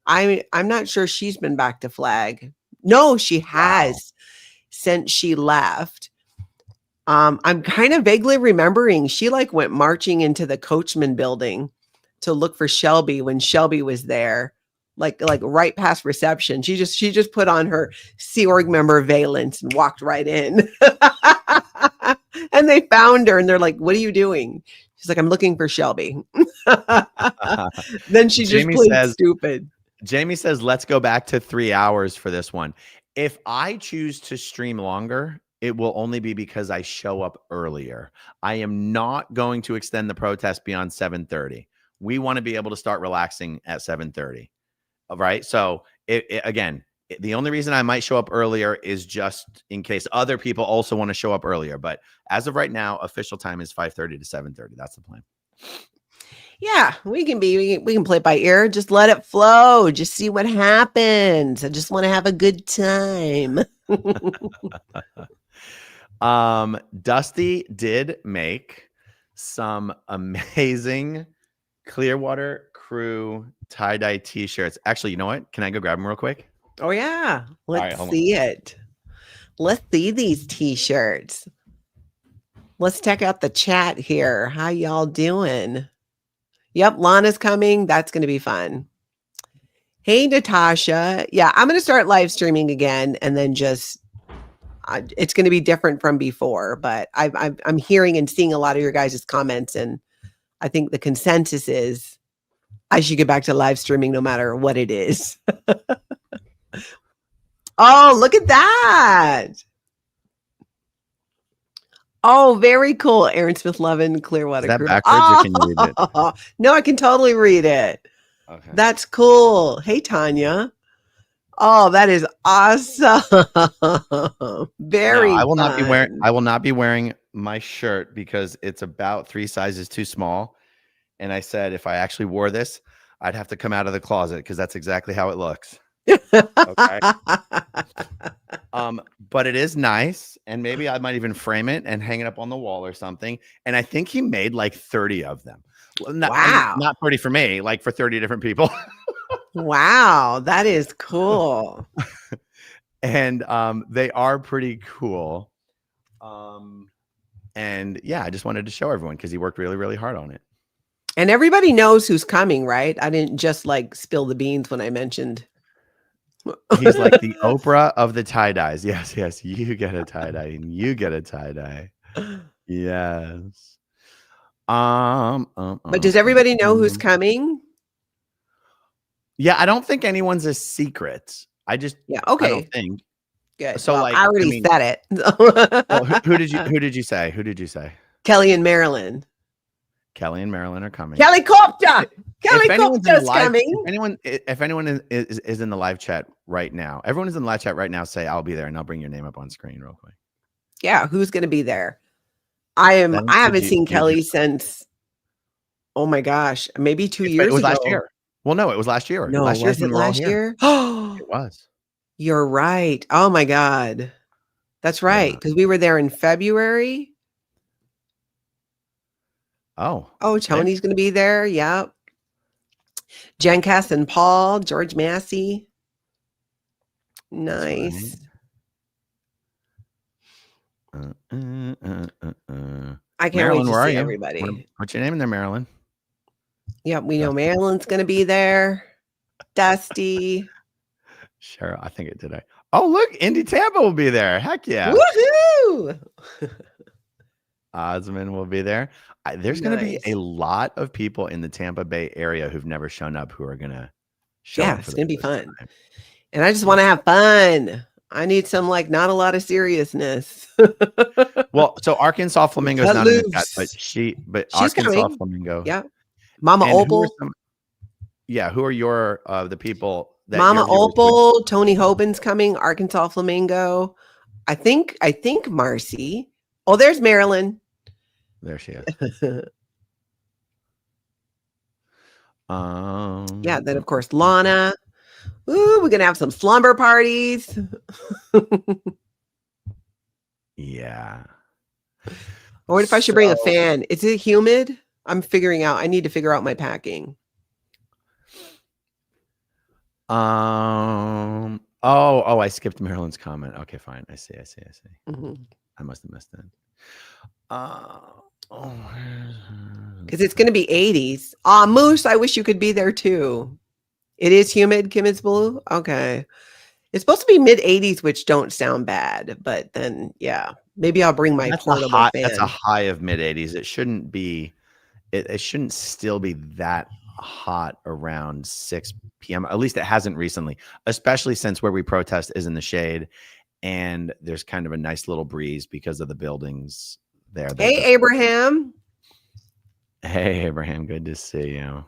B: I'm not sure she's been back to Flag. No, she has since she left. I'm kind of vaguely remembering she like went marching into the Coachman building to look for Shelby when Shelby was there, like right past reception. She just put on her Sea Org member valence and walked right in. And they found her and they're like, "What are you doing?" She's like, "I'm looking for Shelby." Then she just played stupid.
C: Jamie says, let's go back to 3 hours for this one. If I choose to stream longer, it will only be because I show up earlier. I am not going to extend the protest beyond 7:30. We want to be able to start relaxing at 7:30. All right. So again, the only reason I might show up earlier is just in case other people also want to show up earlier. But as of right now, official time is 5:30 to 7:30. That's the plan.
B: Yeah, we can play it by ear. Just let it flow. Just see what happens. I just want to have a good time.
C: Dusty did make some amazing Clearwater Crew tie-dye t-shirts. Actually, you know what? Can I go grab them real quick?
B: Oh yeah. Let's see it. Let's see these t-shirts. Let's check out the chat here. How y'all doing? Yep, Lana's coming. That's going to be fun. Hey, Natasha. Yeah, I'm going to start live streaming again, and then just it's going to be different from before. But I'm hearing and seeing a lot of your guys' comments, and I think the consensus is I should get back to live streaming no matter what it is. Oh, look at that. Oh, very cool. Aaron Smith Levin, Clearwater.
C: Is that
B: Crew.
C: backwards or can you read it?
B: No, I can totally read it.
C: Okay.
B: That's cool. Hey, Tanya. Oh, that is awesome. Very
C: I will
B: fun.
C: not be wearing my shirt because it's about 3 sizes too small. And I said if I actually wore this, I'd have to come out of the closet because that's exactly how it looks. Okay. But it is nice, and maybe I might even frame it and hang it up on the wall or something. And I think he made like 30 of them.
B: Wow.
C: Not 30 for me, like for 30 different people.
B: Wow, that is cool.
C: And they are pretty cool. And yeah, I just wanted to show everyone because he worked really, really hard on it.
B: And everybody knows who's coming, right? I didn't just like spill the beans when I mentioned.
C: He's like the Oprah of the tie-dyes. Yes, you get a tie-dye and you get a tie-dye. Yes.
B: But does everybody know who's coming?
C: Yeah, I don't think anyone's a secret. Okay. I don't think.
B: Good.
C: So
B: well,
C: like
B: I already said it.
C: Well, who did you say? Who did you say?
B: Kelly and Marilyn.
C: Kelly and Marilyn are coming.
B: Kelly Copter. Kelly Copter's coming.
C: If anyone is in the live chat right now, everyone is in the live chat right now. Say I'll be there, and I'll bring your name up on screen real quick.
B: Yeah, who's going to be there? I haven't seen Kelly since. Oh my gosh, maybe 2 years ago.
C: It was last year. Well, no, it was last year.
B: No, was it last year?
C: It was.
B: You're right. Oh my God, that's right. Because we were there in February. Oh, Tony's going to be there. Yep. Jen Cass and Paul, George Massey. Nice.
C: Right.
B: I can't
C: Marilyn,
B: wait
C: where
B: to see
C: are you?
B: everybody.
C: What's your name in there, Marilyn?
B: Yep, we know Marilyn's going to be there. Dusty.
C: Sure, I think it today. Oh, look, Indy Tampa will be there. Heck yeah.
B: Woohoo!
C: Osmond will be there. There's going to be a lot of people in the Tampa Bay area who've never shown up who are going to show up.
B: Yeah, it's going to be fun. And I just want to have fun. I need some, not a lot of seriousness.
C: Well, so Arkansas Flamingo is not in the chat, but she's Arkansas
B: coming.
C: Flamingo.
B: Yeah. Mama Opal.
C: Who are your the people that
B: Mama Opal, Tony Hoban's coming, Arkansas Flamingo. I think Marcy. Oh, there's Marilyn.
C: There she is.
B: Yeah, then of course Lana. Ooh, we're gonna have some slumber parties.
C: Yeah.
B: Or what if I should bring a
C: So,
B: fan? Is it humid? I'm figuring out. I need to figure out my packing.
C: I skipped Marilyn's comment. Okay, fine. I see.
B: Mhm.
C: I must have missed it.
B: Because it's going to be 80s. Ah, Moose, I wish you could be there too. It is humid, Kim is blue. Okay. It's supposed to be mid 80s, which don't sound bad. But then, yeah, maybe I'll bring my portable
C: That's a
B: fan.
C: high of mid 80s. It shouldn't be. It shouldn't still be that hot around 6 p.m. At least it hasn't recently, especially since where we protest is in the shade, and there's kind of a nice little breeze because of the buildings there.
B: Hey, Abraham.
C: Hey, Abraham. Good to see you.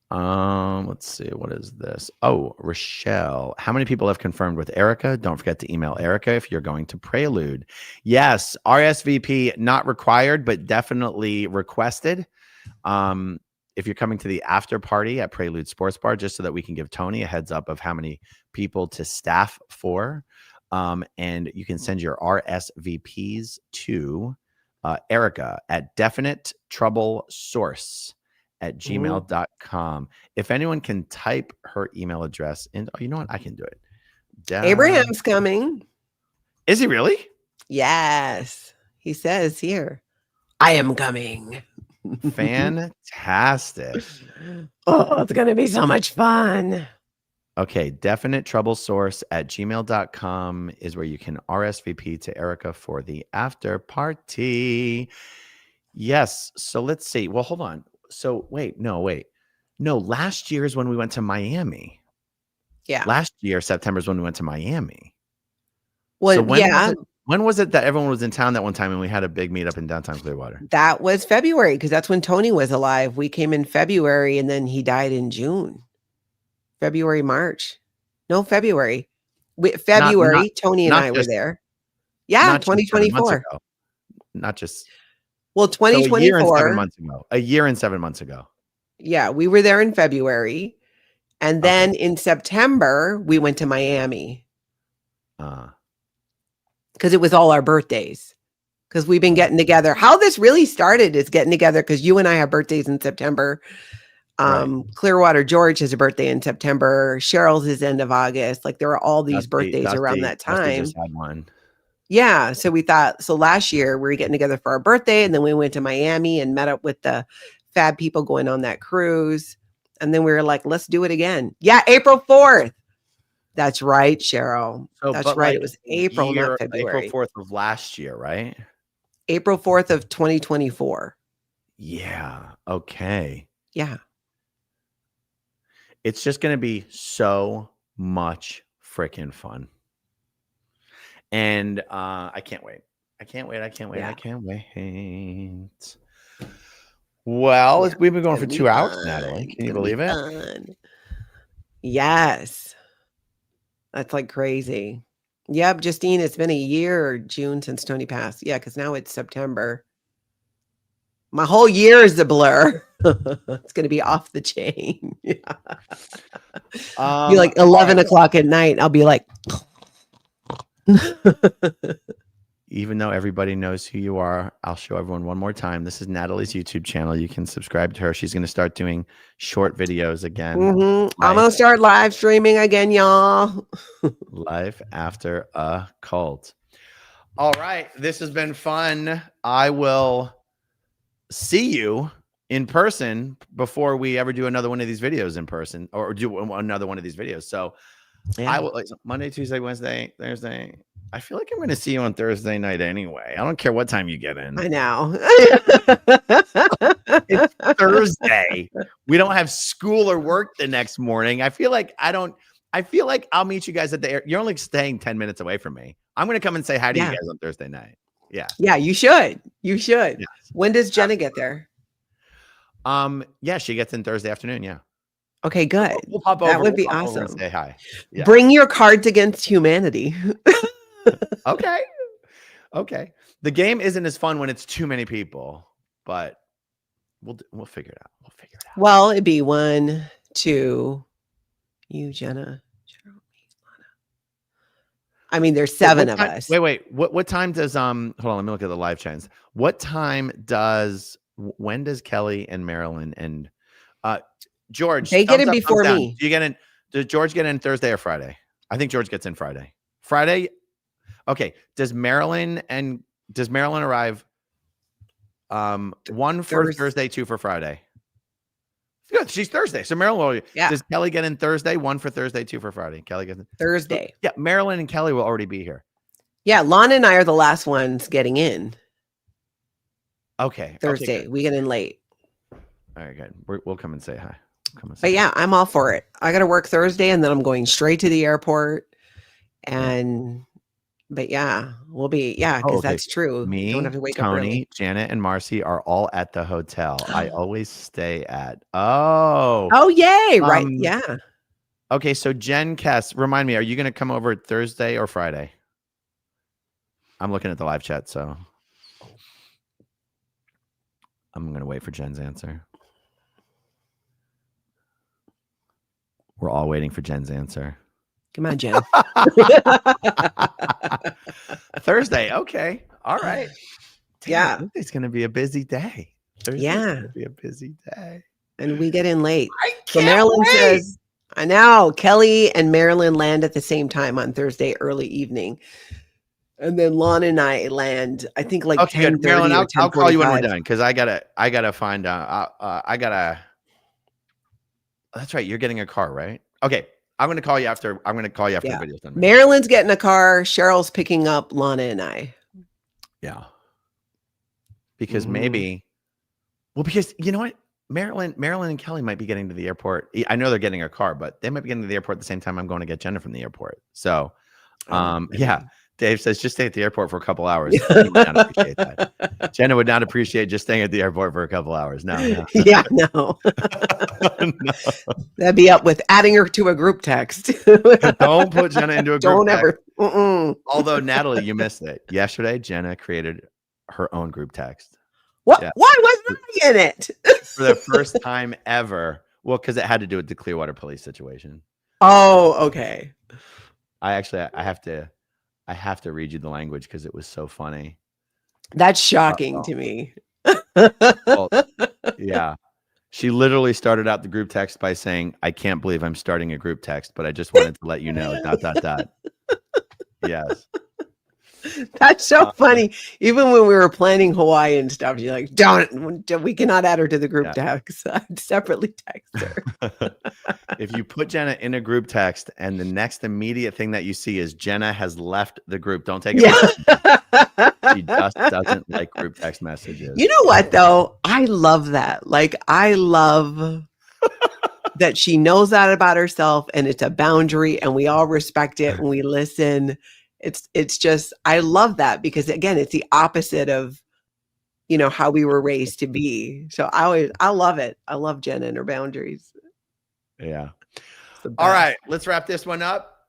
C: Let's see. What is this? Oh, Rochelle. How many people have confirmed with Erica? Don't forget to email Erica if you're going to Prelude. Yes, RSVP not required, but definitely requested. If you're coming to the after party at Prelude Sports Bar, just so that we can give Tony a heads up of how many people to staff for. And you can send your RSVPs to Erica at Definite Trouble Source at gmail.com. If anyone can type her email address in, you know what? I can do it.
B: Abraham's coming.
C: Is he really?
B: Yes. He says here, I am coming.
C: Fantastic.
B: Oh, it's going to be so much fun.
C: Okay. Definite Trouble Source at gmail.com is where you can RSVP to Erica for the after party. Yes. So let's see. Well, hold on. So wait. No, last year is when we went to Miami.
B: Yeah.
C: Last year, September is when we went to Miami.
B: Well,
C: So
B: yeah.
C: when was it that everyone was in town that one time and we had a big meetup in downtown Clearwater?
B: That was February because that's when Tony was alive. We came in February and then he died in June. February, March. No, February. February, Tony and I were there. Yeah, 2024.
C: Not just.
B: Well, 2024.
C: So a year and 7 months ago. A year and 7 months ago.
B: Yeah, we were there in February. And then in September, we went to Miami. Because it was all our birthdays. Because we've been getting together. How this really started is getting together because you and I have birthdays in September. Right. Clearwater George has a birthday in September. Cheryl's is end of August. Like there were all these birthdays around that time.
C: Just had one.
B: Yeah. So we thought, so last year we were getting together for our birthday and then we went to Miami and met up with the fab people going on that cruise. And then we were like, let's do it again. Yeah. April 4th. That's right, Cheryl. That's right. It was April, not February.
C: April 4th of last year, right?
B: April 4th of 2024.
C: Yeah. Okay.
B: Yeah.
C: It's just going to be so much freaking fun. And I can't wait. Well, we've been going for 2 hours, Natalie. Can you believe it?
B: Yes. That's like crazy. Yep, Justine, it's been a year, June, since Tony passed. Yeah, because now it's September. My whole year is a blur. It's going to be off the chain. Yeah. Be like 11 o'clock at night. I'll be like.
C: Even though everybody knows who you are, I'll show everyone one more time. This is Natalie's YouTube channel. You can subscribe to her. She's going to start doing short videos again.
B: Mm-hmm. I'm going to start live streaming again, y'all.
C: Life After a Cult. All right. This has been fun. I will see you in person before we ever do another one of these videos in person or do another one of these videos. So yeah. I will like Monday, Tuesday, Wednesday, Thursday. I feel like I'm going to see you on Thursday night anyway. I don't care what time you get in.
B: I know.
C: It's Thursday. We don't have school or work the next morning. I feel like I'll meet you guys at the air. You're only staying 10 minutes away from me. I'm going to come and say hi to you guys on Thursday night. Yeah.
B: Yeah, you should. You should. Yes. When does Jenna get there?
C: Yeah, she gets in Thursday afternoon. Yeah.
B: Okay, good.
C: We'll pop over.
B: That would be awesome.
C: Say hi. Yeah.
B: Bring your Cards Against Humanity.
C: Okay. The game isn't as fun when it's too many people, but we'll figure it out.
B: Well, it'd be 1, to you, Jenna. I mean, there's
C: Wait,
B: 7
C: what
B: of
C: time-
B: us.
C: Wait. What time does hold on? Let me look at the live chats. What time does when does Kelly and Marilyn and George?
B: They get
C: Thumbs
B: in
C: up, thumbs
B: before
C: down.
B: me.
C: Do you get in? Does George get in Thursday or Friday? I think George gets in Friday. Friday. Okay. Does Marilyn arrive? 1 for Thursday, 2 for Friday. Good. She's Thursday. So Marilyn,
B: Yeah.
C: does Kelly get in Thursday? 1 for Thursday, 2 for Friday. Kelly gets in
B: Thursday.
C: Yeah, Marilyn and Kelly will already be here.
B: Yeah, Lana and I are the last ones getting in.
C: Okay.
B: Thursday.
C: Okay,
B: we get in late.
C: all right, good. We'll come and say hi.
B: But yeah, I'm all for it. I got to work Thursday and then I'm going straight to the airport. But yeah, we'll be, because that's true.
C: Me,
B: Don't have to wake up
C: Tony,
B: early.
C: Janet, and Marcy are all at the hotel. I always stay at. Oh,
B: yay. Right. Yeah.
C: Okay, so Jen Kess, remind me, are you going to come over Thursday or Friday? I'm looking at the live chat, so I'm going to wait for Jen's answer. We're all waiting for Jen's answer.
B: Come on, Jen.
C: Thursday. Okay. All right.
B: Yeah.
C: It's going to be a busy day. Thursday's going to be a busy day.
B: And we get in late.
C: I
B: So
C: can't
B: Marilyn
C: wait.
B: says, I know Kelly and Marilyn land at the same time on Thursday early evening. And then Lana and I land, I think like 10:30
C: Marilyn,
B: or
C: I'll call you when we're
B: 10:45.
C: done because I gotta find out. That's right. You're getting a car, right? Okay. I'm gonna call you after. I'm gonna call you after the video's done.
B: Marilyn's getting a car. Cheryl's picking up Lana and I.
C: Yeah. Because maybe, because you know what? Marilyn and Kelly might be getting to the airport. I know they're getting a car, but they might be getting to the airport at the same time I'm going to get Jenna from the airport. So, yeah. Dave says just stay at the airport for a couple hours. Jenna would not appreciate that. Jenna would not appreciate just staying at the airport for a couple hours. No.
B: Yeah, no. That'd be up with adding her to a group text.
C: Don't put Jenna into a group text.
B: Ever.
C: Although, Natalie, you missed it. Yesterday, Jenna created her own group text.
B: What? Yeah. Why wasn't I in it?
C: For the first time ever. Well, because it had to do with the Clearwater police situation.
B: Oh, okay.
C: I have to read you the language because it was so funny.
B: That's shocking to me.
C: Well, yeah. She literally started out the group text by saying, I can't believe I'm starting a group text, but I just wanted to let you know, ... Yes.
B: That's so funny. Even when we were planning Hawaii and stuff, you're like, we cannot add her to the group text. I'd separately text her.
C: If you put Jenna in a group text and the next immediate thing that you see is Jenna has left the group, don't take it. She just doesn't like group text messages.
B: You know what, though? I love that. Like, I love that she knows that about herself and it's a boundary and we all respect it and we listen. It's just, I love that because again, it's the opposite of, how we were raised to be. So I love it. I love Jenna and her boundaries.
C: Yeah. All right. Let's wrap this one up.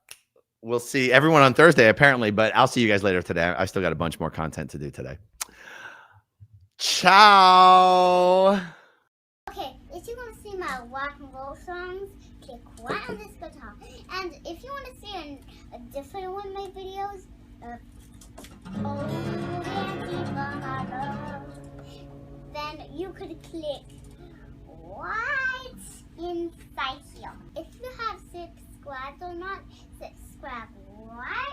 C: We'll see everyone on Thursday, apparently, but I'll see you guys later today. I still got a bunch more content to do today. Ciao.
D: Okay, if you want to see my rock and roll songs, click right on this guitar. And if you want to see a different one of my videos, then you could click right inside here. If you have subscribed or not, subscribe right